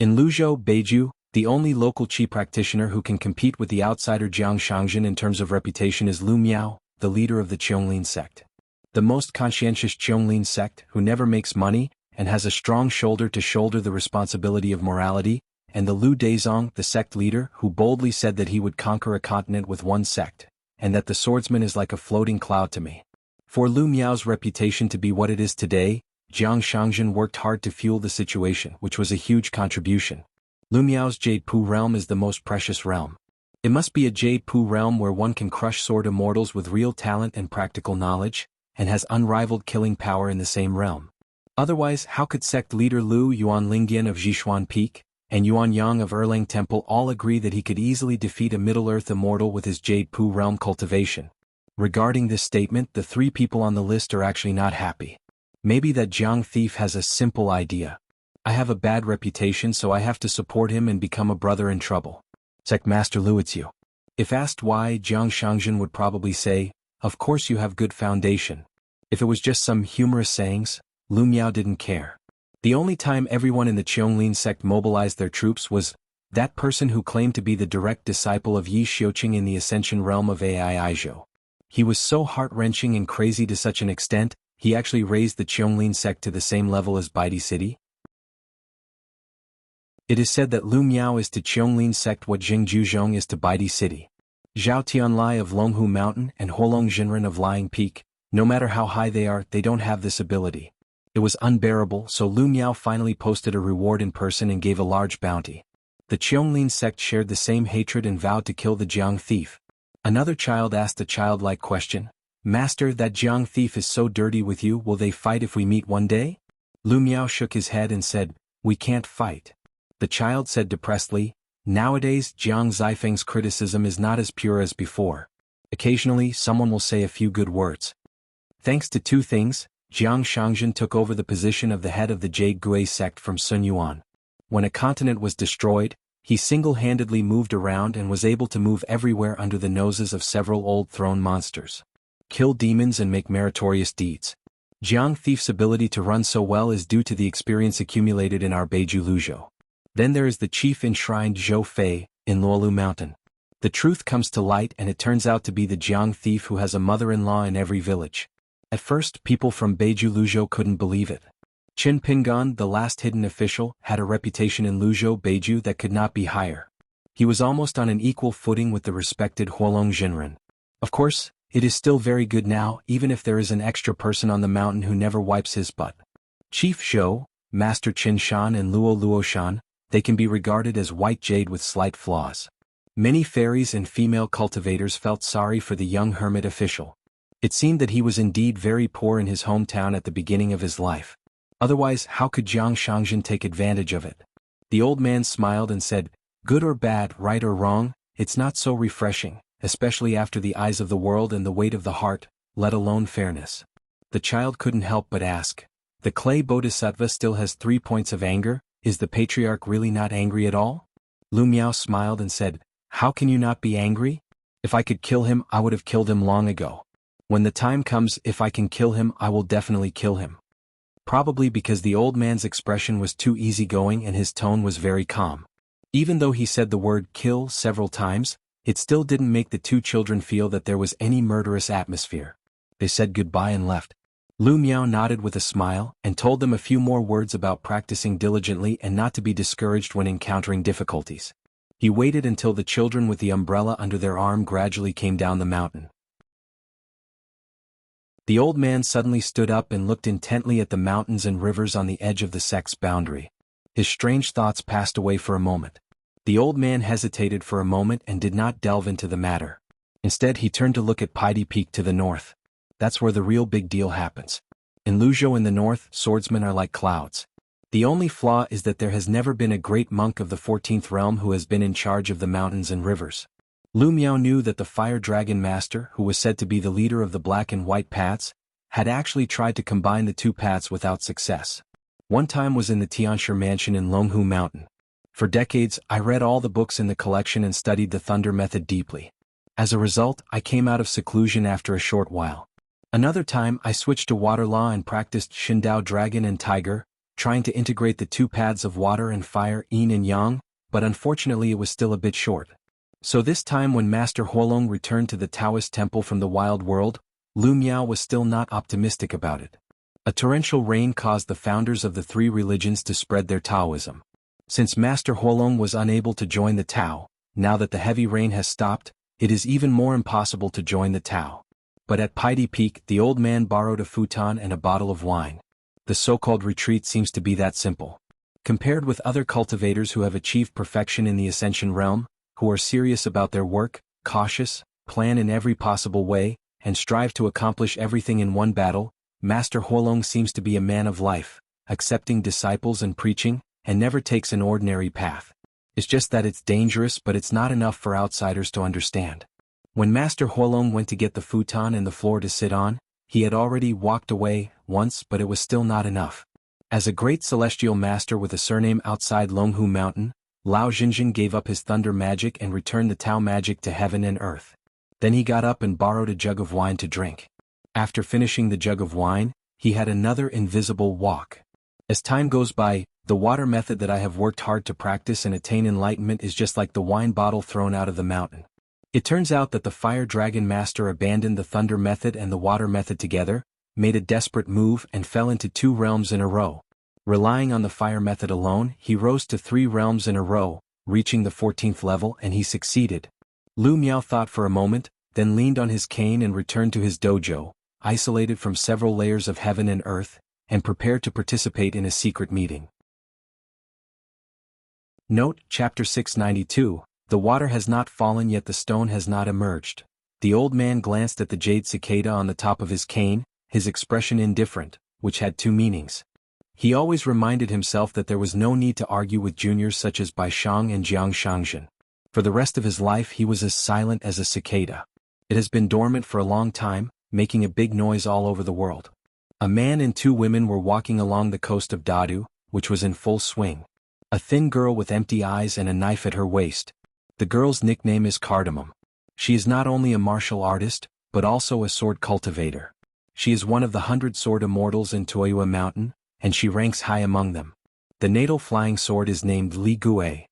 In Luzhou, Beiju, the only local Qi practitioner who can compete with the outsider Jiang Shangzhen in terms of reputation is Lu Miao, the leader of the Cheonglin sect. The most conscientious Cheonglin sect who never makes money and has a strong shoulder to shoulder the responsibility of morality, and the Lu Daizong, the sect leader who boldly said that he would conquer a continent with one sect, and that the swordsman is like a floating cloud to me. For Lu Miao's reputation to be what it is today, Jiang Shangzhen worked hard to fuel the situation, which was a huge contribution. Lu Miao's Jade Pu realm is the most precious realm. It must be a Jade Pu realm where one can crush sword immortals with real talent and practical knowledge, and has unrivaled killing power in the same realm. Otherwise, how could sect leader Lu Yuanlingyan of Zhishuan Peak, and Yuan Yang of Erlang Temple all agree that he could easily defeat a Middle-earth immortal with his Jade Pu realm cultivation? Regarding this statement, the three people on the list are actually not happy. Maybe that Jiang Thief has a simple idea. "I have a bad reputation, so I have to support him and become a brother in trouble." Sect Master Luiziu. If asked why, Jiang Shangzhen would probably say, "Of course you have good foundation." If it was just some humorous sayings, Lu Miao didn't care. The only time everyone in the Cheonglin sect mobilized their troops was That person who claimed to be the direct disciple of Yi Xiuqing in the Ascension realm of Aiizhou. He was so heart-wrenching and crazy to such an extent, he actually raised the Qianglin sect to the same level as Baidi City. It is said that Lu Miao is to Qianglin sect what Jingzhuzhong is to Baidi City. Zhao Tianlai of Longhu Mountain and Huolong Jinren of Lying Peak, no matter how high they are, they don't have this ability. It was unbearable, so Lu Miao finally posted a reward in person and gave a large bounty. The Qianglin sect shared the same hatred and vowed to kill the Jiang thief. Another child asked a childlike question, "Master, that Jiang thief is so dirty with you, will they fight if we meet one day?" Lu Miao shook his head and said, "We can't fight." The child said depressedly, "Nowadays Jiang Zifeng's criticism is not as pure as before. Occasionally someone will say a few good words." Thanks to two things, Jiang Shangzhen took over the position of the head of the Jade Gui sect from Sun Yuan. When a continent was destroyed, he single-handedly moved around and was able to move everywhere under the noses of several old throne monsters. Kill demons and make meritorious deeds. Jiang Thief's ability to run so well is due to the experience accumulated in our Beiju Luzhou. Then there is the chief enshrined Zhou Fei, in Luolu Mountain. The truth comes to light and it turns out to be the Jiang Thief who has a mother-in-law in every village. At first, people from Beiju Luzhou couldn't believe it. Qin Pingan, the last hidden official, had a reputation in Luzhou Beiju that could not be higher. He was almost on an equal footing with the respected Huolong Jinren. Of course, it is still very good now, even if there is an extra person on the mountain who never wipes his butt. Chief Zhou, Master Qin Shan and Luo Shan, they can be regarded as white jade with slight flaws. Many fairies and female cultivators felt sorry for the young hermit official. It seemed that he was indeed very poor in his hometown at the beginning of his life. Otherwise, how could Jiang Shangzhen take advantage of it? The old man smiled and said, "Good or bad, right or wrong, it's not so refreshing, especially after the eyes of the world and the weight of the heart, let alone fairness." The child couldn't help but ask, "The clay bodhisattva still has 3 points of anger, is the patriarch really not angry at all?" Lu Miao smiled and said, "How can you not be angry? If I could kill him, I would have killed him long ago. When the time comes, if I can kill him, I will definitely kill him." Probably because the old man's expression was too easygoing and his tone was very calm. Even though he said the word kill several times, it still didn't make the two children feel that there was any murderous atmosphere. They said goodbye and left. Lu Miao nodded with a smile and told them a few more words about practicing diligently and not to be discouraged when encountering difficulties. He waited until the children with the umbrella under their arm gradually came down the mountain. The old man suddenly stood up and looked intently at the mountains and rivers on the edge of the sect's boundary. His strange thoughts passed away for a moment. The old man hesitated for a moment and did not delve into the matter. Instead, he turned to look at Paidi Peak to the north. That's where the real big deal happens. In Luzhou in the north, swordsmen are like clouds. The only flaw is that there has never been a great monk of the 14th realm who has been in charge of the mountains and rivers. Lu Miao knew that the Fire Dragon Master, who was said to be the leader of the Black and White Paths, had actually tried to combine the two paths without success. One time was in the Tianshi mansion in Longhu Mountain. For decades, I read all the books in the collection and studied the Thunder method deeply. As a result, I came out of seclusion after a short while. Another time, I switched to water law and practiced Shindao Dragon and Tiger, trying to integrate the two paths of water and fire, yin and yang, but unfortunately it was still a bit short. So this time when Master Huolong returned to the Taoist temple from the wild world, Lu Miao was still not optimistic about it. A torrential rain caused the founders of the three religions to spread their Taoism. Since Master Huolong was unable to join the Tao, now that the heavy rain has stopped, it is even more impossible to join the Tao. But at Paidi Peak, the old man borrowed a futon and a bottle of wine. The so-called retreat seems to be that simple. Compared with other cultivators who have achieved perfection in the Ascension realm, who are serious about their work, cautious, plan in every possible way, and strive to accomplish everything in one battle, Master Huolong seems to be a man of life, accepting disciples and preaching, and never takes an ordinary path. It's just that it's dangerous, but it's not enough for outsiders to understand. When Master Huolong went to get the futon and the floor to sit on, he had already walked away once, but it was still not enough. As a great celestial master with a surname outside Longhu Mountain, Lao Xinjin gave up his thunder magic and returned the Tao magic to heaven and earth. Then he got up and borrowed a jug of wine to drink. After finishing the jug of wine, he had another invisible walk. As time goes by, The water method that I have worked hard to practice and attain enlightenment is just like the wine bottle thrown out of the mountain. It turns out that the fire dragon master abandoned the thunder method and the water method together, made a desperate move and fell into 2 realms in a row. Relying on the fire method alone, he rose to 3 realms in a row, reaching the 14th level, and he succeeded. Lu Miao thought for a moment, then leaned on his cane and returned to his dojo, isolated from several layers of heaven and earth, and prepared to participate in a secret meeting. Note, Chapter 692, the water has not fallen yet the stone has not emerged. The old man glanced at the jade cicada on the top of his cane, his expression indifferent, which had 2 meanings. He always reminded himself that there was no need to argue with juniors such as Bai Shang and Jiang Xianxia. For the rest of his life he was as silent as a cicada. It has been dormant for a long time, making a big noise all over the world. A man and 2 women were walking along the coast of Dadu, which was in full swing. A thin girl with empty eyes and a knife at her waist. The girl's nickname is Cardamom. She is not only a martial artist, but also a sword cultivator. She is one of the 100 sword immortals in Toyua Mountain, and she ranks high among them. The natal flying sword is named Li Gue.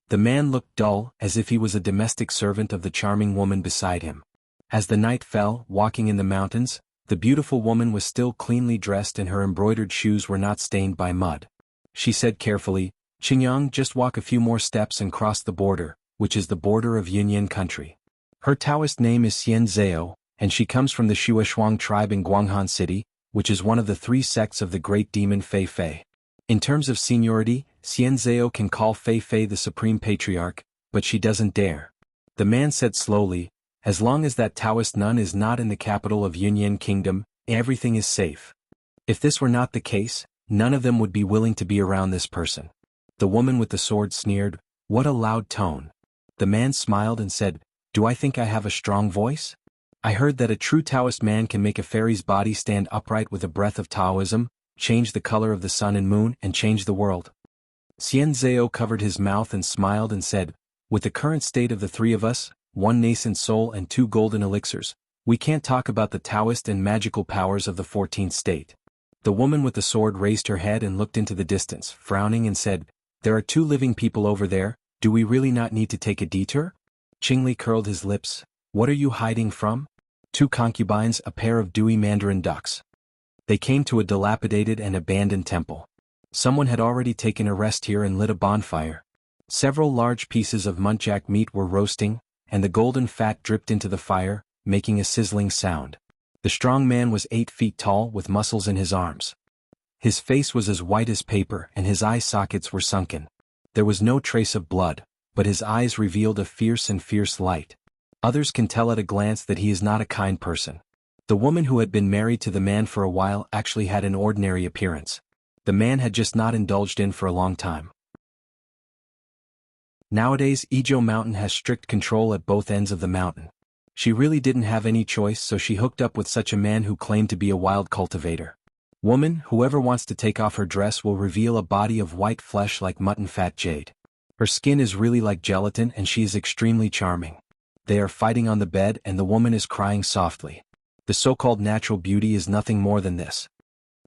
The man looked dull, as if he was a domestic servant of the charming woman beside him. As the night fell, walking in the mountains, the beautiful woman was still cleanly dressed and her embroidered shoes were not stained by mud. She said carefully, "Qingyang, just walk a few more steps and cross the border, which is the border of Yunyan country." Her Taoist name is Xianxia, and she comes from the Xuanhuan tribe in Xuanhuan City, which is one of the 3 sects of the great demon Fei Fei. In terms of seniority, Xianxia can call Fei Fei the supreme patriarch, but she doesn't dare. The man said slowly, "As long as that Taoist nun is not in the capital of Yunyan Kingdom, everything is safe." If this were not the case, none of them would be willing to be around this person. The woman with the sword sneered, "What a loud tone." The man smiled and said, "Do I think I have a strong voice? I heard that a true Taoist man can make a fairy's body stand upright with a breath of Taoism, change the color of the sun and moon, and change the world." Xianxia covered his mouth and smiled and said, "With the current state of the 3 of us, 1 nascent soul and 2 golden elixirs, we can't talk about the Taoist and magical powers of the 14th state." The woman with the sword raised her head and looked into the distance, frowning and said, "There are 2 living people over there, do we really not need to take a detour?" Qingli curled his lips, "What are you hiding from?" 2 concubines, a pair of dewy mandarin ducks. They came to a dilapidated and abandoned temple. Someone had already taken a rest here and lit a bonfire. Several large pieces of muntjac meat were roasting, and the golden fat dripped into the fire, making a sizzling sound. The strong man was 8 feet tall with muscles in his arms. His face was as white as paper and his eye sockets were sunken. There was no trace of blood, but his eyes revealed a fierce light. Others can tell at a glance that he is not a kind person. The woman who had been married to the man for a while actually had an ordinary appearance. The man had just not indulged in for a long time. Nowadays Ijo Mountain has strict control at both ends of the mountain. She really didn't have any choice, so she hooked up with such a man who claimed to be a wild cultivator. Woman, whoever wants to take off her dress will reveal a body of white flesh like mutton fat jade. Her skin is really like gelatin and she is extremely charming. They are fighting on the bed and the woman is crying softly. The so-called natural beauty is nothing more than this.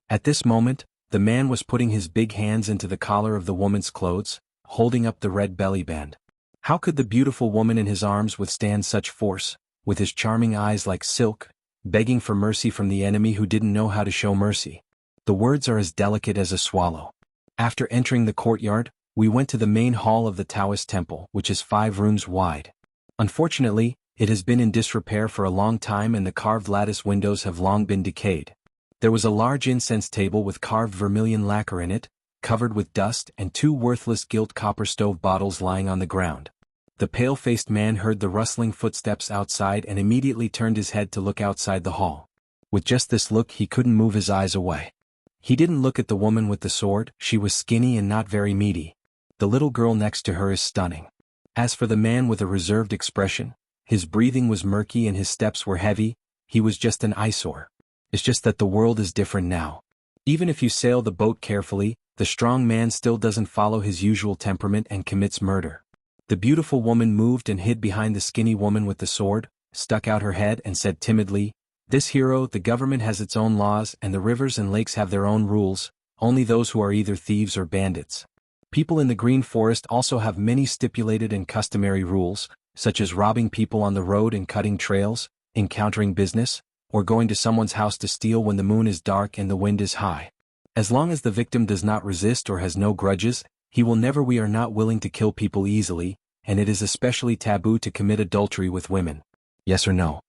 At this moment, the man was putting his big hands into the collar of the woman's clothes, holding up the red belly band. How could the beautiful woman in his arms withstand such force, with his charming eyes like silk, begging for mercy from the enemy who didn't know how to show mercy? The words are as delicate as a swallow. After entering the courtyard, we went to the main hall of the Taoist temple, which is 5 rooms wide. Unfortunately, it has been in disrepair for a long time and the carved lattice windows have long been decayed. There was a large incense table with carved vermilion lacquer in it, covered with dust, and 2 worthless gilt copper stove bottles lying on the ground. The pale-faced man heard the rustling footsteps outside and immediately turned his head to look outside the hall. With just this look he couldn't move his eyes away. He didn't look at the woman with the sword, she was skinny and not very meaty. The little girl next to her is stunning. As for the man with a reserved expression, his breathing was murky and his steps were heavy, he was just an eyesore. It's just that the world is different now. Even if you sail the boat carefully, the strong man still doesn't follow his usual temperament and commits murder. The beautiful woman moved and hid behind the skinny woman with the sword, stuck out her head and said timidly, "This hero, the government has its own laws and the rivers and lakes have their own rules, only those who are either thieves or bandits. People in the Green Forest also have many stipulated and customary rules, such as robbing people on the road and cutting trails, encountering business, or going to someone's house to steal when the moon is dark and the wind is high. As long as the victim does not resist or has no grudges, he will never. We are not willing to kill people easily, and it is especially taboo to commit adultery with women. Yes or no?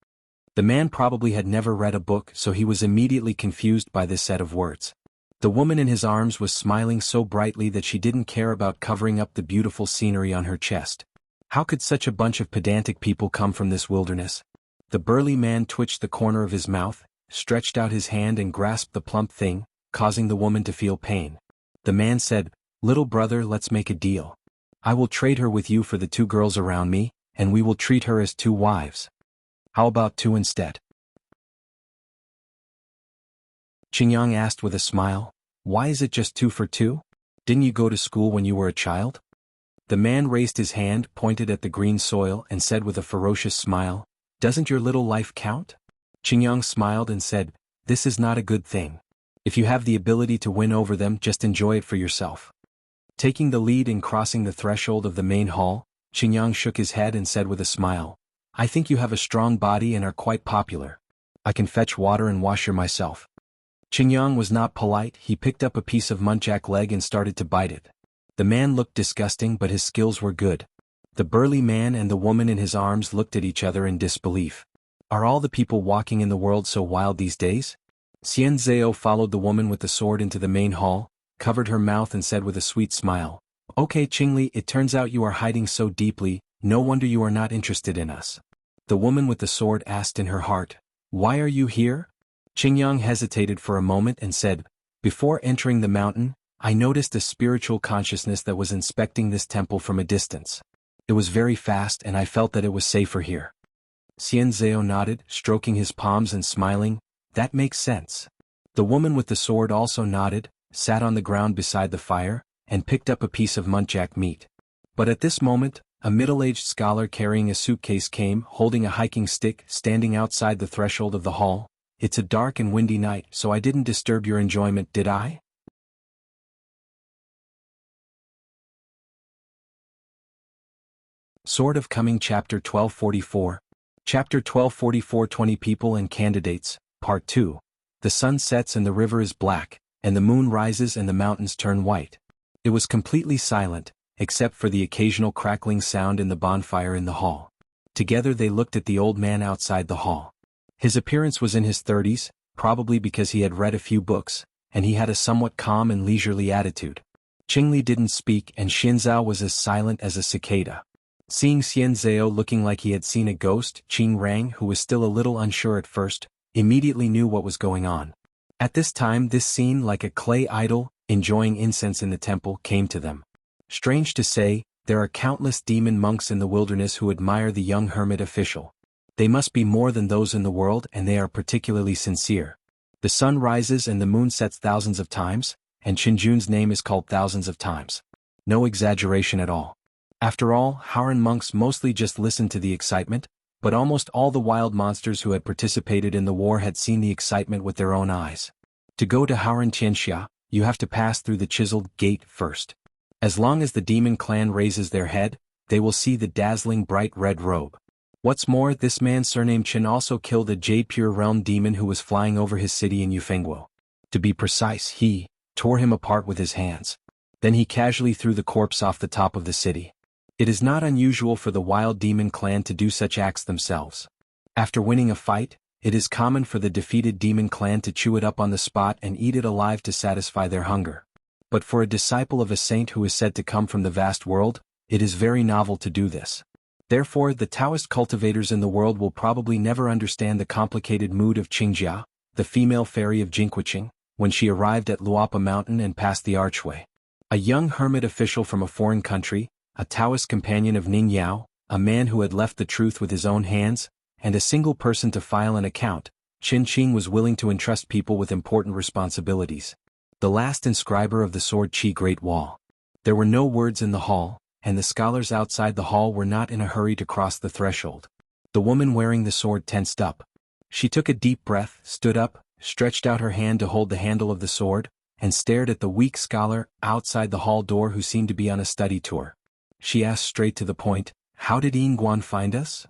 The man probably had never read a book, so he was immediately confused by this set of words. The woman in his arms was smiling so brightly that she didn't care about covering up the beautiful scenery on her chest. How could such a bunch of pedantic people come from this wilderness? The burly man twitched the corner of his mouth, stretched out his hand and grasped the plump thing, causing the woman to feel pain. The man said, "Little brother, let's make a deal. I will trade her with you for the 2 girls around me, and we will treat her as 2 wives. How about 2 instead?" Xingyang asked with a smile, "Why is it just 2 for 2? Didn't you go to school when you were a child?" The man raised his hand, pointed at the green soil, and said with a ferocious smile, "Doesn't your little life count?" Xingyang smiled and said, "This is not a good thing. If you have the ability to win over them, just enjoy it for yourself." Taking the lead in crossing the threshold of the main hall, Xingyang shook his head and said with a smile, "I think you have a strong body and are quite popular. I can fetch water and wash your myself." Xingyang was not polite. He picked up a piece of muntjac leg and started to bite it. The man looked disgusting, but his skills were good. The burly man and the woman in his arms looked at each other in disbelief. Are all the people walking in the world so wild these days? Xianxia followed the woman with the sword into the main hall, covered her mouth and said with a sweet smile, "Okay Qingli, it turns out you are hiding so deeply, no wonder you are not interested in us." The woman with the sword asked in her heart, "Why are you here?" Xingyang hesitated for a moment and said, "Before entering the mountain, I noticed a spiritual consciousness that was inspecting this temple from a distance. It was very fast and I felt that it was safer here." Xianxia nodded, stroking his palms and smiling, "That makes sense." The woman with the sword also nodded, sat on the ground beside the fire, and picked up a piece of muntjac meat. But at this moment, a middle-aged scholar carrying a suitcase came, holding a hiking stick, standing outside the threshold of the hall. "It's a dark and windy night, so I didn't disturb your enjoyment, did I?" Sword of Coming Chapter 1244. Chapter 1244 20 People and Candidates, Part 2. The sun sets and the river is black, and the moon rises and the mountains turn white. It was completely silent, except for the occasional crackling sound in the bonfire in the hall. Together they looked at the old man outside the hall. His appearance was in his 30s, probably because he had read a few books, and he had a somewhat calm and leisurely attitude. Qingli didn't speak and Xinzao was as silent as a cicada. Seeing Xianzao looking like he had seen a ghost, Qing Rang, who was still a little unsure at first, immediately knew what was going on. At this time this scene, like a clay idol, enjoying incense in the temple, came to them. Strange to say, there are countless demon monks in the wilderness who admire the young hermit official. They must be more than those in the world, and they are particularly sincere. The sun rises and the moon sets thousands of times, and Qinjun's name is called thousands of times. No exaggeration at all. After all, Haoran monks mostly just listened to the excitement, but almost all the wild monsters who had participated in the war had seen the excitement with their own eyes. To go to Haoran Xianxia, you have to pass through the chiseled gate first. As long as the demon clan raises their head, they will see the dazzling bright red robe. What's more, this man surnamed Chen also killed a Jade Pure Realm demon who was flying over his city in Yufengguo. To be precise, he tore him apart with his hands. Then he casually threw the corpse off the top of the city. It is not unusual for the wild demon clan to do such acts themselves. After winning a fight, it is common for the defeated demon clan to chew it up on the spot and eat it alive to satisfy their hunger. But for a disciple of a saint who is said to come from the vast world, it is very novel to do this. Therefore, the Taoist cultivators in the world will probably never understand the complicated mood of Qingjia, the female fairy of Jinquiqing, when she arrived at Luapa Mountain and passed the archway. A young hermit official from a foreign country, a Taoist companion of Ning Yao, a man who had left the truth with his own hands, and a single person to file an account, Qin Qing was willing to entrust people with important responsibilities. The last inscriber of the Sword Qi Great Wall. There were no words in the hall, and the scholars outside the hall were not in a hurry to cross the threshold. The woman wearing the sword tensed up. She took a deep breath, stood up, stretched out her hand to hold the handle of the sword, and stared at the weak scholar outside the hall door who seemed to be on a study tour. She asked straight to the point, "How did Xuanhuan find us?"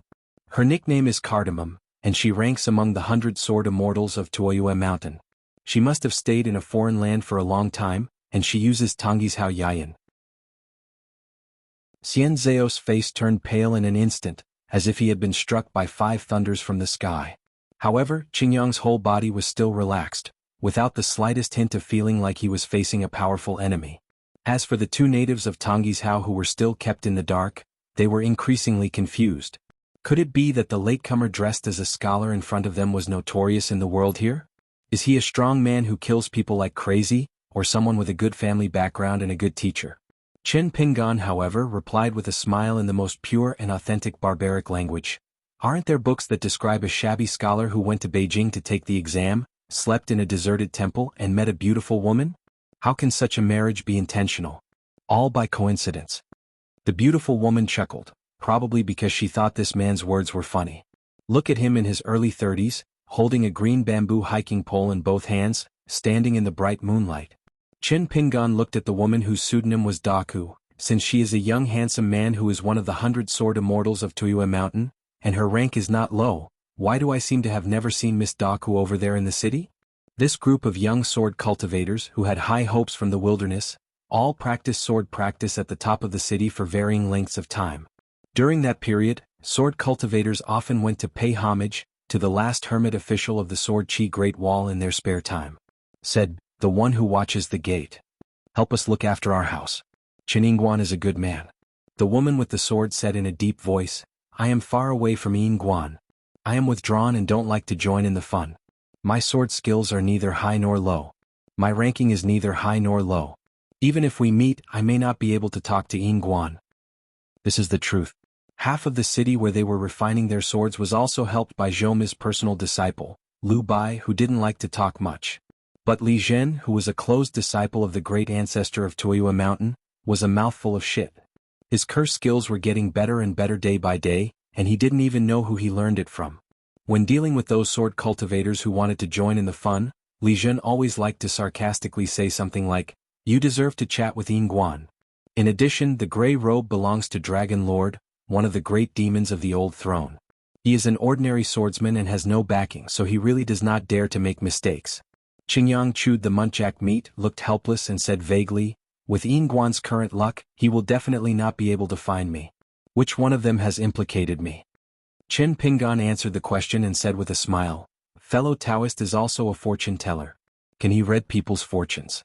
Her nickname is Cardamom, and she ranks among the 100 sword immortals of Tuoyue Mountain. She must have stayed in a foreign land for a long time, and she uses Tongji's Hao Yayan. Xianxia's face turned pale in an instant, as if he had been struck by 5 thunders from the sky. However, Qingyang's whole body was still relaxed, without the slightest hint of feeling like he was facing a powerful enemy. As for the 2 natives of Tongji's Hao who were still kept in the dark, they were increasingly confused. Could it be that the latecomer dressed as a scholar in front of them was notorious in the world here? Is he a strong man who kills people like crazy, or someone with a good family background and a good teacher? Chen Pingan, however, replied with a smile in the most pure and authentic barbaric language. Aren't there books that describe a shabby scholar who went to Beijing to take the exam, slept in a deserted temple and met a beautiful woman? How can such a marriage be intentional? All by coincidence. The beautiful woman chuckled, probably because she thought this man's words were funny. Look at him in his early 30s, holding a green bamboo hiking pole in both hands, standing in the bright moonlight. Chen Pingan looked at the woman whose pseudonym was Daku, since she is a young handsome man who is one of the 100 sword immortals of Tuoyue Mountain, and her rank is not low. Why do I seem to have never seen Miss Daku over there in the city? This group of young sword cultivators who had high hopes from the wilderness, all practiced sword practice at the top of the city for varying lengths of time. During that period, sword cultivators often went to pay homage to the last hermit official of the Sword Chi Great Wall in their spare time. Said, "The one who watches the gate. Help us look after our house. Xuanhuan is a good man." The woman with the sword said in a deep voice, "I am far away from Xuanhuan. I am withdrawn and don't like to join in the fun. My sword skills are neither high nor low. My ranking is neither high nor low. Even if we meet, I may not be able to talk to Xuanhuan." This is the truth. Half of the city where they were refining their swords was also helped by Zhoumi's personal disciple, Liu Bai, who didn't like to talk much. But Li Zhen, who was a close disciple of the great ancestor of Tuoyue Mountain, was a mouthful of shit. His curse skills were getting better and better day by day, and he didn't even know who he learned it from. When dealing with those sword cultivators who wanted to join in the fun, Li Zhen always liked to sarcastically say something like, "You deserve to chat with Xuanhuan." In addition, the gray robe belongs to Dragon Lord, one of the great demons of the old throne. He is an ordinary swordsman and has no backing, so he really does not dare to make mistakes. Qingyang chewed the muntjac meat, looked helpless and said vaguely, "With Xuanhuan's current luck, he will definitely not be able to find me. Which one of them has implicated me?" Chen Pingan answered the question and said with a smile, "Fellow Taoist is also a fortune teller. Can he read people's fortunes?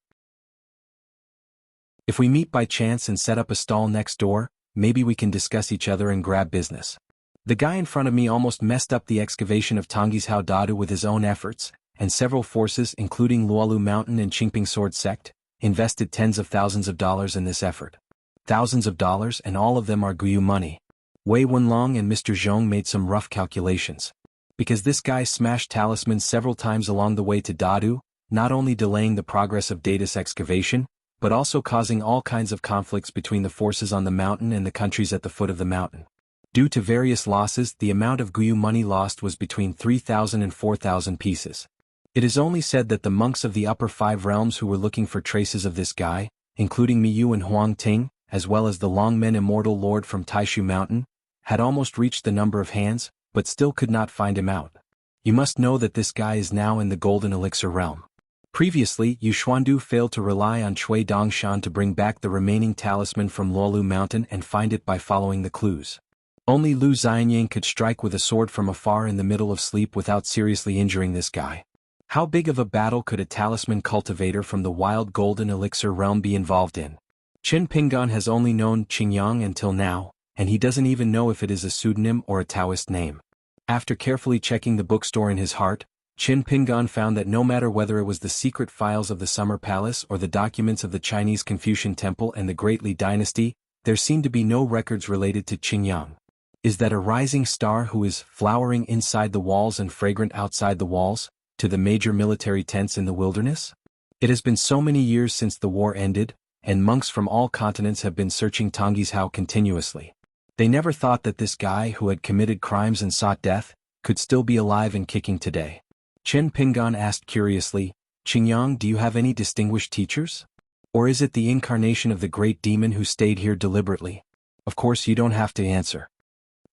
If we meet by chance and set up a stall next door, maybe we can discuss each other and grab business." The guy in front of me almost messed up the excavation of Tongji's Hao Dadu with his own efforts, and several forces including Luolu Mountain and Qingping Sword Sect, invested tens of thousands of dollars in this effort. Thousands of dollars, and all of them are Guyu money. Wei Wenlong and Mr. Zhong made some rough calculations. Because this guy smashed talismans several times along the way to Dadu, not only delaying the progress of Data's excavation, but also causing all kinds of conflicts between the forces on the mountain and the countries at the foot of the mountain. Due to various losses, the amount of Guyu money lost was between 3,000 and 4,000 pieces. It is only said that the monks of the upper 5 realms who were looking for traces of this guy, including Miyu and Huang Ting, as well as the Longmen Immortal Lord from Taishu Mountain, had almost reached the number of hands, but still could not find him out. You must know that this guy is now in the Golden Elixir realm. Previously, Yu Xuandu failed to rely on Chui Dongshan to bring back the remaining talisman from Luolu Mountain and find it by following the clues. Only Lu Xianyang could strike with a sword from afar in the middle of sleep without seriously injuring this guy. How big of a battle could a talisman cultivator from the wild Golden Elixir realm be involved in? Chen Pingan has only known Qingyang until now, and he doesn't even know if it is a pseudonym or a Taoist name. After carefully checking the bookstore in his heart, Chen Pingan found that no matter whether it was the secret files of the Summer Palace or the documents of the Chinese Confucian Temple and the Great Li Dynasty, there seemed to be no records related to Qingyang. Is that a rising star who is flowering inside the walls and fragrant outside the walls, to the major military tents in the wilderness? It has been so many years since the war ended, and monks from all continents have been searching Tongji's Hao continuously. They never thought that this guy who had committed crimes and sought death, could still be alive and kicking today. Chen Pingan asked curiously, Qingyang, do you have any distinguished teachers? Or is it the incarnation of the great demon who stayed here deliberately? Of course you don't have to answer.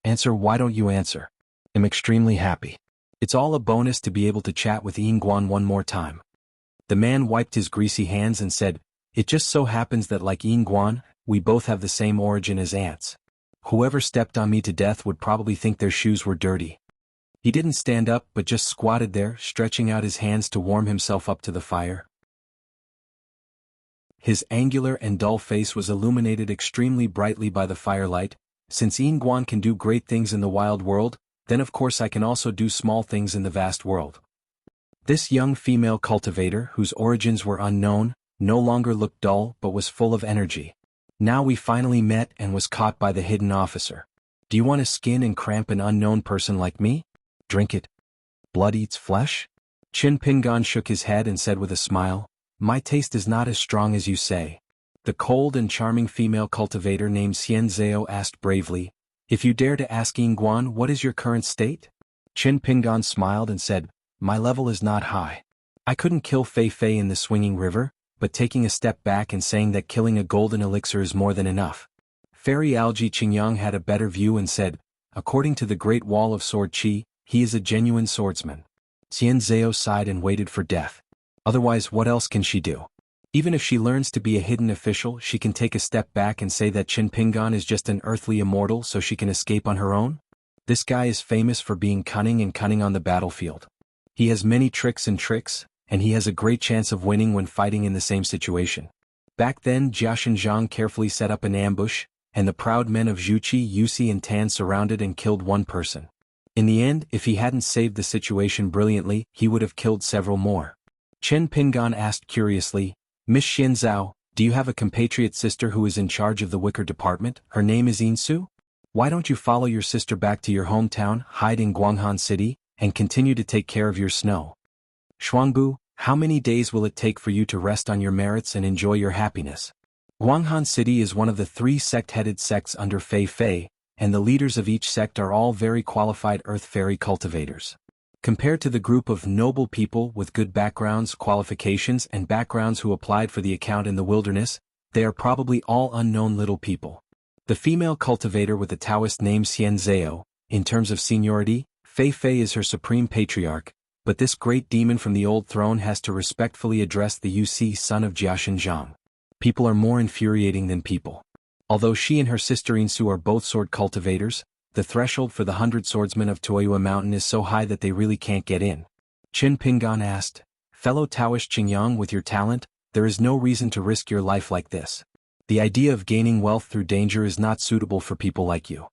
Answer, why don't you answer? I'm extremely happy. It's all a bonus to be able to chat with Guan one more time. The man wiped his greasy hands and said, it just so happens that like Guan, we both have the same origin as ants. Whoever stepped on me to death would probably think their shoes were dirty. He didn't stand up but just squatted there, stretching out his hands to warm himself up to the fire. His angular and dull face was illuminated extremely brightly by the firelight. Since Guan can do great things in the wild world, then of course I can also do small things in the vast world. This young female cultivator, whose origins were unknown, no longer looked dull but was full of energy. Now we finally met and was caught by the hidden officer. Do you want to skin and cramp an unknown person like me? Drink it. Blood eats flesh? Qin Pingan shook his head and said with a smile, my taste is not as strong as you say. The cold and charming female cultivator named Xianxia asked bravely, if you dare to ask Guan, what is your current state? Qin Pingan smiled and said, my level is not high. I couldn't kill Fei Fei in the swinging river, but taking a step back and saying that killing a golden elixir is more than enough. Fairy Algae Qingyang had a better view and said, according to the Great Wall of Sword Qi, he is a genuine swordsman. Xianxia sighed and waited for death. Otherwise what else can she do? Even if she learns to be a hidden official, she can take a step back and say that Qin Pingan is just an earthly immortal so she can escape on her own? This guy is famous for being cunning and cunning on the battlefield. He has many tricks, and he has a great chance of winning when fighting in the same situation. Back then Jiashan Zhang carefully set up an ambush, and the proud men of Zhuqi, Yusi and Tan surrounded and killed one person. In the end, if he hadn't saved the situation brilliantly, he would have killed several more. Qin Pingan asked curiously, Miss Xianzhao, do you have a compatriot sister who is in charge of the wicker department? Her name is Insu? Why don't you follow your sister back to your hometown, hide in Guanghan City, and continue to take care of your snow? Xuanbu, how many days will it take for you to rest on your merits and enjoy your happiness? Guanghan City is one of the 3 sect-headed sects under Fei Fei, and the leaders of each sect are all very qualified earth fairy cultivators. Compared to the group of noble people with good backgrounds, qualifications and backgrounds who applied for the account in the wilderness, they are probably all unknown little people. The female cultivator with the Taoist name Xianzhao, in terms of seniority, Fei Fei is her supreme patriarch, but this great demon from the old throne has to respectfully address the Yusi son of Jiashan Zhang. People are more infuriating than people. Although she and her sister Insu are both sword cultivators, the threshold for the 100 swordsmen of Toyua Mountain is so high that they really can't get in. Qin Pingan asked, fellow Taoist Qingyang, with your talent, there is no reason to risk your life like this. The idea of gaining wealth through danger is not suitable for people like you.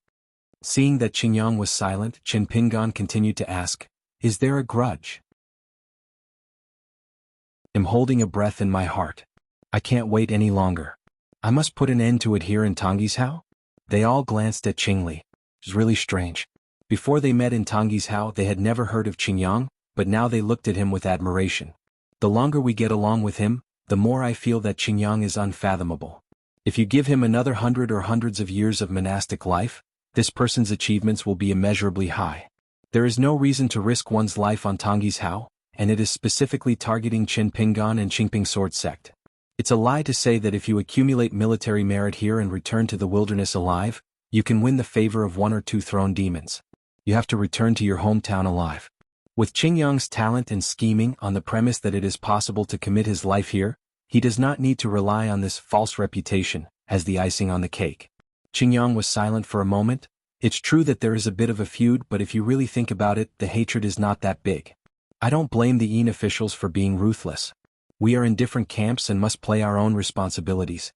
Seeing that Qingyang was silent, Qin Pingan continued to ask, is there a grudge? I'm holding a breath in my heart. I can't wait any longer. I must put an end to it here in Tangyi's house? They all glanced at Qingli. It was really strange. Before they met in Tangyi's house they had never heard of Qingyang, but now they looked at him with admiration. The longer we get along with him, the more I feel that Qingyang is unfathomable. If you give him another 100 or hundreds of years of monastic life, this person's achievements will be immeasurably high. There is no reason to risk one's life on Tangyi's house, and it is specifically targeting Qin Pingan and Qingping sword sect. It's a lie to say that if you accumulate military merit here and return to the wilderness alive, you can win the favor of 1 or 2 throne demons. You have to return to your hometown alive. With Qingyang's talent and scheming on the premise that it is possible to commit his life here, he does not need to rely on this false reputation as the icing on the cake. Qingyang was silent for a moment. It's true that there is a bit of a feud, but if you really think about it, the hatred is not that big. I don't blame the Yin officials for being ruthless. We are in different camps and must play our own responsibilities.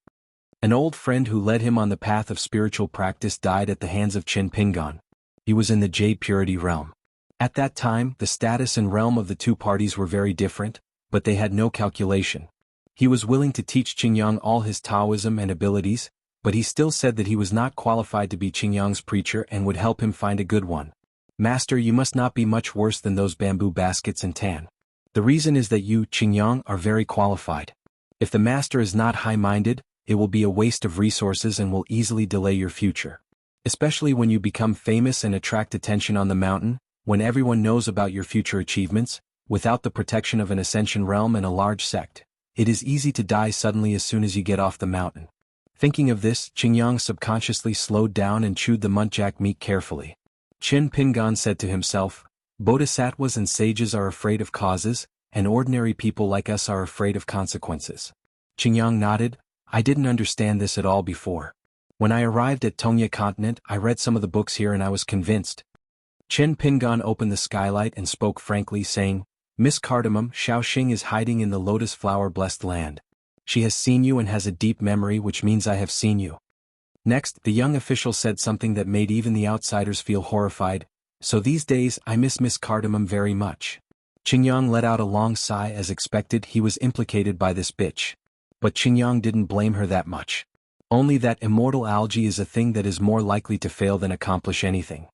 An old friend who led him on the path of spiritual practice died at the hands of Qin Pingan. He was in the Jade Purity realm. At that time, the status and realm of the 2 parties were very different, but they had no calculation. He was willing to teach Qingyang all his Taoism and abilities, but he still said that he was not qualified to be Qingyang's preacher and would help him find a good one. Master, you must not be much worse than those bamboo baskets and Tan. The reason is that you, Qingyang, are very qualified. If the master is not high-minded, it will be a waste of resources and will easily delay your future. Especially when you become famous and attract attention on the mountain, when everyone knows about your future achievements, Without the protection of an ascension realm and a large sect, it is easy to die suddenly as soon as you get off the mountain. Thinking of this, Qingyang subconsciously slowed down and chewed the muntjac meat carefully. Qin Pingan said to himself, Bodhisattvas and sages are afraid of causes, and ordinary people like us are afraid of consequences. Qingyang nodded, I didn't understand this at all before. When I arrived at Tongya continent, I read some of the books here and I was convinced. Qin Pingan opened the skylight and spoke frankly, saying, Miss Cardamom, Xiaoxing is hiding in the lotus flower-blessed land. She has seen you and has a deep memory, which means I have seen you. Next, the young official said something that made even the outsiders feel horrified, so these days I miss Miss Cardamom very much. Qingyang let out a long sigh. As expected, he was implicated by this bitch. But Qingyang didn't blame her that much. Only that immortal algae is a thing that is more likely to fail than accomplish anything.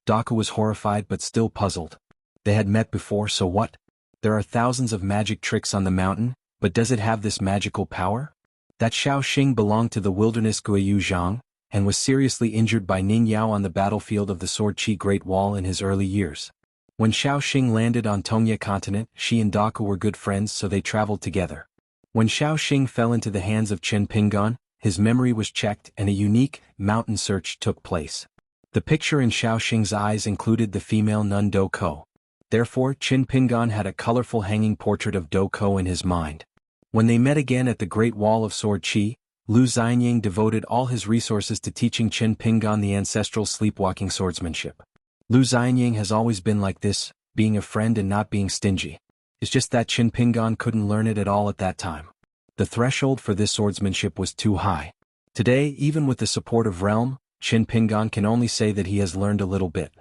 Daka was horrified but still puzzled. They had met before, so what? There are thousands of magic tricks on the mountain, but does it have this magical power? That Xiaoxing belonged to the wilderness Guiyu Zhang, and was seriously injured by Ning Yao on the battlefield of the Sword Qi Great Wall in his early years. When Xiaoxing landed on Tongya continent, she and Daka were good friends, so they traveled together. When Xiaoxing fell into the hands of Qin Pingan, his memory was checked and a unique mountain search took place. The picture in Xiaoxing's eyes included the female nun Do Ko. Therefore, Qin Pingan had a colorful hanging portrait of Do Ko in his mind. When they met again at the Great Wall of Sword Qi, Lu Xianying devoted all his resources to teaching Qin Pingan the ancestral sleepwalking swordsmanship. Lu Xianying has always been like this, being a friend and not being stingy. It's just that Qin Pingan couldn't learn it at all at that time. The threshold for this swordsmanship was too high. Today, even with the support of Realm, Qin Pingan can only say that he has learned a little bit.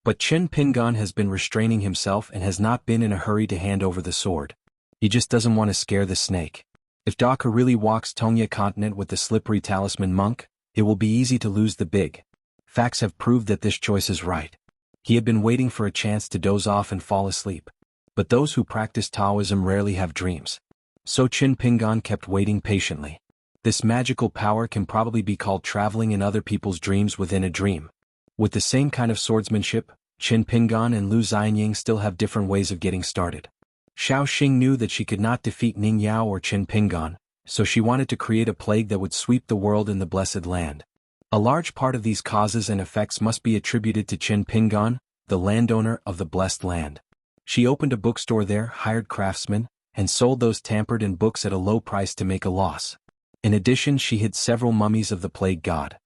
But Qin Pingan has been restraining himself and has not been in a hurry to hand over the sword. He just doesn't want to scare the snake. If Daka really walks Tongya continent with the slippery talisman monk, it will be easy to lose the big. Facts have proved that this choice is right. He had been waiting for a chance to doze off and fall asleep. But those who practice Taoism rarely have dreams. So Qin Pingan kept waiting patiently. This magical power can probably be called traveling in other people's dreams within a dream. With the same kind of swordsmanship, Qin Pingan and Lu Xianying still have different ways of getting started. Xiaoxing knew that she could not defeat Ning Yao or Qin Pingan, so she wanted to create a plague that would sweep the world in the Blessed Land. A large part of these causes and effects must be attributed to Qin Pingan, the landowner of the Blessed Land. She opened a bookstore there, hired craftsmen, and sold those tampered-in books at a low price to make a loss. In addition, she hid several mummies of the plague god.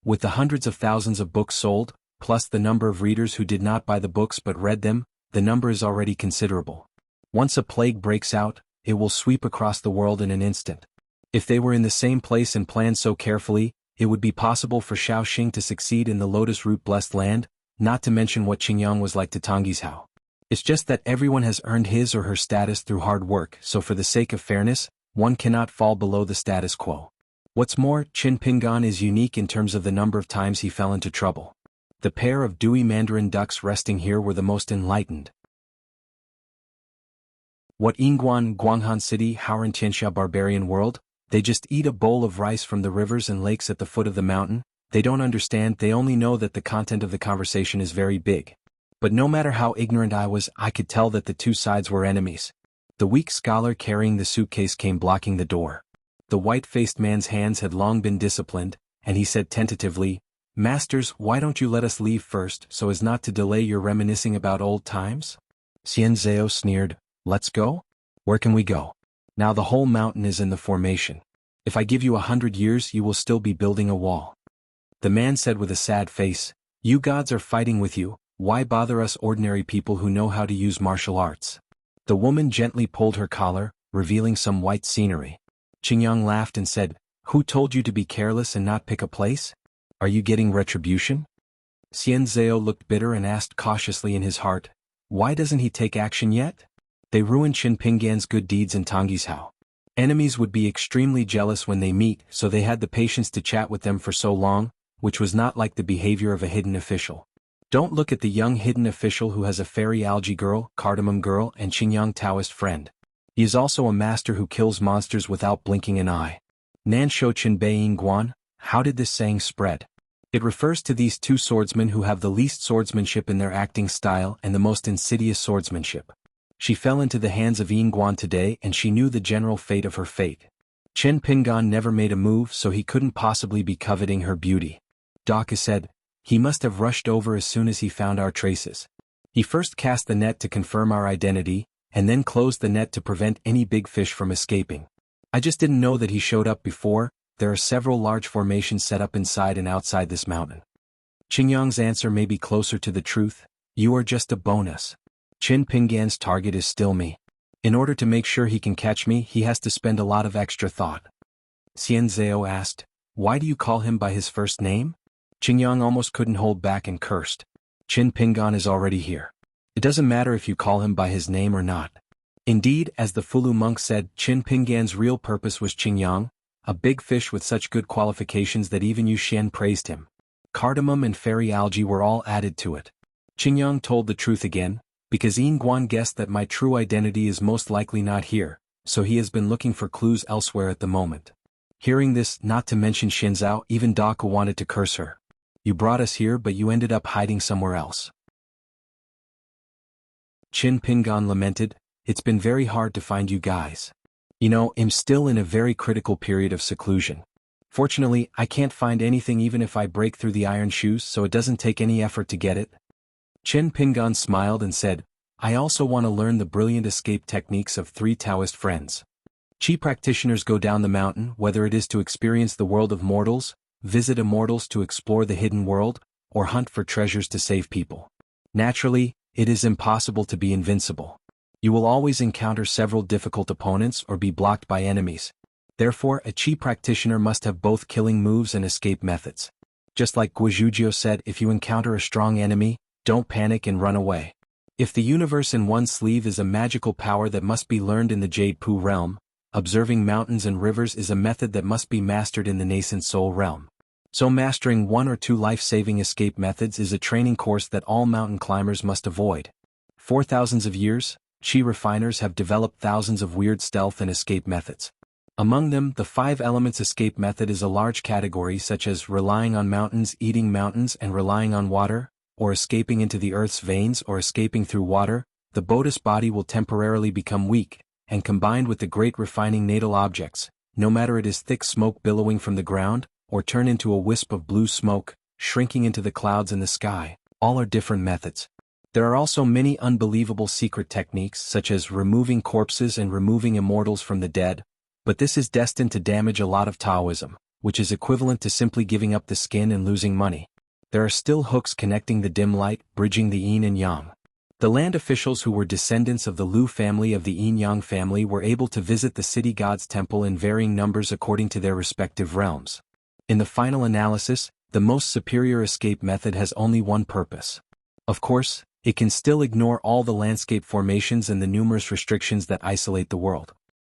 With the hundreds of thousands of books sold, plus the number of readers who did not buy the books but read them, the number is already considerable. Once a plague breaks out, it will sweep across the world in an instant. If they were in the same place and planned so carefully, it would be possible for Xiaoxing to succeed in the Lotus Root Blessed Land, not to mention what Qingyang was like to Tanggishao. It's just that everyone has earned his or her status through hard work, so for the sake of fairness, one cannot fall below the status quo. What's more, Qin Pingan is unique in terms of the number of times he fell into trouble. The pair of dewy mandarin ducks resting here were the most enlightened. What Yingguan, Guanghan City, Houran Xianxia barbarian world? They just eat a bowl of rice from the rivers and lakes at the foot of the mountain. They don't understand, they only know that the content of the conversation is very big. But no matter how ignorant I was, I could tell that the two sides were enemies. The weak scholar carrying the suitcase came blocking the door. The white-faced man's hands had long been disciplined, and he said tentatively, "Masters, why don't you let us leave first, so as not to delay your reminiscing about old times?" Xianzhao sneered, "Let's go? Where can we go? Now the whole mountain is in the formation. If I give you 100 years, you will still be building a wall." The man said with a sad face, "You gods are fighting with you, why bother us ordinary people who know how to use martial arts?" The woman gently pulled her collar, revealing some white scenery. Qingyang laughed and said, "Who told you to be careless and not pick a place? Are you getting retribution?" Xianzhao looked bitter and asked cautiously in his heart, "Why doesn't he take action yet?" They ruined Qin Pingan's good deeds in Tanggishao. Enemies would be extremely jealous when they meet, so they had the patience to chat with them for so long, which was not like the behavior of a hidden official. Don't look at the young hidden official who has a fairy algae girl, cardamom girl, and Qingyang Taoist friend. He is also a master who kills monsters without blinking an eye. Nan Shou Qin Bei Ying Guan, how did this saying spread? It refers to these two swordsmen who have the least swordsmanship in their acting style and the most insidious swordsmanship. She fell into the hands of Guan today and she knew the general fate of her fate. Chen Pingan never made a move so he couldn't possibly be coveting her beauty. Daka said, he must have rushed over as soon as he found our traces. He first cast the net to confirm our identity, and then closed the net to prevent any big fish from escaping. I just didn't know that he showed up before. There are several large formations set up inside and outside this mountain. Qingyang's answer may be closer to the truth. You are just a bonus. Qin Pingan's target is still me. In order to make sure he can catch me, he has to spend a lot of extra thought. Xianxia asked, why do you call him by his first name? Qingyang almost couldn't hold back and cursed. Qin Pingan is already here. It doesn't matter if you call him by his name or not. Indeed, as the Fulu monk said, Qin Pingan's real purpose was Qingyang, a big fish with such good qualifications that even Yu Xian praised him. Cardamom and fairy algae were all added to it. Qingyang told the truth again, because Guan guessed that my true identity is most likely not here, so he has been looking for clues elsewhere at the moment. Hearing this, not to mention Xinzao, even Daka wanted to curse her. You brought us here but you ended up hiding somewhere else. Qin Pingan lamented, it's been very hard to find you guys. You know, I'm still in a very critical period of seclusion. Fortunately, I can't find anything even if I break through the iron shoes, so it doesn't take any effort to get it. Qin Pingan smiled and said, I also want to learn the brilliant escape techniques of 3 Taoist friends. Qi practitioners go down the mountain, whether it is to experience the world of mortals, visit immortals to explore the hidden world, or hunt for treasures to save people. Naturally, it is impossible to be invincible. You will always encounter several difficult opponents or be blocked by enemies. Therefore, a Qi practitioner must have both killing moves and escape methods. Just like Guizhuzhou said, if you encounter a strong enemy, don't panic and run away. If the universe in one sleeve is a magical power that must be learned in the Jade Pu realm, observing mountains and rivers is a method that must be mastered in the nascent soul realm. So mastering 1 or 2 life-saving escape methods is a training course that all mountain climbers must avoid. For thousands of years, Qi refiners have developed thousands of weird stealth and escape methods. Among them, the 5 elements escape method is a large category, such as relying on mountains, eating mountains, and relying on water, or escaping into the earth's veins or escaping through water. The Bodhi's body will temporarily become weak, and combined with the great refining natal objects, no matter it is thick smoke billowing from the ground, or turn into a wisp of blue smoke, shrinking into the clouds in the sky, all are different methods. There are also many unbelievable secret techniques such as removing corpses and removing immortals from the dead, but this is destined to damage a lot of Taoism, which is equivalent to simply giving up the skin and losing money. There are still hooks connecting the dim light, bridging the yin and yang. The land officials who were descendants of the Lu family of the yin-yang family were able to visit the city god's temple in varying numbers according to their respective realms. In the final analysis, the most superior escape method has only one purpose. Of course, it can still ignore all the landscape formations and the numerous restrictions that isolate the world.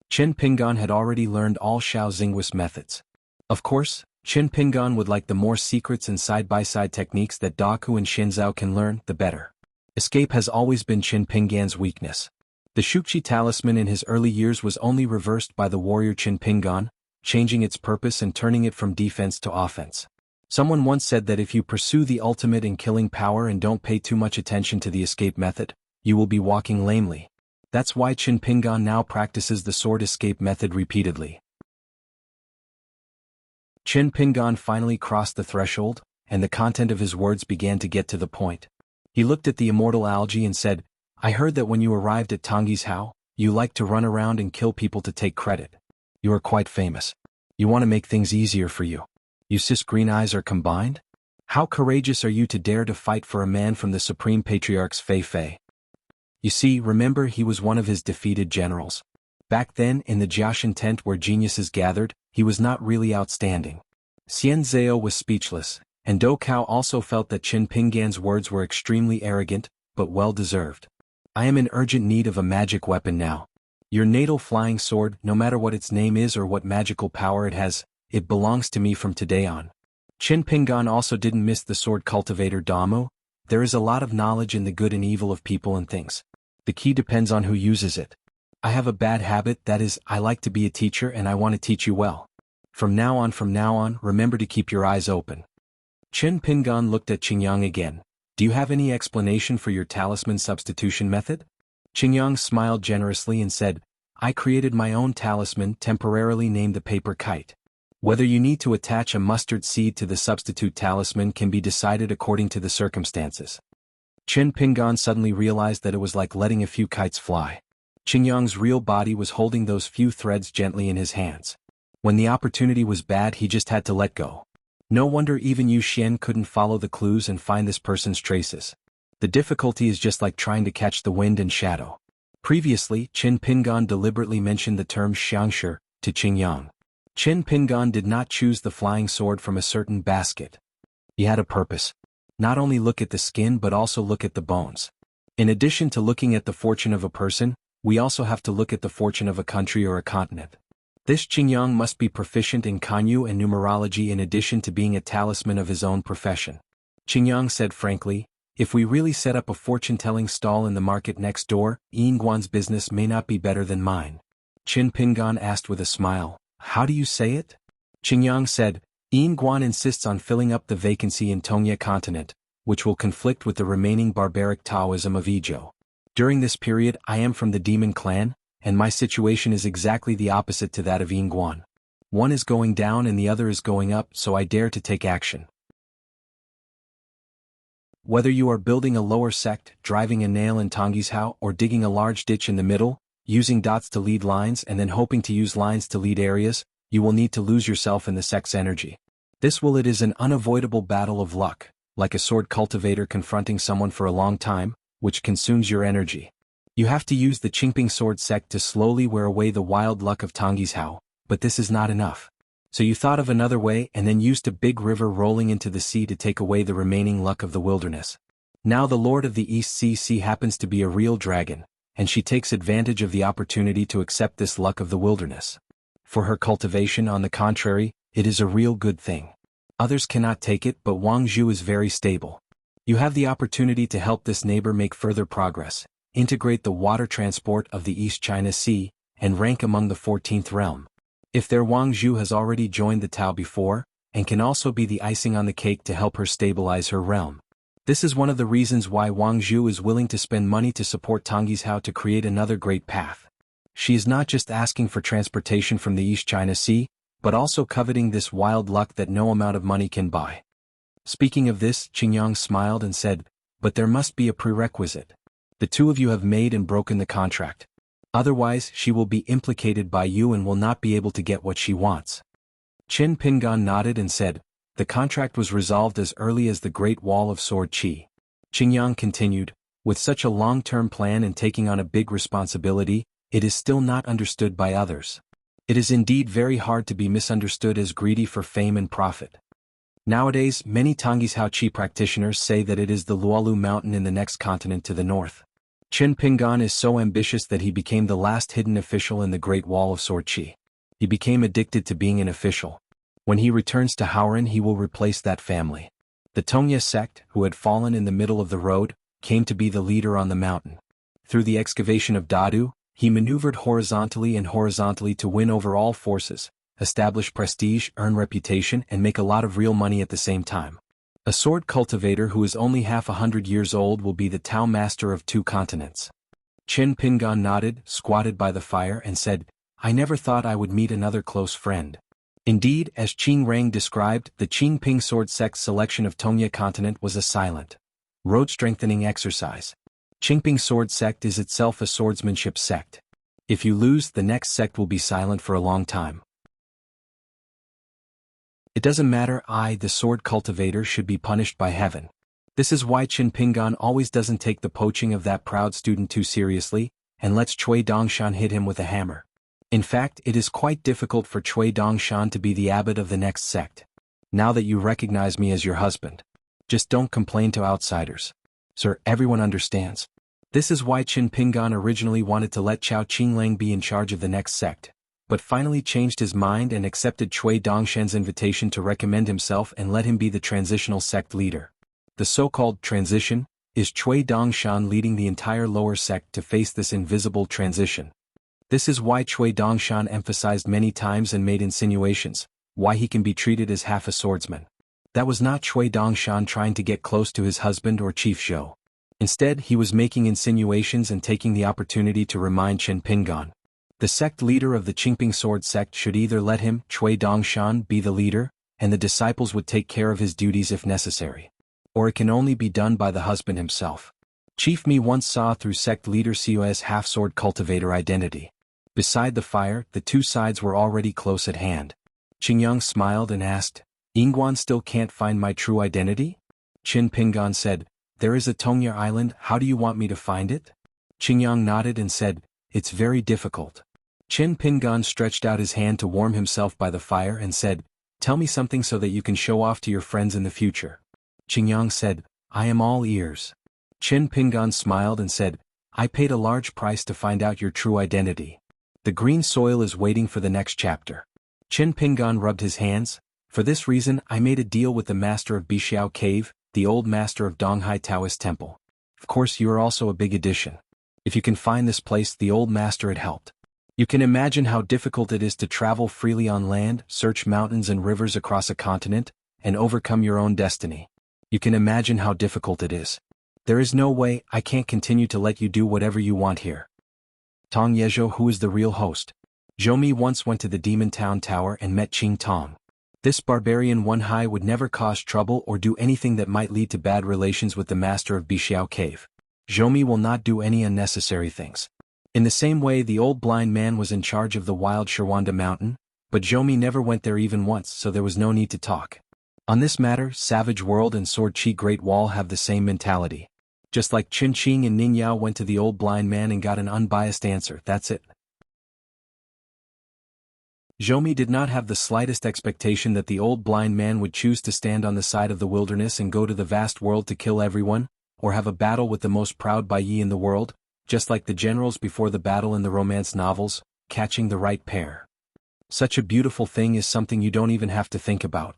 Qin Pingan had already learned all Xiao Xingwis methods. Of course, Qin Pingan would like the more secrets and side-by-side techniques that Daku and Xinzao can learn, the better. Escape has always been Qin Pingan's weakness. The Shuqi talisman in his early years was only reversed by the warrior Qin Pingan, changing its purpose and turning it from defense to offense. Someone once said that if you pursue the ultimate in killing power and don't pay too much attention to the escape method, you will be walking lamely. That's why Qin Pingan now practices the sword escape method repeatedly. Qin Pingan finally crossed the threshold, and the content of his words began to get to the point. He looked at the immortal algae and said, I heard that when you arrived at Tongyi's Hao, you liked to run around and kill people to take credit. You are quite famous. You want to make things easier for you. You cis green eyes are combined? How courageous are you to dare to fight for a man from the Supreme Patriarch's Fei Fei? You see, remember he was one of his defeated generals. Back then, in the Jiaxin tent where geniuses gathered, he was not really outstanding. Xianzao was speechless, and Dou Cao also felt that Qin Pingan's words were extremely arrogant, but well-deserved. I am in urgent need of a magic weapon now. Your natal flying sword, no matter what its name is or what magical power it has, it belongs to me from today on. Qin Pingan also didn't miss the sword cultivator Damu. There is a lot of knowledge in the good and evil of people and things. The key depends on who uses it. I have a bad habit, that is, I like to be a teacher and I want to teach you well. From now on, remember to keep your eyes open. Chen Pingan looked at Qingyang again. Do you have any explanation for your talisman substitution method? Qingyang smiled generously and said, I created my own talisman temporarily named the paper kite. Whether you need to attach a mustard seed to the substitute talisman can be decided according to the circumstances. Chen Pingan suddenly realized that it was like letting a few kites fly. Qingyang's real body was holding those few threads gently in his hands. When the opportunity was bad, he just had to let go. No wonder even Yu Xian couldn't follow the clues and find this person's traces. The difficulty is just like trying to catch the wind and shadow. Previously, Chen Pingan deliberately mentioned the term xianxia to Qingyang. Chen Pingan did not choose the flying sword from a certain basket. He had a purpose. Not only look at the skin but also look at the bones. In addition to looking at the fortune of a person, we also have to look at the fortune of a country or a continent. This Qingyang must be proficient in kanyu and numerology in addition to being a talisman of his own profession. Qingyang said frankly, if we really set up a fortune-telling stall in the market next door, Yingguan's business may not be better than mine. Chen Pingan asked with a smile, how do you say it? Qingyang said, Yingguan insists on filling up the vacancy in Tongye continent, which will conflict with the remaining barbaric Taoism of Izhou. During this period I am from the demon clan, and my situation is exactly the opposite to that of Yingguan. One is going down and the other is going up, so I dare to take action. Whether you are building a lower sect, driving a nail in Tongyishao, or digging a large ditch in the middle, using dots to lead lines and then hoping to use lines to lead areas, you will need to lose yourself in the sect's energy. It is an unavoidable battle of luck, like a sword cultivator confronting someone for a long time, which consumes your energy. You have to use the Qingping sword sect to slowly wear away the wild luck of Tongyishao, but this is not enough. So you thought of another way and then used a big river rolling into the sea to take away the remaining luck of the wilderness. Now the Lord of the East Sea happens to be a real dragon, and she takes advantage of the opportunity to accept this luck of the wilderness. For her cultivation, on the contrary, it is a real good thing. Others cannot take it, but Wang Zhu is very stable. You have the opportunity to help this neighbor make further progress, integrate the water transport of the East China Sea, and rank among the 14th realm. If their Wang Zhu has already joined the Tao before, and can also be the icing on the cake to help her stabilize her realm. This is one of the reasons why Wang Zhu is willing to spend money to support Tongyishao to create another great path. She is not just asking for transportation from the East China Sea, but also coveting this wild luck that no amount of money can buy. Speaking of this, Qingyang smiled and said, but there must be a prerequisite. The two of you have made and broken the contract. Otherwise, she will be implicated by you and will not be able to get what she wants. Chen Pingan nodded and said, the contract was resolved as early as the Great Wall of Sword Qi. Qingyang continued, with such a long-term plan and taking on a big responsibility, it is still not understood by others. It is indeed very hard to be misunderstood as greedy for fame and profit. Nowadays, many Tongyishao Qi practitioners say that it is the Luolu mountain in the next continent to the north. Chen Pingan is so ambitious that he became the last hidden official in the Great Wall of Sword Qi. He became addicted to being an official. When he returns to Haoran, he will replace that family. The Tongye sect, who had fallen in the middle of the road, came to be the leader on the mountain. Through the excavation of Dadu, he maneuvered horizontally to win over all forces, establish prestige, earn reputation, and make a lot of real money at the same time. A sword cultivator who is only half 100 years old will be the Tao master of 2 continents. Chen Pingan nodded, squatted by the fire and said, I never thought I would meet another close friend. Indeed, as Qing Rang described, the Qingping sword sect's selection of Tongye continent was a silent, road-strengthening exercise. Qingping sword sect is itself a swordsmanship sect. If you lose, the next sect will be silent for a long time. It doesn't matter, the sword cultivator should be punished by heaven. This is why Chen Pingan always doesn't take the poaching of that proud student too seriously, and lets Cui Dongshan hit him with a hammer. In fact, it is quite difficult for Cui Dongshan to be the abbot of the next sect. Now that you recognize me as your husband, just don't complain to outsiders. Sir, everyone understands. This is why Chen Pingan originally wanted to let Chao Qinglang be in charge of the next sect, but finally changed his mind and accepted Cui Dongshan's invitation to recommend himself and let him be the transitional sect leader. The so-called transition is Cui Dongshan leading the entire lower sect to face this invisible transition. This is why Cui Dongshan emphasized many times and made insinuations, why he can be treated as half a swordsman. That was not Cui Dongshan trying to get close to his husband or Chief Zhou. Instead, he was making insinuations and taking the opportunity to remind Chen Pingan. The sect leader of the Qingping sword sect should either let him, Cui Dongshan, be the leader, and the disciples would take care of his duties if necessary. Or it can only be done by the husband himself. Chief Mi once saw through sect leader Xiu's half-sword cultivator identity. Beside the fire, the two sides were already close at hand. Qingyang smiled and asked, "Yingguan still can't find my true identity?" Qin Pingan said, "There is a Tongya island, how do you want me to find it?" Qingyang nodded and said, "It's very difficult." Qin Pingan stretched out his hand to warm himself by the fire and said, "Tell me something so that you can show off to your friends in the future." Qingyang said, "I am all ears." Qin Pingan smiled and said, "I paid a large price to find out your true identity. The green soil is waiting for the next chapter." Qin Pingan rubbed his hands. "For this reason I made a deal with the master of Bixiao Cave, the old master of Donghai Taoist Temple. Of course you are also a big addition. If you can find this place the old master had helped. You can imagine how difficult it is to travel freely on land, search mountains and rivers across a continent, and overcome your own destiny. You can imagine how difficult it is. There is no way I can't continue to let you do whatever you want here." Tong Yezhou, who is the real host. Zhou Mi once went to the Demon Town Tower and met Qing Tong. This barbarian Wanhai would never cause trouble or do anything that might lead to bad relations with the master of Bixiao Cave. Zhou Mi will not do any unnecessary things. In the same way the old blind man was in charge of the wild Shirwanda mountain, but Zhou Mi never went there even once, so there was no need to talk. On this matter, Savage World and Sword Chi Great Wall have the same mentality. Just like Qin Qing and Ning Yao went to the old blind man and got an unbiased answer, that's it. Zhou Mi did not have the slightest expectation that the old blind man would choose to stand on the side of the wilderness and go to the vast world to kill everyone, or have a battle with the most proud Bai Yi in the world, just like the generals before the battle in the romance novels, catching the right pair. Such a beautiful thing is something you don't even have to think about.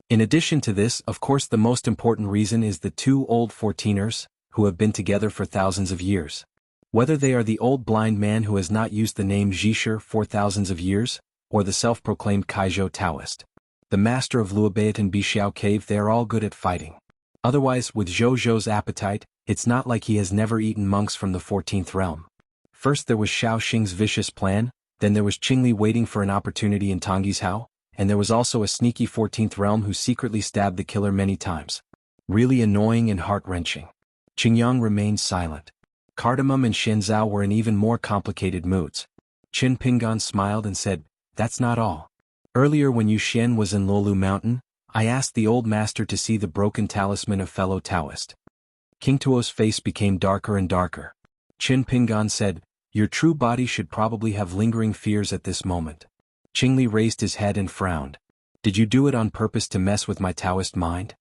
In addition to this, of course the most important reason is the two old 14ers, who have been together for thousands of years. Whether they are the old blind man who has not used the name Zhishir for thousands of years, or the self-proclaimed Kaizhou Taoist. The master of Luobayat and Bixiao Cave, they are all good at fighting. Otherwise, with Zhou Zhou's appetite, it's not like he has never eaten monks from the 14th realm. First there was Xiao Xing's vicious plan, then there was Qingli waiting for an opportunity in Tongyi's Hao, and there was also a sneaky 14th realm who secretly stabbed the killer many times. Really annoying and heart-wrenching. Qingyang remained silent. Cardamom and Xianzhao were in even more complicated moods. Qin Pingan smiled and said, "That's not all. Earlier when Yu Xian was in Lolu Mountain, I asked the old master to see the broken talisman of fellow Taoist." King Tuo's face became darker and darker. Qin Pingan said, "Your true body should probably have lingering fears at this moment." Qingli raised his head and frowned. "Did you do it on purpose to mess with my Taoist mind?"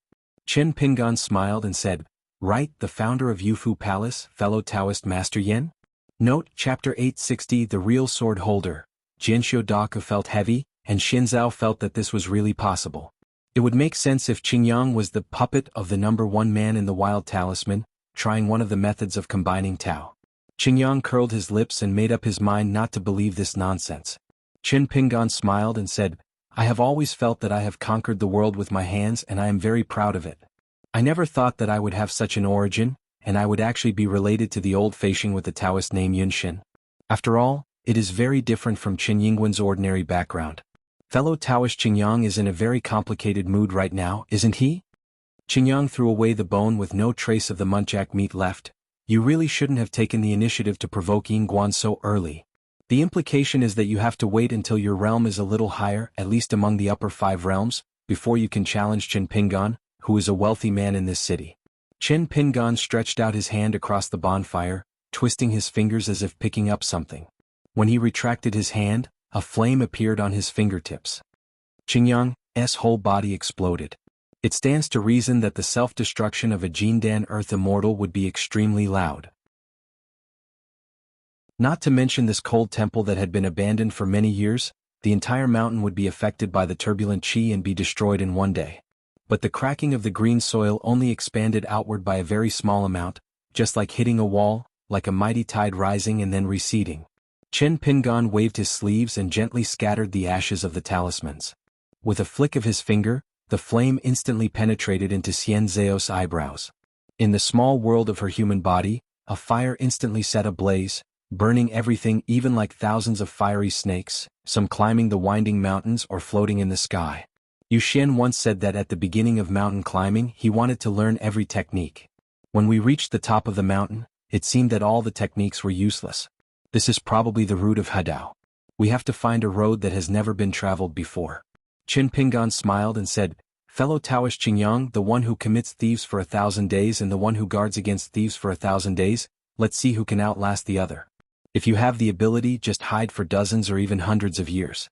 Qin Pingan smiled and said, "Right, the founder of Yufu Palace, fellow Taoist Master Yen?" Note, Chapter 860 The Real Sword Holder. Jianxiu Daka felt heavy, and Xinzhao felt that this was really possible. It would make sense if Qingyang was the puppet of the number one man in the wild talisman, trying one of the methods of combining Tao. Qingyang curled his lips and made up his mind not to believe this nonsense. Qin Pingan smiled and said, "I have always felt that I have conquered the world with my hands and I am very proud of it. I never thought that I would have such an origin, and I would actually be related to the old Feixing with the Taoist name Yunshin. After all, it is very different from Qin Yingwen's ordinary background. Fellow Taoist Qingyang is in a very complicated mood right now, isn't he?" Qingyang threw away the bone with no trace of the muntjac meat left. "You really shouldn't have taken the initiative to provoke Yingguan so early. The implication is that you have to wait until your realm is a little higher, at least among the upper 5 realms, before you can challenge Qin Pingan, who is a wealthy man in this city." Qin Pingan stretched out his hand across the bonfire, twisting his fingers as if picking up something. When he retracted his hand, a flame appeared on his fingertips. Qingyang's whole body exploded. It stands to reason that the self-destruction of a Jindan Earth Immortal would be extremely loud. Not to mention this cold temple that had been abandoned for many years, the entire mountain would be affected by the turbulent qi and be destroyed in one day. But the cracking of the green soil only expanded outward by a very small amount, just like hitting a wall, like a mighty tide rising and then receding. Qin Pingan waved his sleeves and gently scattered the ashes of the talismans. With a flick of his finger, The flame instantly penetrated into xianxia's eyebrows. In the small world of her human body, a fire instantly set ablaze, burning everything, even like thousands of fiery snakes, some climbing the winding mountains or floating in the sky. Xuanhuan once said that at the beginning of mountain climbing he wanted to learn every technique. When we reached the top of the mountain, it seemed that all the techniques were useless. This is probably the route of Hadao. We have to find a road that has never been traveled before. Qin Pingan smiled and said, "Fellow Taoist Qingyang, the one who commits thieves for 1,000 days and the one who guards against thieves for 1,000 days, let's see who can outlast the other. If you have the ability, just hide for dozens or even hundreds of years."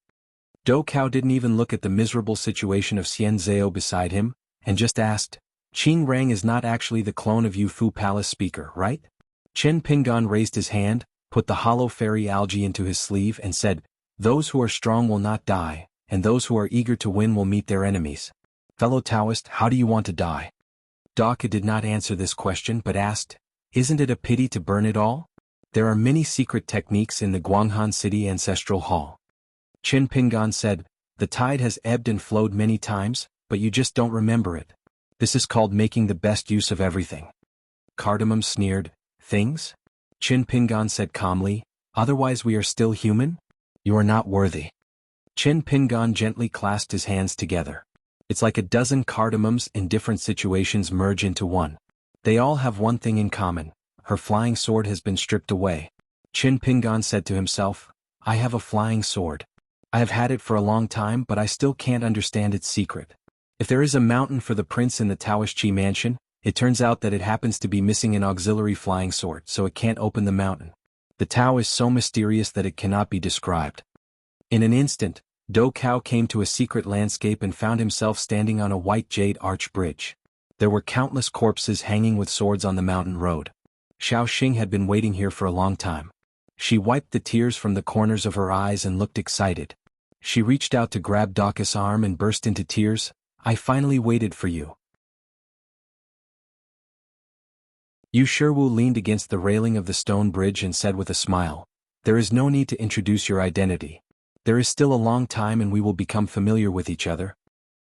Do Cao didn't even look at the miserable situation of Xianzhao beside him, and just asked, "Qing Rang is not actually the clone of Yu Fu Palace speaker, right?" Qin Pingan raised his hand, put the hollow fairy algae into his sleeve and said, "Those who are strong will not die, and those who are eager to win will meet their enemies. Fellow Taoist, how do you want to die?" Daka did not answer this question but asked, "Isn't it a pity to burn it all? There are many secret techniques in the Guanghan City Ancestral Hall." Qin Pingan said, "The tide has ebbed and flowed many times, but you just don't remember it. This is called making the best use of everything." Cardamom sneered, "Things?" Qin Pingan said calmly, "Otherwise we are still human? You are not worthy." Qin Pingan gently clasped his hands together. It's like a dozen cardamoms in different situations merge into one. They all have one thing in common: her flying sword has been stripped away. Qin Pingan said to himself, "I have a flying sword. I have had it for a long time, but I still can't understand its secret. If there is a mountain for the prince in the Taoist Qi mansion, it turns out that it happens to be missing an auxiliary flying sword, so it can't open the mountain. The Tao is so mysterious that it cannot be described." In an instant, Do Cao came to a secret landscape and found himself standing on a white jade arch bridge. There were countless corpses hanging with swords on the mountain road. Xiao Xing had been waiting here for a long time. She wiped the tears from the corners of her eyes and looked excited. She reached out to grab Daka's arm and burst into tears. "I finally waited for you." Yu Shiwu leaned against the railing of the stone bridge and said with a smile, "There is no need to introduce your identity. There is still a long time and we will become familiar with each other.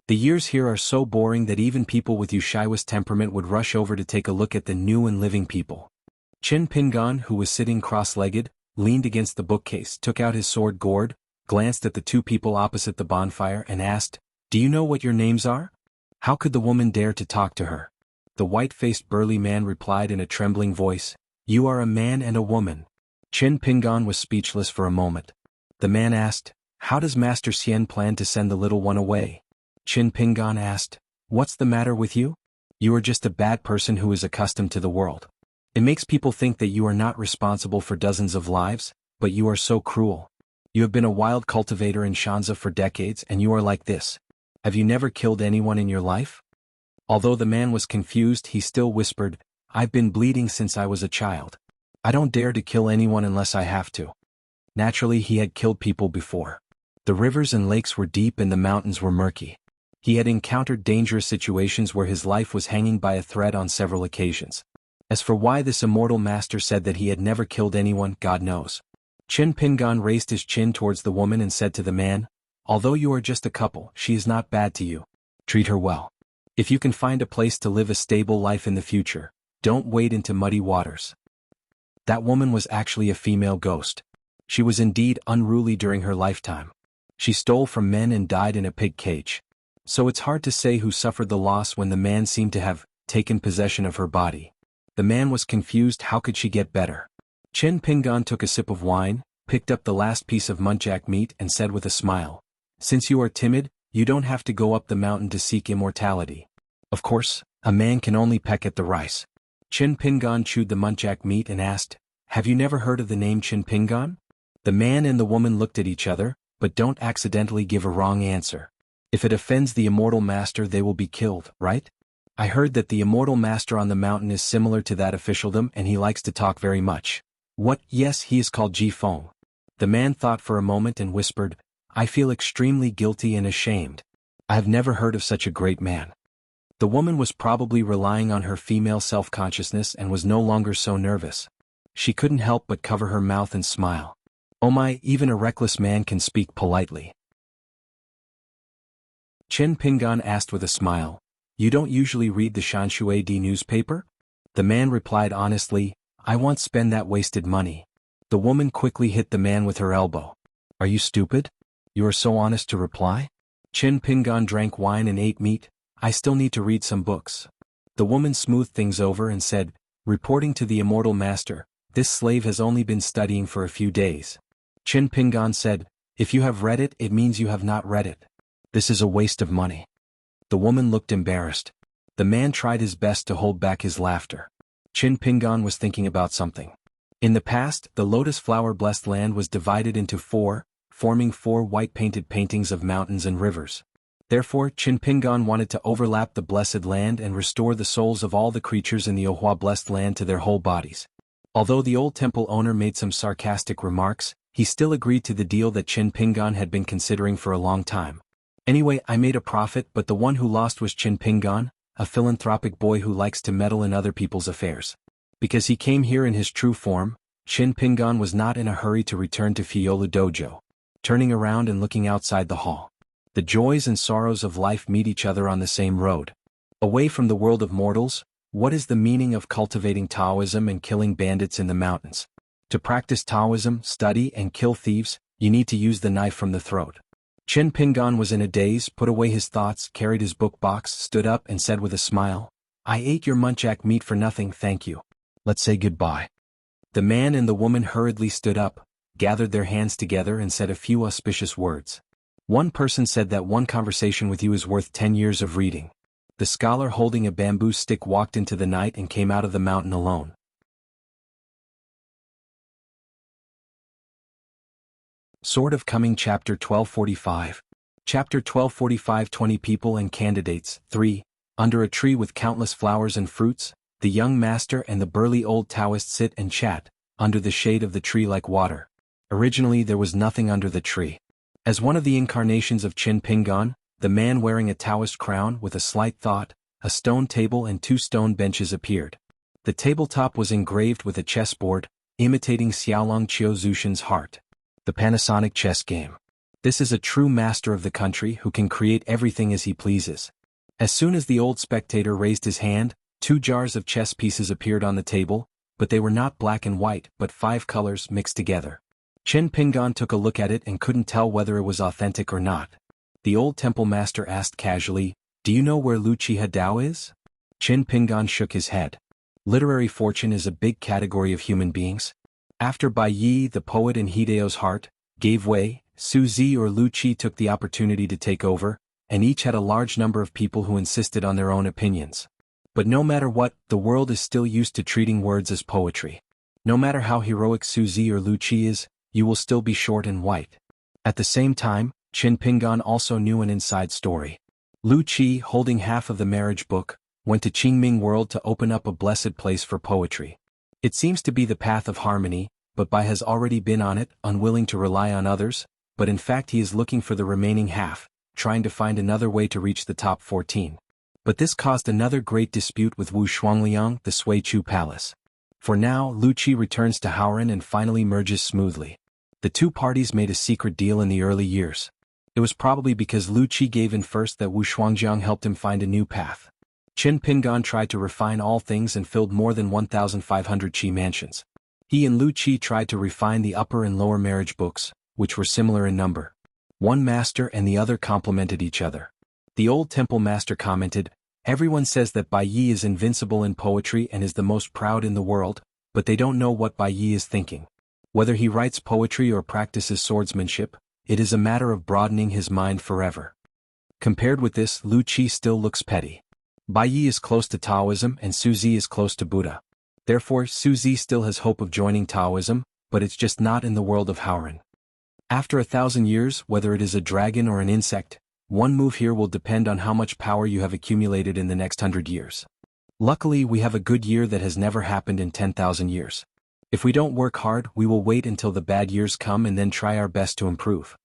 The years here are so boring that even people with Yu Shiwu's temperament would rush over to take a look at the new and living people." Qin Pingan, who was sitting cross-legged, leaned against the bookcase, took out his sword gourd, glanced at the two people opposite the bonfire and asked, "Do you know what your names are?" How could the woman dare to talk to her? The white-faced burly man replied in a trembling voice, "You are a man and a woman." Qin Pingan was speechless for a moment. The man asked, "How does Master Xian plan to send the little one away?" Qin Pingan asked, "What's the matter with you? You are just a bad person who is accustomed to the world. It makes people think that you are not responsible for dozens of lives, but you are so cruel. You have been a wild cultivator in Xianxia for decades and you are like this. Have you never killed anyone in your life?" Although the man was confused, he still whispered, "I've been bleeding since I was a child. I don't dare to kill anyone unless I have to." Naturally, he had killed people before. The rivers and lakes were deep and the mountains were murky. He had encountered dangerous situations where his life was hanging by a thread on several occasions. As for why this immortal master said that he had never killed anyone, God knows. Qin Pingan raised his chin towards the woman and said to the man, "Although you are just a couple, she is not bad to you. Treat her well. If you can find a place to live a stable life in the future, don't wade into muddy waters." That woman was actually a female ghost. She was indeed unruly during her lifetime. She stole from men and died in a pig cage. So it's hard to say who suffered the loss when the man seemed to have taken possession of her body. The man was confused. How could she get better? Qin Pingan took a sip of wine, picked up the last piece of muntjac meat and said with a smile, "Since you are timid, you don't have to go up the mountain to seek immortality. Of course, a man can only peck at the rice." Qin Pingan chewed the muntjac meat and asked, "Have you never heard of the name Qin Pingan?" The man and the woman looked at each other, but don't accidentally give a wrong answer. If it offends the immortal master, they will be killed, right? I heard that the immortal master on the mountain is similar to that officialdom and he likes to talk very much. What? Yes, he is called Ji Feng. The man thought for a moment and whispered, "I feel extremely guilty and ashamed. I have never heard of such a great man." The woman was probably relying on her female self-consciousness and was no longer so nervous. She couldn't help but cover her mouth and smile. "Oh my, even a reckless man can speak politely." Chen Pingan asked with a smile. You don't usually read the Xianxia newspaper? The man replied honestly, I won't spend that wasted money. The woman quickly hit the man with her elbow. Are you stupid? You are so honest to reply? Chen Pingan drank wine and ate meat. I still need to read some books. The woman smoothed things over and said, reporting to the immortal master, this slave has only been studying for a few days. Chen Pingan said, if you have read it, it means you have not read it. This is a waste of money. The woman looked embarrassed. The man tried his best to hold back his laughter. Chen Pingan was thinking about something. In the past, the lotus flower-blessed land was divided into four, forming four white-painted paintings of mountains and rivers. Therefore, Chen Pingan wanted to overlap the blessed land and restore the souls of all the creatures in the Ohua-blessed land to their whole bodies. Although the old temple owner made some sarcastic remarks, he still agreed to the deal that Chen Pingan had been considering for a long time. Anyway, I made a profit, but the one who lost was Chen Pingan, a philanthropic boy who likes to meddle in other people's affairs. Because he came here in his true form, Chen Pingan was not in a hurry to return to Fiyola Dojo. Turning around and looking outside the hall. The joys and sorrows of life meet each other on the same road. Away from the world of mortals, what is the meaning of cultivating Taoism and killing bandits in the mountains? To practice Taoism, study and kill thieves, you need to use the knife from the throat. Chen Pingan was in a daze, put away his thoughts, carried his book box, stood up and said with a smile, I ate your muntjac meat for nothing, thank you. Let's say goodbye. The man and the woman hurriedly stood up, gathered their hands together and said a few auspicious words. One person said that one conversation with you is worth 10 years of reading. The scholar holding a bamboo stick walked into the night and came out of the mountain alone. Sword of Coming Chapter 1245. Chapter 1245 20 People and Candidates. 3. Under a tree with countless flowers and fruits, the young master and the burly old Taoist sit and chat, under the shade of the tree like water. Originally there was nothing under the tree. As one of the incarnations of Chen Pingan, the man wearing a Taoist crown with a slight thought, a stone table and 2 stone benches appeared. The tabletop was engraved with a chessboard, imitating Xiaolong Qiu Zushin's heart. The Panasonic chess game. This is a true master of the country who can create everything as he pleases. As soon as the old spectator raised his hand, 2 jars of chess pieces appeared on the table, but they were not black and white but 5 colors mixed together. Chen Pingan took a look at it and couldn't tell whether it was authentic or not. The old temple master asked casually, do you know where wuxia Dao is? Chen Pingan shook his head. Literary fortune is a big category of human beings. After Bai Yi the poet and Hideo's heart gave way, Su Zi or Lu Qi took the opportunity to take over, and each had a large number of people who insisted on their own opinions. But no matter what, the world is still used to treating words as poetry. No matter how heroic Su Zi or Lu Qi is, you will still be short and white. At the same time, Chen Pingan also knew an inside story. Lu Qi, holding half of the marriage book, went to Qingming World to open up a blessed place for poetry. It seems to be the path of harmony, but Bai has already been on it, unwilling to rely on others, but in fact he is looking for the remaining half, trying to find another way to reach the top 14. But this caused another great dispute with Wu Shuangliang, the Sui Chu Palace. For now, Lu Qi returns to Haoran and finally merges smoothly. The 2 parties made a secret deal in the early years. It was probably because Lu Qi gave in first that Wu Shuangjiang helped him find a new path. Chen Pingan tried to refine all things and filled more than 1,500 Qi mansions. He and Lu Qi tried to refine the upper and lower marriage books, which were similar in number. One master and the other complemented each other. The old temple master commented, everyone says that Bai Yi is invincible in poetry and is the most proud in the world, but they don't know what Bai Yi is thinking. Whether he writes poetry or practices swordsmanship, it is a matter of broadening his mind forever. Compared with this, Lu Qi still looks petty. Bai Yi is close to Taoism and Su Zi is close to Buddha. Therefore, Su Zi still has hope of joining Taoism, but it's just not in the world of Haoran. After 1,000 years, whether it is a dragon or an insect, one move here will depend on how much power you have accumulated in the next 100 years. Luckily, we have a good year that has never happened in 10,000 years. If we don't work hard, we will wait until the bad years come and then try our best to improve.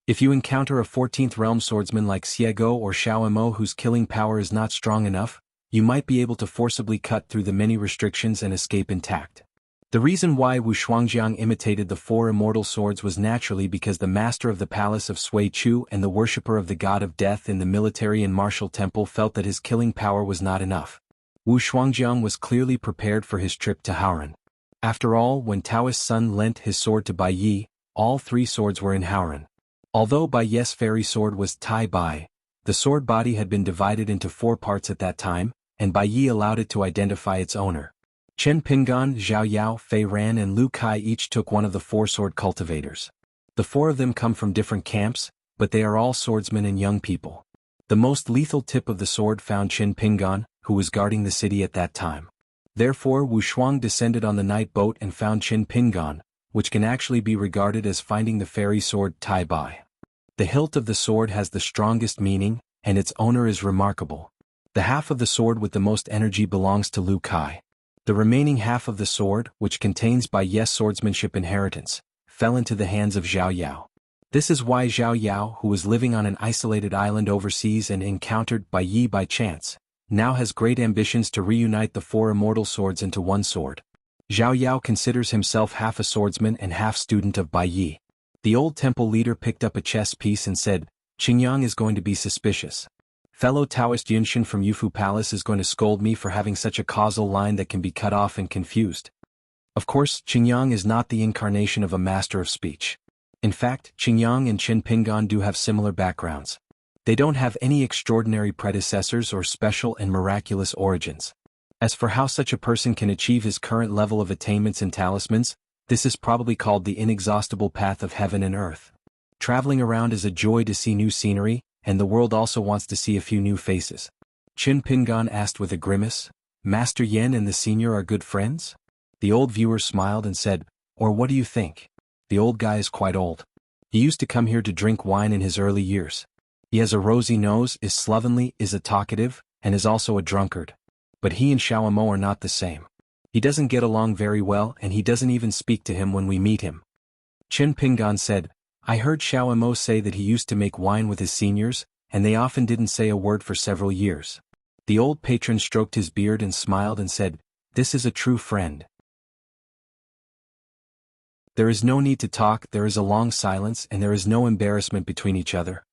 If you encounter a 14th realm swordsman like Xiego or Xiaomo whose killing power is not strong enough, you might be able to forcibly cut through the many restrictions and escape intact. The reason why Wu Shuangjiang imitated the four immortal swords was naturally because the master of the palace of Sui Chu and the worshipper of the god of death in the military and martial temple felt that his killing power was not enough. Wu Shuangjiang was clearly prepared for his trip to Haoran. After all, when Taoist Sun lent his sword to Bai Yi, all three swords were in Haoran. Although Bai Yi's fairy sword was Tai Bai, the sword body had been divided into four parts at that time, and Bai Yi allowed it to identify its owner. Chen Pingan, Zhao Yao, Fei Ran and Lu Kai each took one of the four sword cultivators. The four of them come from different camps, but they are all swordsmen and young people. The most lethal tip of the sword found Chen Pingan, who was guarding the city at that time. Therefore Wu Shuang descended on the night boat and found Chen Pingan, which can actually be regarded as finding the fairy sword Tai Bai. The hilt of the sword has the strongest meaning, and its owner is remarkable. The half of the sword with the most energy belongs to Lu Kai. The remaining half of the sword, which contains Bai Yi's swordsmanship inheritance, fell into the hands of Zhao Yao. This is why Zhao Yao, who was living on an isolated island overseas and encountered Bai Yi by chance, now has great ambitions to reunite the four immortal swords into one sword. Zhao Yao considers himself half a swordsman and half student of Bai Yi. The old temple leader picked up a chess piece and said, "Qingyang is going to be suspicious. Fellow Taoist Yunshin from Yufu Palace is going to scold me for having such a causal line that can be cut off and confused." Of course, Qingyang is not the incarnation of a master of speech. In fact, Qingyang and Chen Pingan do have similar backgrounds. They don't have any extraordinary predecessors or special and miraculous origins. As for how such a person can achieve his current level of attainments and talismans, this is probably called the inexhaustible path of heaven and earth. Traveling around is a joy to see new scenery, and the world also wants to see a few new faces. Chen Pingan asked with a grimace, "Master Yen and the senior are good friends?" The old viewer smiled and said, "Or what do you think? The old guy is quite old. He used to come here to drink wine in his early years. He has a rosy nose, is slovenly, is a talkative, and is also a drunkard. But he and Xiaomo are not the same. He doesn't get along very well and he doesn't even speak to him when we meet him." Chen Pingan said, "I heard Xiaomo say that he used to make wine with his seniors, and they often didn't say a word for several years." The old patron stroked his beard and smiled and said, "This is a true friend. There is no need to talk, there is a long silence and there is no embarrassment between each other.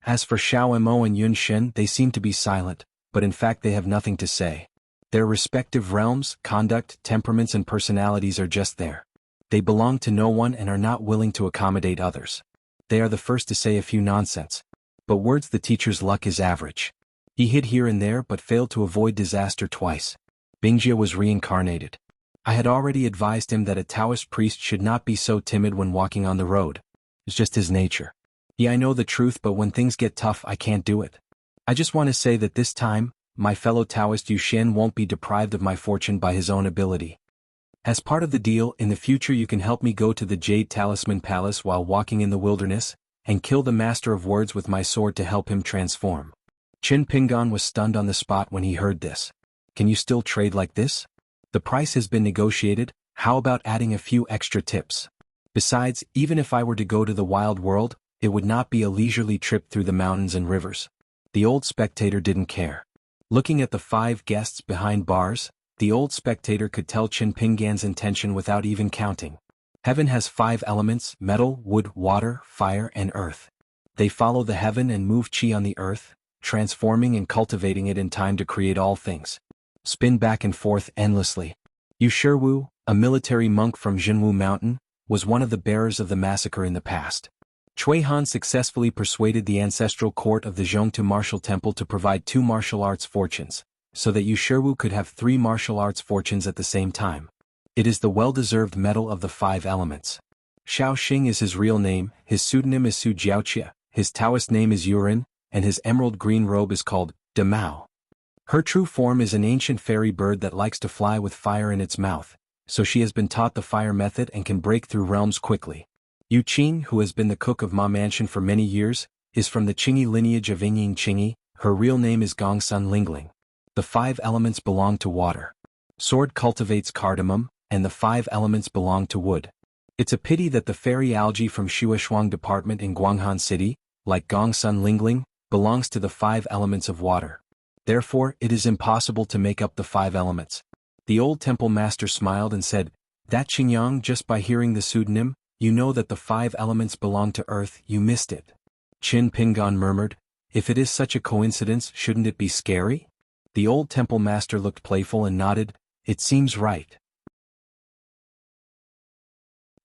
As for Xiaomo and Yun Shen, they seem to be silent, but in fact they have nothing to say. Their respective realms, conduct, temperaments and personalities are just there. They belong to no one and are not willing to accommodate others. They are the first to say a few nonsense. But words the teacher's luck is average. He hid here and there but failed to avoid disaster twice. Bingjia was reincarnated. I had already advised him that a Taoist priest should not be so timid when walking on the road. It's just his nature. Yeah, I know the truth, but when things get tough I can't do it. I just want to say that this time, my fellow Taoist Yu Shen won't be deprived of my fortune by his own ability. As part of the deal, in the future you can help me go to the Jade Talisman Palace while walking in the wilderness, and kill the Master of Words with my sword to help him transform." Chen Pingan was stunned on the spot when he heard this. "Can you still trade like this? The price has been negotiated, how about adding a few extra tips? Besides, even if I were to go to the wild world, it would not be a leisurely trip through the mountains and rivers." The old spectator didn't care. Looking at the 5 guests behind bars, the old spectator could tell Chen Pingan's intention without even counting. Heaven has 5 elements: metal, wood, water, fire, and earth. They follow the heaven and move qi on the earth, transforming and cultivating it in time to create all things. Spin back and forth endlessly. Yu Shiwu, a military monk from Jianghu Mountain, was one of the bearers of the massacre in the past. Cui Han successfully persuaded the ancestral court of the Zhongtu martial temple to provide 2 martial arts fortunes, so that Yu Shiwu could have 3 martial arts fortunes at the same time. It is the well-deserved medal of the 5 elements. Xiao Xing is his real name, his pseudonym is Su Jiaoqia, his Taoist name is Yurin, and his emerald green robe is called De Mao. Her true form is an ancient fairy bird that likes to fly with fire in its mouth, so she has been taught the fire method and can break through realms quickly. Yu Qin, who has been the cook of Ma Mansion for many years, is from the Qingyi lineage of Yingying Qingyi. Her real name is Gongsun Lingling. The 5 elements belong to water. Sword cultivates cardamom, and the 5 elements belong to wood. It's a pity that the fairy algae from Xuanhuan department in Guanghan City, like Gongsun Lingling, belongs to the 5 elements of water. Therefore, it is impossible to make up the 5 elements. The old temple master smiled and said, That Xingyang, just by hearing the pseudonym, you know that the 5 elements belong to earth. You missed it. Qin Pingan murmured, if it is such a coincidence, shouldn't it be scary? The old temple master looked playful and nodded, it seems right.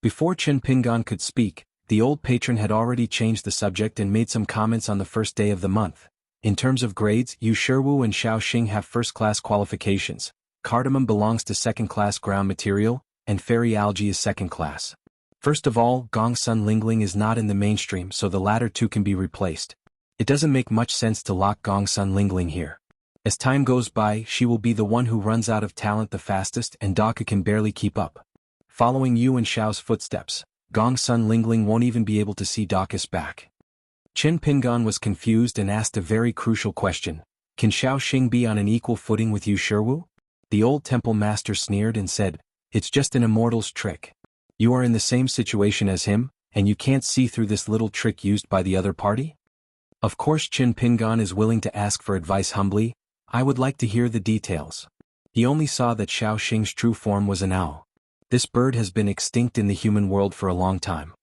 Before Qin Pingan could speak, the old patron had already changed the subject and made some comments on the first day of the month. In terms of grades, Yu Shiwu and Xiaoxing have first-class qualifications, cardamom belongs to second-class ground material, and fairy algae is second-class. First of all, Gongsun Lingling is not in the mainstream, so the latter two can be replaced. It doesn't make much sense to lock Gongsun Lingling here. As time goes by, she will be the one who runs out of talent the fastest, and Daka can barely keep up. Following Yu and Xiao's footsteps, Gongsun Lingling won't even be able to see Daka's back. Qin Pingan was confused and asked a very crucial question. Can Xiaoxing be on an equal footing with Yu Shiwu? The old temple master sneered and said, it's just an immortal's trick. You are in the same situation as him, and you can't see through this little trick used by the other party? Of course Qin Pingan is willing to ask for advice humbly, I would like to hear the details. He only saw that Xiaoxing's true form was an owl. This bird has been extinct in the human world for a long time.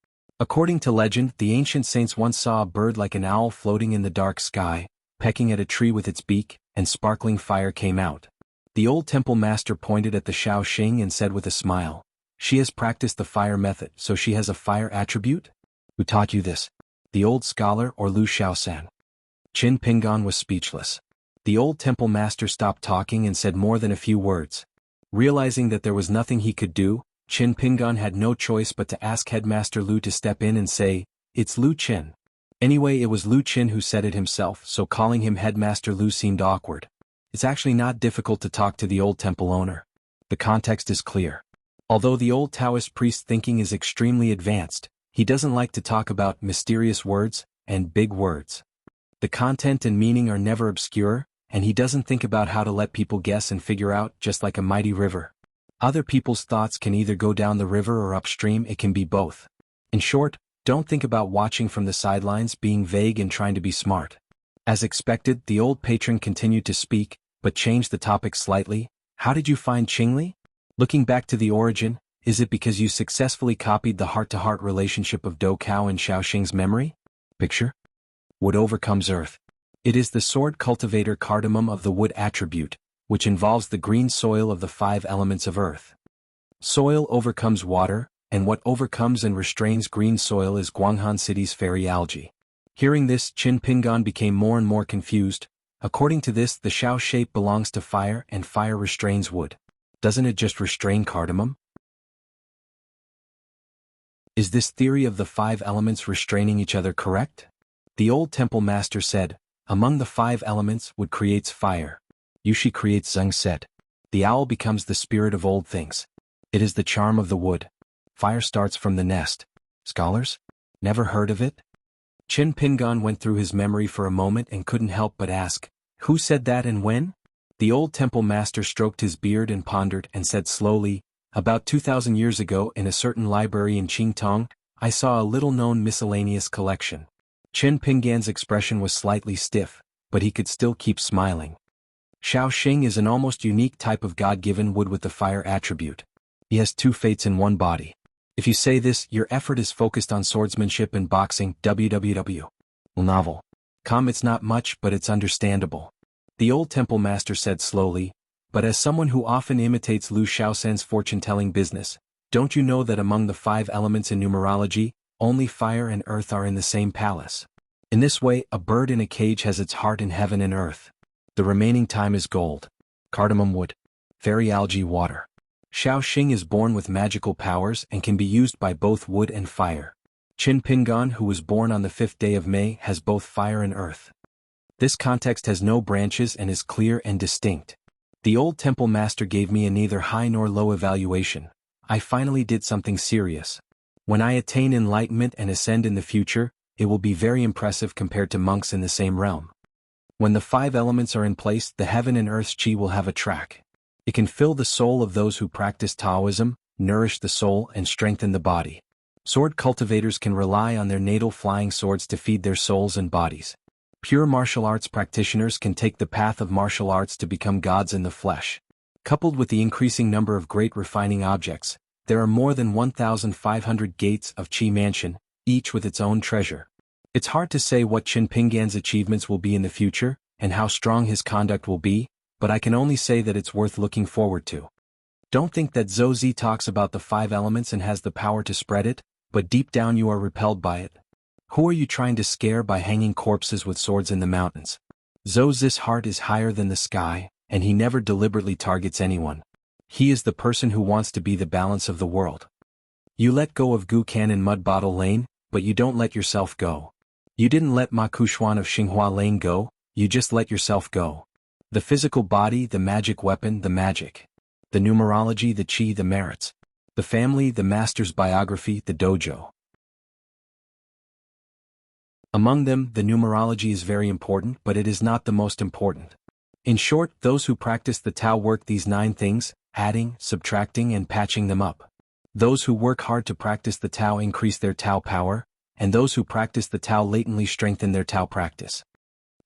According to legend, the ancient saints once saw a bird like an owl floating in the dark sky, pecking at a tree with its beak, and sparkling fire came out. The old temple master pointed at the Xiaoxing and said with a smile, she has practiced the fire method, so she has a fire attribute? Who taught you this? The old scholar or Lu Xiaosan? Qin Pingan was speechless. The old temple master stopped talking and said more than a few words. Realizing that there was nothing he could do, Qin Pingan had no choice but to ask Headmaster Lu to step in and say, it's Lu Qin. Anyway, it was Lu Qin who said it himself, so calling him Headmaster Lu seemed awkward. It's actually not difficult to talk to the old temple owner. The context is clear. Although the old Taoist priest thinking is extremely advanced, he doesn't like to talk about mysterious words and big words. The content and meaning are never obscure, and he doesn't think about how to let people guess and figure out, just like a mighty river. Other people's thoughts can either go down the river or upstream, it can be both. In short, don't think about watching from the sidelines, being vague and trying to be smart. As expected, the old patron continued to speak, but changed the topic slightly. How did you find Qingli? Looking back to the origin, is it because you successfully copied the heart-to-heart relationship of Do Kao and Xiaoxing's memory? Picture? Wood overcomes earth. It is the sword cultivator cardamom of the wood attribute, which involves the green soil of the 5 elements of earth. Soil overcomes water, and what overcomes and restrains green soil is Xuanhuan City's fairy algae. Hearing this, Qin Pingan became more and more confused. According to this, the Xiao shape belongs to fire and fire restrains wood. Doesn't it just restrain cardamom? Is this theory of the 5 elements restraining each other correct? The old temple master said, among the 5 elements, wood creates fire. Yushi creates zhengset. The owl becomes the spirit of old things. It is the charm of the wood. Fire starts from the nest. Scholars? Never heard of it? Qin Pingan went through his memory for a moment and couldn't help but ask, who said that and when? The old temple master stroked his beard and pondered and said slowly, about 2,000 years ago in a certain library in Qingtong, I saw a little-known miscellaneous collection. Qin Pingan's expression was slightly stiff, but he could still keep smiling. Xiaoxing is an almost unique type of God-given wood with the fire attribute. He has 2 fates in one body. If you say this, your effort is focused on swordsmanship and boxing. WWW. Novel. It's not much, but it's understandable. The old temple master said slowly, but as someone who often imitates Lu Xiaosan's fortune-telling business, don't you know that among the 5 elements in numerology, only fire and earth are in the same palace? In this way, a bird in a cage has its heart in heaven and earth. The remaining time is gold. Cardamom wood. Fairy algae water. Xiaoxing is born with magical powers and can be used by both wood and fire. Qin Pingan, who was born on the 5th day of May, has both fire and earth. This context has no branches and is clear and distinct. The old temple master gave me a neither high nor low evaluation. I finally did something serious. When I attain enlightenment and ascend in the future, it will be very impressive compared to monks in the same realm. When the 5 elements are in place, the heaven and earth's qi will have a track. It can fill the soul of those who practice Taoism, nourish the soul and strengthen the body. Sword cultivators can rely on their natal flying swords to feed their souls and bodies. Pure martial arts practitioners can take the path of martial arts to become gods in the flesh. Coupled with the increasing number of great refining objects, There are more than 1,500 gates of Qi Mansion, each with its own treasure. It's hard to say what Qin Pinggan's achievements will be in the future, and how strong his conduct will be, but I can only say that it's worth looking forward to. Don't think that Zhou Zi talks about the 5 elements and has the power to spread it, but deep down you are repelled by it. Who are you trying to scare by hanging corpses with swords in the mountains? Zhou Zi's heart is higher than the sky, and he never deliberately targets anyone. He is the person who wants to be the balance of the world. You let go of Gu Can in Mud Bottle Lane, but you don't let yourself go. You didn't let Ma Kuxuan of Xinghua Lane go, you just let yourself go. The physical body, the magic weapon, the magic. The numerology, the qi, the merits. The family, the master's biography, the dojo. Among them, the numerology is very important, but it is not the most important. In short, those who practice the Tao work these 9 things, adding, subtracting and patching them up. Those who work hard to practice the Tao increase their Tao power, and those who practice the Tao latently strengthen their Tao practice.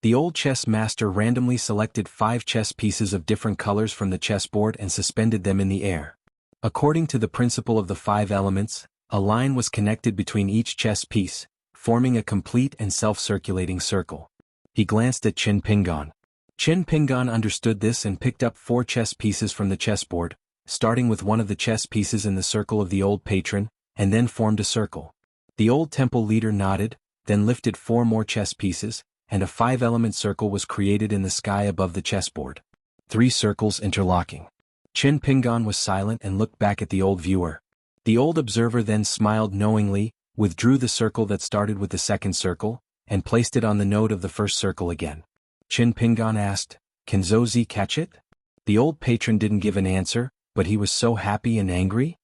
The old chess master randomly selected 5 chess pieces of different colors from the chessboard and suspended them in the air. According to the principle of the 5 elements, a line was connected between each chess piece, forming a complete and self-circulating circle. He glanced at Qin Pinggan. Qin Pinggan understood this and picked up 4 chess pieces from the chessboard, starting with one of the chess pieces in the circle of the old patron, and then formed a circle. The old temple leader nodded, then lifted 4 more chess pieces, and a 5-element circle was created in the sky above the chessboard. 3 circles interlocking. Qin Pinggan was silent and looked back at the old viewer. The old observer then smiled knowingly, withdrew the circle that started with the second circle, and placed it on the node of the first circle again. Qin Pinggan asked, "Can Zhou Zi catch it?" The old patron didn't give an answer, but he was so happy and angry.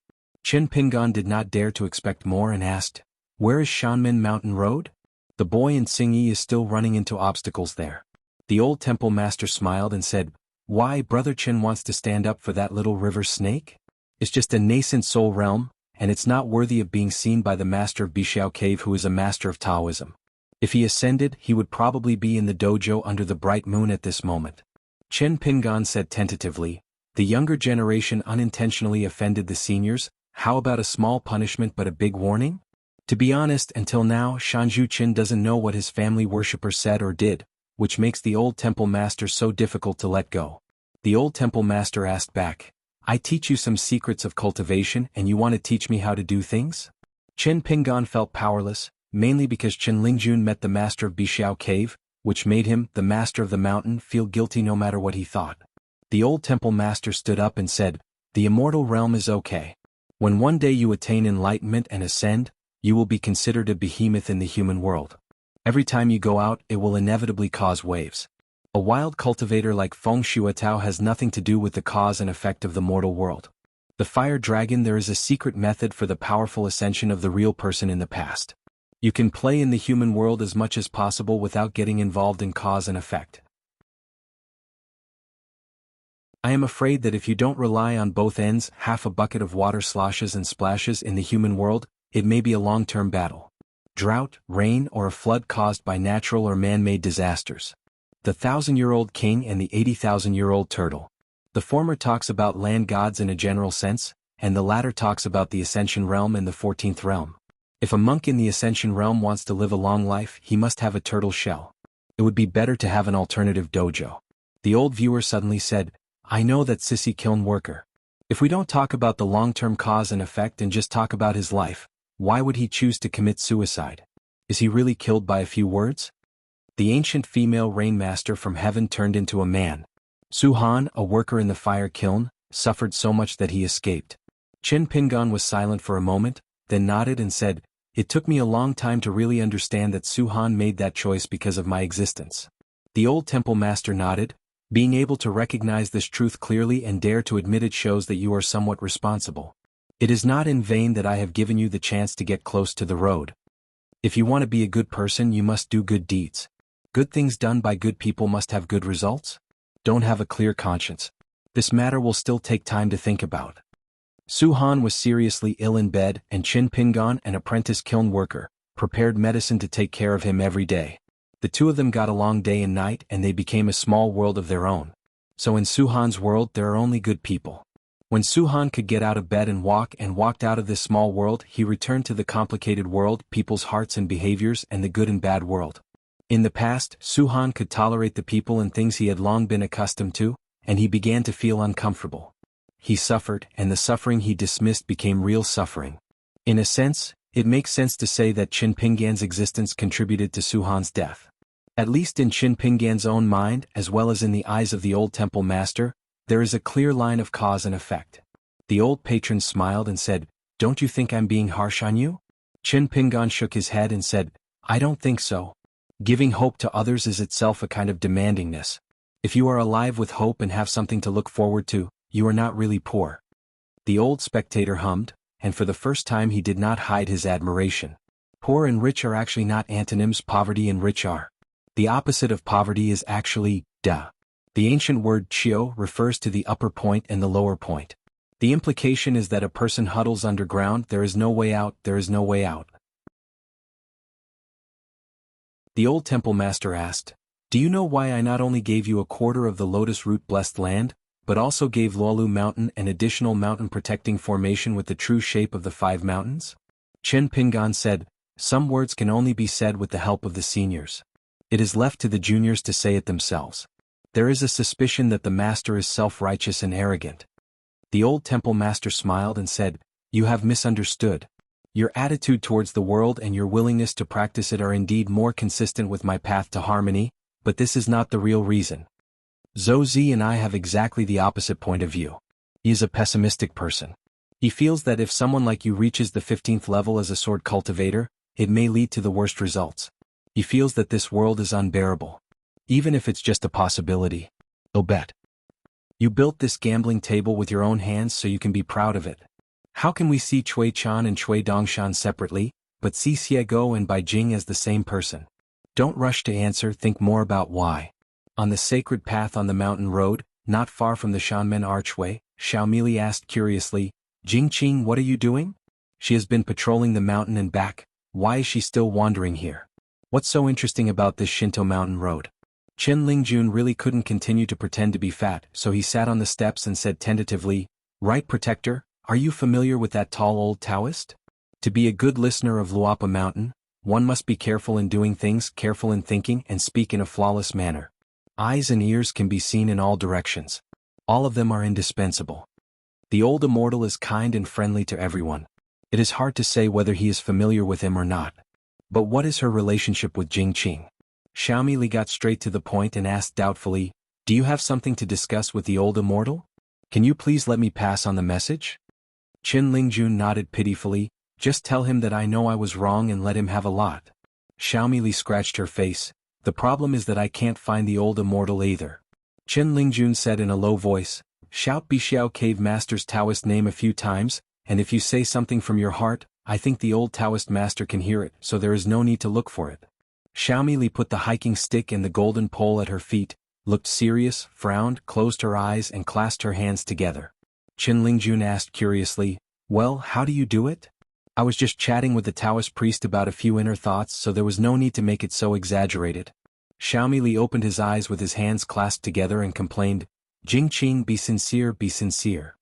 Qin Pinggan did not dare to expect more and asked, "Where is Shanmen Mountain Road?" The boy in Xingyi is still running into obstacles there. The old temple master smiled and said, "Why, Brother Qin wants to stand up for that little river snake? It's just a nascent soul realm, and it's not worthy of being seen by the master of Bixiao Cave, who is a master of Taoism. If he ascended, he would probably be in the dojo under the bright moon at this moment." Qin Pinggan said tentatively, "The younger generation unintentionally offended the seniors. How about a small punishment but a big warning?" To be honest, until now, Shanzhu Qin doesn't know what his family worshipper said or did, which makes the old temple master so difficult to let go. The old temple master asked back, "I teach you some secrets of cultivation and you want to teach me how to do things?" Qin Pinggan felt powerless, mainly because Qin Lingjun met the master of Bixiao Cave, which made him, the master of the mountain, feel guilty no matter what he thought. The old temple master stood up and said, "The immortal realm is okay. When one day you attain enlightenment and ascend, you will be considered a behemoth in the human world. Every time you go out, it will inevitably cause waves. A wild cultivator like Feng Shuatao has nothing to do with the cause and effect of the mortal world. The fire dragon, there is a secret method for the powerful ascension of the real person in the past. You can play in the human world as much as possible without getting involved in cause and effect. I am afraid that if you don't rely on both ends, half a bucket of water sloshes and splashes in the human world, it may be a long-term battle. Drought, rain, or a flood caused by natural or man-made disasters. The 1,000-year-old king and the 80,000-year-old turtle. The former talks about land gods in a general sense, and the latter talks about the Ascension realm and the 14th realm. If a monk in the Ascension realm wants to live a long life, he must have a turtle shell. It would be better to have an alternative dojo. The old viewer suddenly said, "I know that sissy kiln worker. If we don't talk about the long-term cause and effect and just talk about his life, why would he choose to commit suicide? Is he really killed by a few words?" The ancient female rainmaster from heaven turned into a man. Xuanhuan, a worker in the fire kiln, suffered so much that he escaped. Qin Pinggan was silent for a moment, then nodded and said, "It took me a long time to really understand that Xuanhuan made that choice because of my existence." The old temple master nodded, being able to recognize this truth clearly and dare to admit it shows that you are somewhat responsible. It is not in vain that I have given you the chance to get close to the road. If you want to be a good person, you must do good deeds. Good things done by good people must have good results. Don't have a clear conscience. This matter will still take time to think about. Xuanhuan was seriously ill in bed, and Qin Pinggan, an apprentice kiln worker, prepared medicine to take care of him every day. The two of them got along day and night, and they became a small world of their own. So in Xuanhuan's world there are only good people. When Xuanhuan could get out of bed and walked out of this small world, he returned to the complicated world, people's hearts and behaviors, and the good and bad world. In the past, Xuanhuan could tolerate the people and things he had long been accustomed to, and he began to feel uncomfortable. He suffered, and the suffering he dismissed became real suffering. In a sense, it makes sense to say that Qin Pinggan's existence contributed to Xuanhuan's death. At least in Qin Pinggan's own mind, as well as in the eyes of the old temple master, there is a clear line of cause and effect. The old patron smiled and said, "Don't you think I'm being harsh on you?" Qin Pinggan shook his head and said, "I don't think so. Giving hope to others is itself a kind of demandingness. If you are alive with hope and have something to look forward to, you are not really poor." The old spectator hummed, and for the first time he did not hide his admiration. Poor and rich are actually not antonyms. Poverty and rich are. The opposite of poverty is actually da. The ancient word chio refers to the upper point and the lower point. The implication is that a person huddles underground. There is no way out, there is no way out. The old temple master asked, "Do you know why I not only gave you a quarter of the lotus root blessed land, but also gave Luolu Mountain an additional mountain protecting formation with the true shape of the 5 mountains?" Qin Pinggan said, "Some words can only be said with the help of the seniors. It is left to the juniors to say it themselves. There is a suspicion that the master is self-righteous and arrogant." The old temple master smiled and said, "You have misunderstood. Your attitude towards the world and your willingness to practice it are indeed more consistent with my path to harmony, but this is not the real reason. Zhou Zi and I have exactly the opposite point of view. He is a pessimistic person. He feels that if someone like you reaches the 15th level as a sword cultivator, it may lead to the worst results. He feels that this world is unbearable. Even if it's just a possibility. He'll bet. You built this gambling table with your own hands so you can be proud of it. How can we see Cui Chan and Cui Dongshan separately, but see Xiego and Bai Jing as the same person? Don't rush to answer, think more about why." On the sacred path on the mountain road, not far from the Shanmen archway, Xiaomili asked curiously, "Jingqing, what are you doing?" "She has been patrolling the mountain and back. Why is she still wandering here? What's so interesting about this Shinto mountain road?" Qin Lingjun really couldn't continue to pretend to be fat, so he sat on the steps and said tentatively, "Right, Protector, are you familiar with that tall old Taoist? To be a good listener of Luapa Mountain, one must be careful in doing things, careful in thinking, and speak in a flawless manner. Eyes and ears can be seen in all directions. All of them are indispensable. The old immortal is kind and friendly to everyone. It is hard to say whether he is familiar with him or not. But what is her relationship with Jingqing?" Xiaomili got straight to the point and asked doubtfully, "Do you have something to discuss with the old immortal? Can you please let me pass on the message?" Qin Lingjun nodded pitifully, "Just tell him that I know I was wrong and let him have a lot." Xiaomili scratched her face, "The problem is that I can't find the old immortal either." Qin Lingjun said in a low voice, "Shout Bixiao Cave Master's Taoist name a few times, and if you say something from your heart, I think the old Taoist master can hear it, so there is no need to look for it." Xiaomili put the hiking stick and the golden pole at her feet, looked serious, frowned, closed her eyes and clasped her hands together. Qin Lingjun asked curiously, "Well, how do you do it?" "I was just chatting with the Taoist priest about a few inner thoughts, so there was no need to make it so exaggerated." Xiaomili opened his eyes with his hands clasped together and complained, "Jingqing, be sincere, be sincere.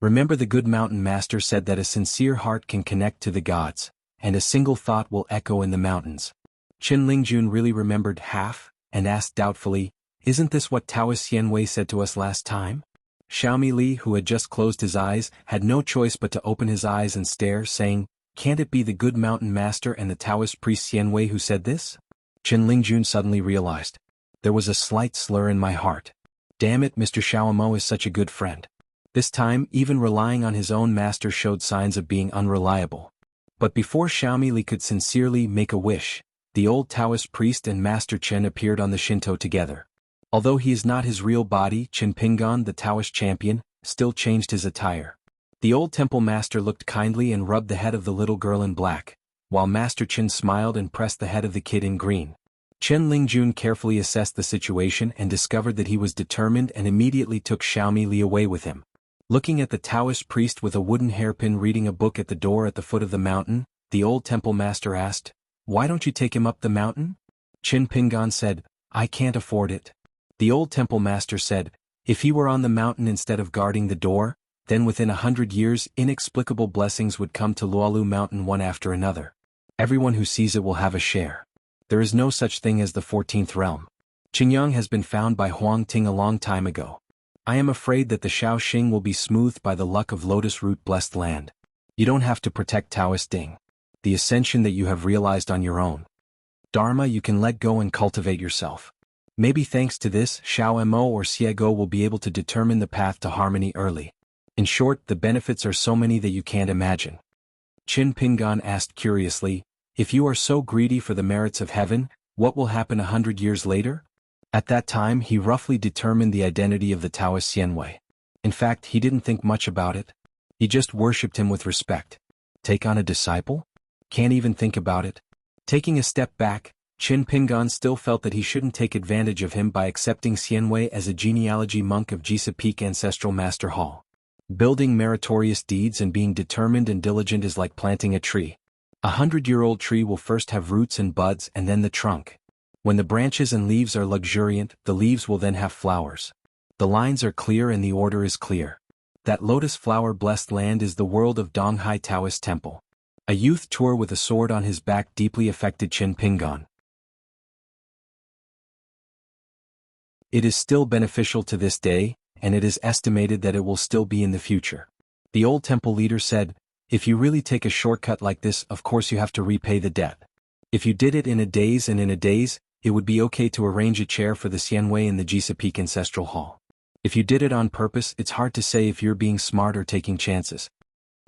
Remember the good mountain master said that a sincere heart can connect to the gods, and a single thought will echo in the mountains." Qin Lingjun really remembered half, and asked doubtfully, "Isn't this what Taoist Xianwei said to us last time?" Xiaomili, who had just closed his eyes, had no choice but to open his eyes and stare, saying, "Can't it be the good mountain master and the Taoist priest Xianwei who said this?" Qin Lingjun suddenly realized. There was a slight slur in my heart. Damn it, Mr. Xiaomo is such a good friend. This time, even relying on his own master showed signs of being unreliable. But before Xiaomili could sincerely make a wish, the old Taoist priest and Master Chen appeared on the Shinto together. Although he is not his real body, Qin Pinggan, the Taoist champion, still changed his attire. The old temple master looked kindly and rubbed the head of the little girl in black, while Master Chen smiled and pressed the head of the kid in green. Qin Lingjun carefully assessed the situation and discovered that he was determined and immediately took Xiaomili away with him. Looking at the Taoist priest with a wooden hairpin reading a book at the door at the foot of the mountain, the old temple master asked, "Why don't you take him up the mountain?" Qin Pinggan said, "I can't afford it." The old temple master said, If he were on the mountain instead of guarding the door, then within 100 years inexplicable blessings would come to Lualu Mountain one after another. Everyone who sees it will have a share. There is no such thing as the 14th realm. Qingyang has been found by Huang Ting a long time ago. I am afraid that the Shaoxing will be smoothed by the luck of lotus root blessed land. You don't have to protect Taoist Ding. The ascension that you have realized on your own. Dharma you can let go and cultivate yourself. Maybe thanks to this, Xiao Mo or Xiego will be able to determine the path to harmony early. In short, the benefits are so many that you can't imagine. Qin Pingan asked curiously, if you are so greedy for the merits of heaven, what will happen 100 years later? At that time he roughly determined the identity of the Taoist Xianwei. In fact, he didn't think much about it. He just worshipped him with respect. Take on a disciple? Can't even think about it. Taking a step back, Qin Pingan still felt that he shouldn't take advantage of him by accepting Xianwei as a genealogy monk of Jisa Peak Ancestral Master Hall. Building meritorious deeds and being determined and diligent is like planting a tree. 100-year-old tree will first have roots and buds and then the trunk. When the branches and leaves are luxuriant, the leaves will then have flowers. The lines are clear and the order is clear. That lotus flower-blessed land is the world of Donghai Taoist Temple. A youth tour with a sword on his back deeply affected Qin Pingan. It is still beneficial to this day, and it is estimated that it will still be in the future. The old temple leader said, if you really take a shortcut like this, of course you have to repay the debt. If you did it in a daze, it would be okay to arrange a chair for the Xianwei in the Jisa Peak Ancestral Hall. If you did it on purpose, it's hard to say if you're being smart or taking chances.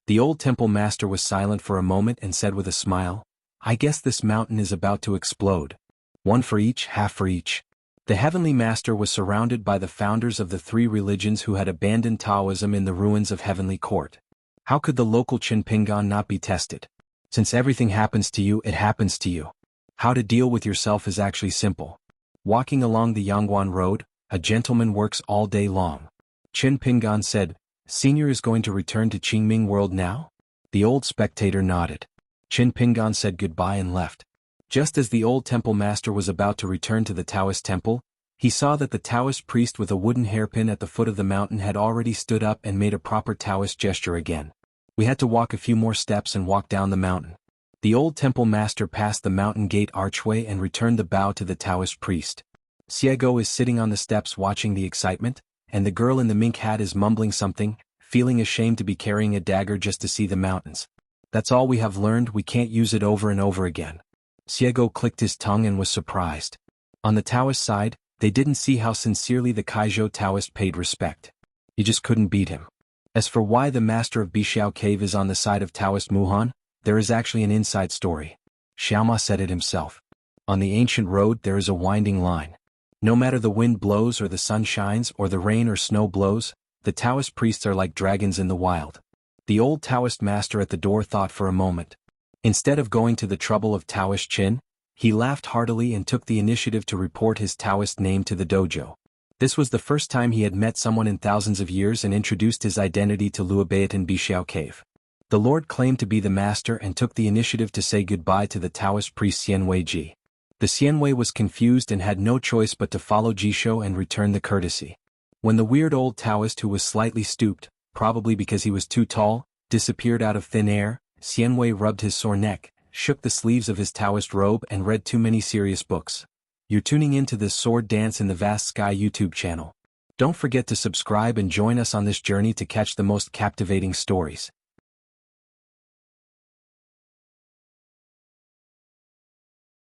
The old temple master was silent for a moment and said with a smile, I guess this mountain is about to explode. One for each, half for each. The heavenly master was surrounded by the founders of the three religions who had abandoned Taoism in the ruins of heavenly court. How could the local Qin Pingan not be tested? Since everything happens to you, it happens to you. How to deal with yourself is actually simple. Walking along the Yanghuan road, a gentleman works all day long. Qin Pingan said, Senior is going to return to Qingming World now? The old spectator nodded. Qin Pingan said goodbye and left. Just as the old temple master was about to return to the Taoist temple, he saw that the Taoist priest with a wooden hairpin at the foot of the mountain had already stood up and made a proper Taoist gesture again. We had to walk a few more steps and walk down the mountain. The old temple master passed the mountain gate archway and returned the bow to the Taoist priest. Xiego is sitting on the steps watching the excitement, and the girl in the mink hat is mumbling something, feeling ashamed to be carrying a dagger just to see the mountains. That's all we have learned, we can't use it over and over again. Xiego clicked his tongue and was surprised. On the Taoist side, they didn't see how sincerely the Kaizhou Taoist paid respect. You just couldn't beat him. As for why the master of Bixiao Cave is on the side of Taoist Muhan, there is actually an inside story. Xiaoma said it himself. On the ancient road there is a winding line. No matter the wind blows or the sun shines or the rain or snow blows, the Taoist priests are like dragons in the wild. The old Taoist master at the door thought for a moment. Instead of going to the trouble of Taoist Qin, he laughed heartily and took the initiative to report his Taoist name to the dojo. This was the first time he had met someone in thousands of years and introduced his identity to Luobayat in Bixiao Cave. The Lord claimed to be the master and took the initiative to say goodbye to the Taoist priest Xianwei Ji. The Xianwei was confused and had no choice but to follow Jisho and return the courtesy. When the weird old Taoist who was slightly stooped, probably because he was too tall, disappeared out of thin air, Xianwei rubbed his sore neck, shook the sleeves of his Taoist robe and read too many serious books. You're tuning into this Sword Dance in the Vast Sky YouTube channel. Don't forget to subscribe and join us on this journey to catch the most captivating stories.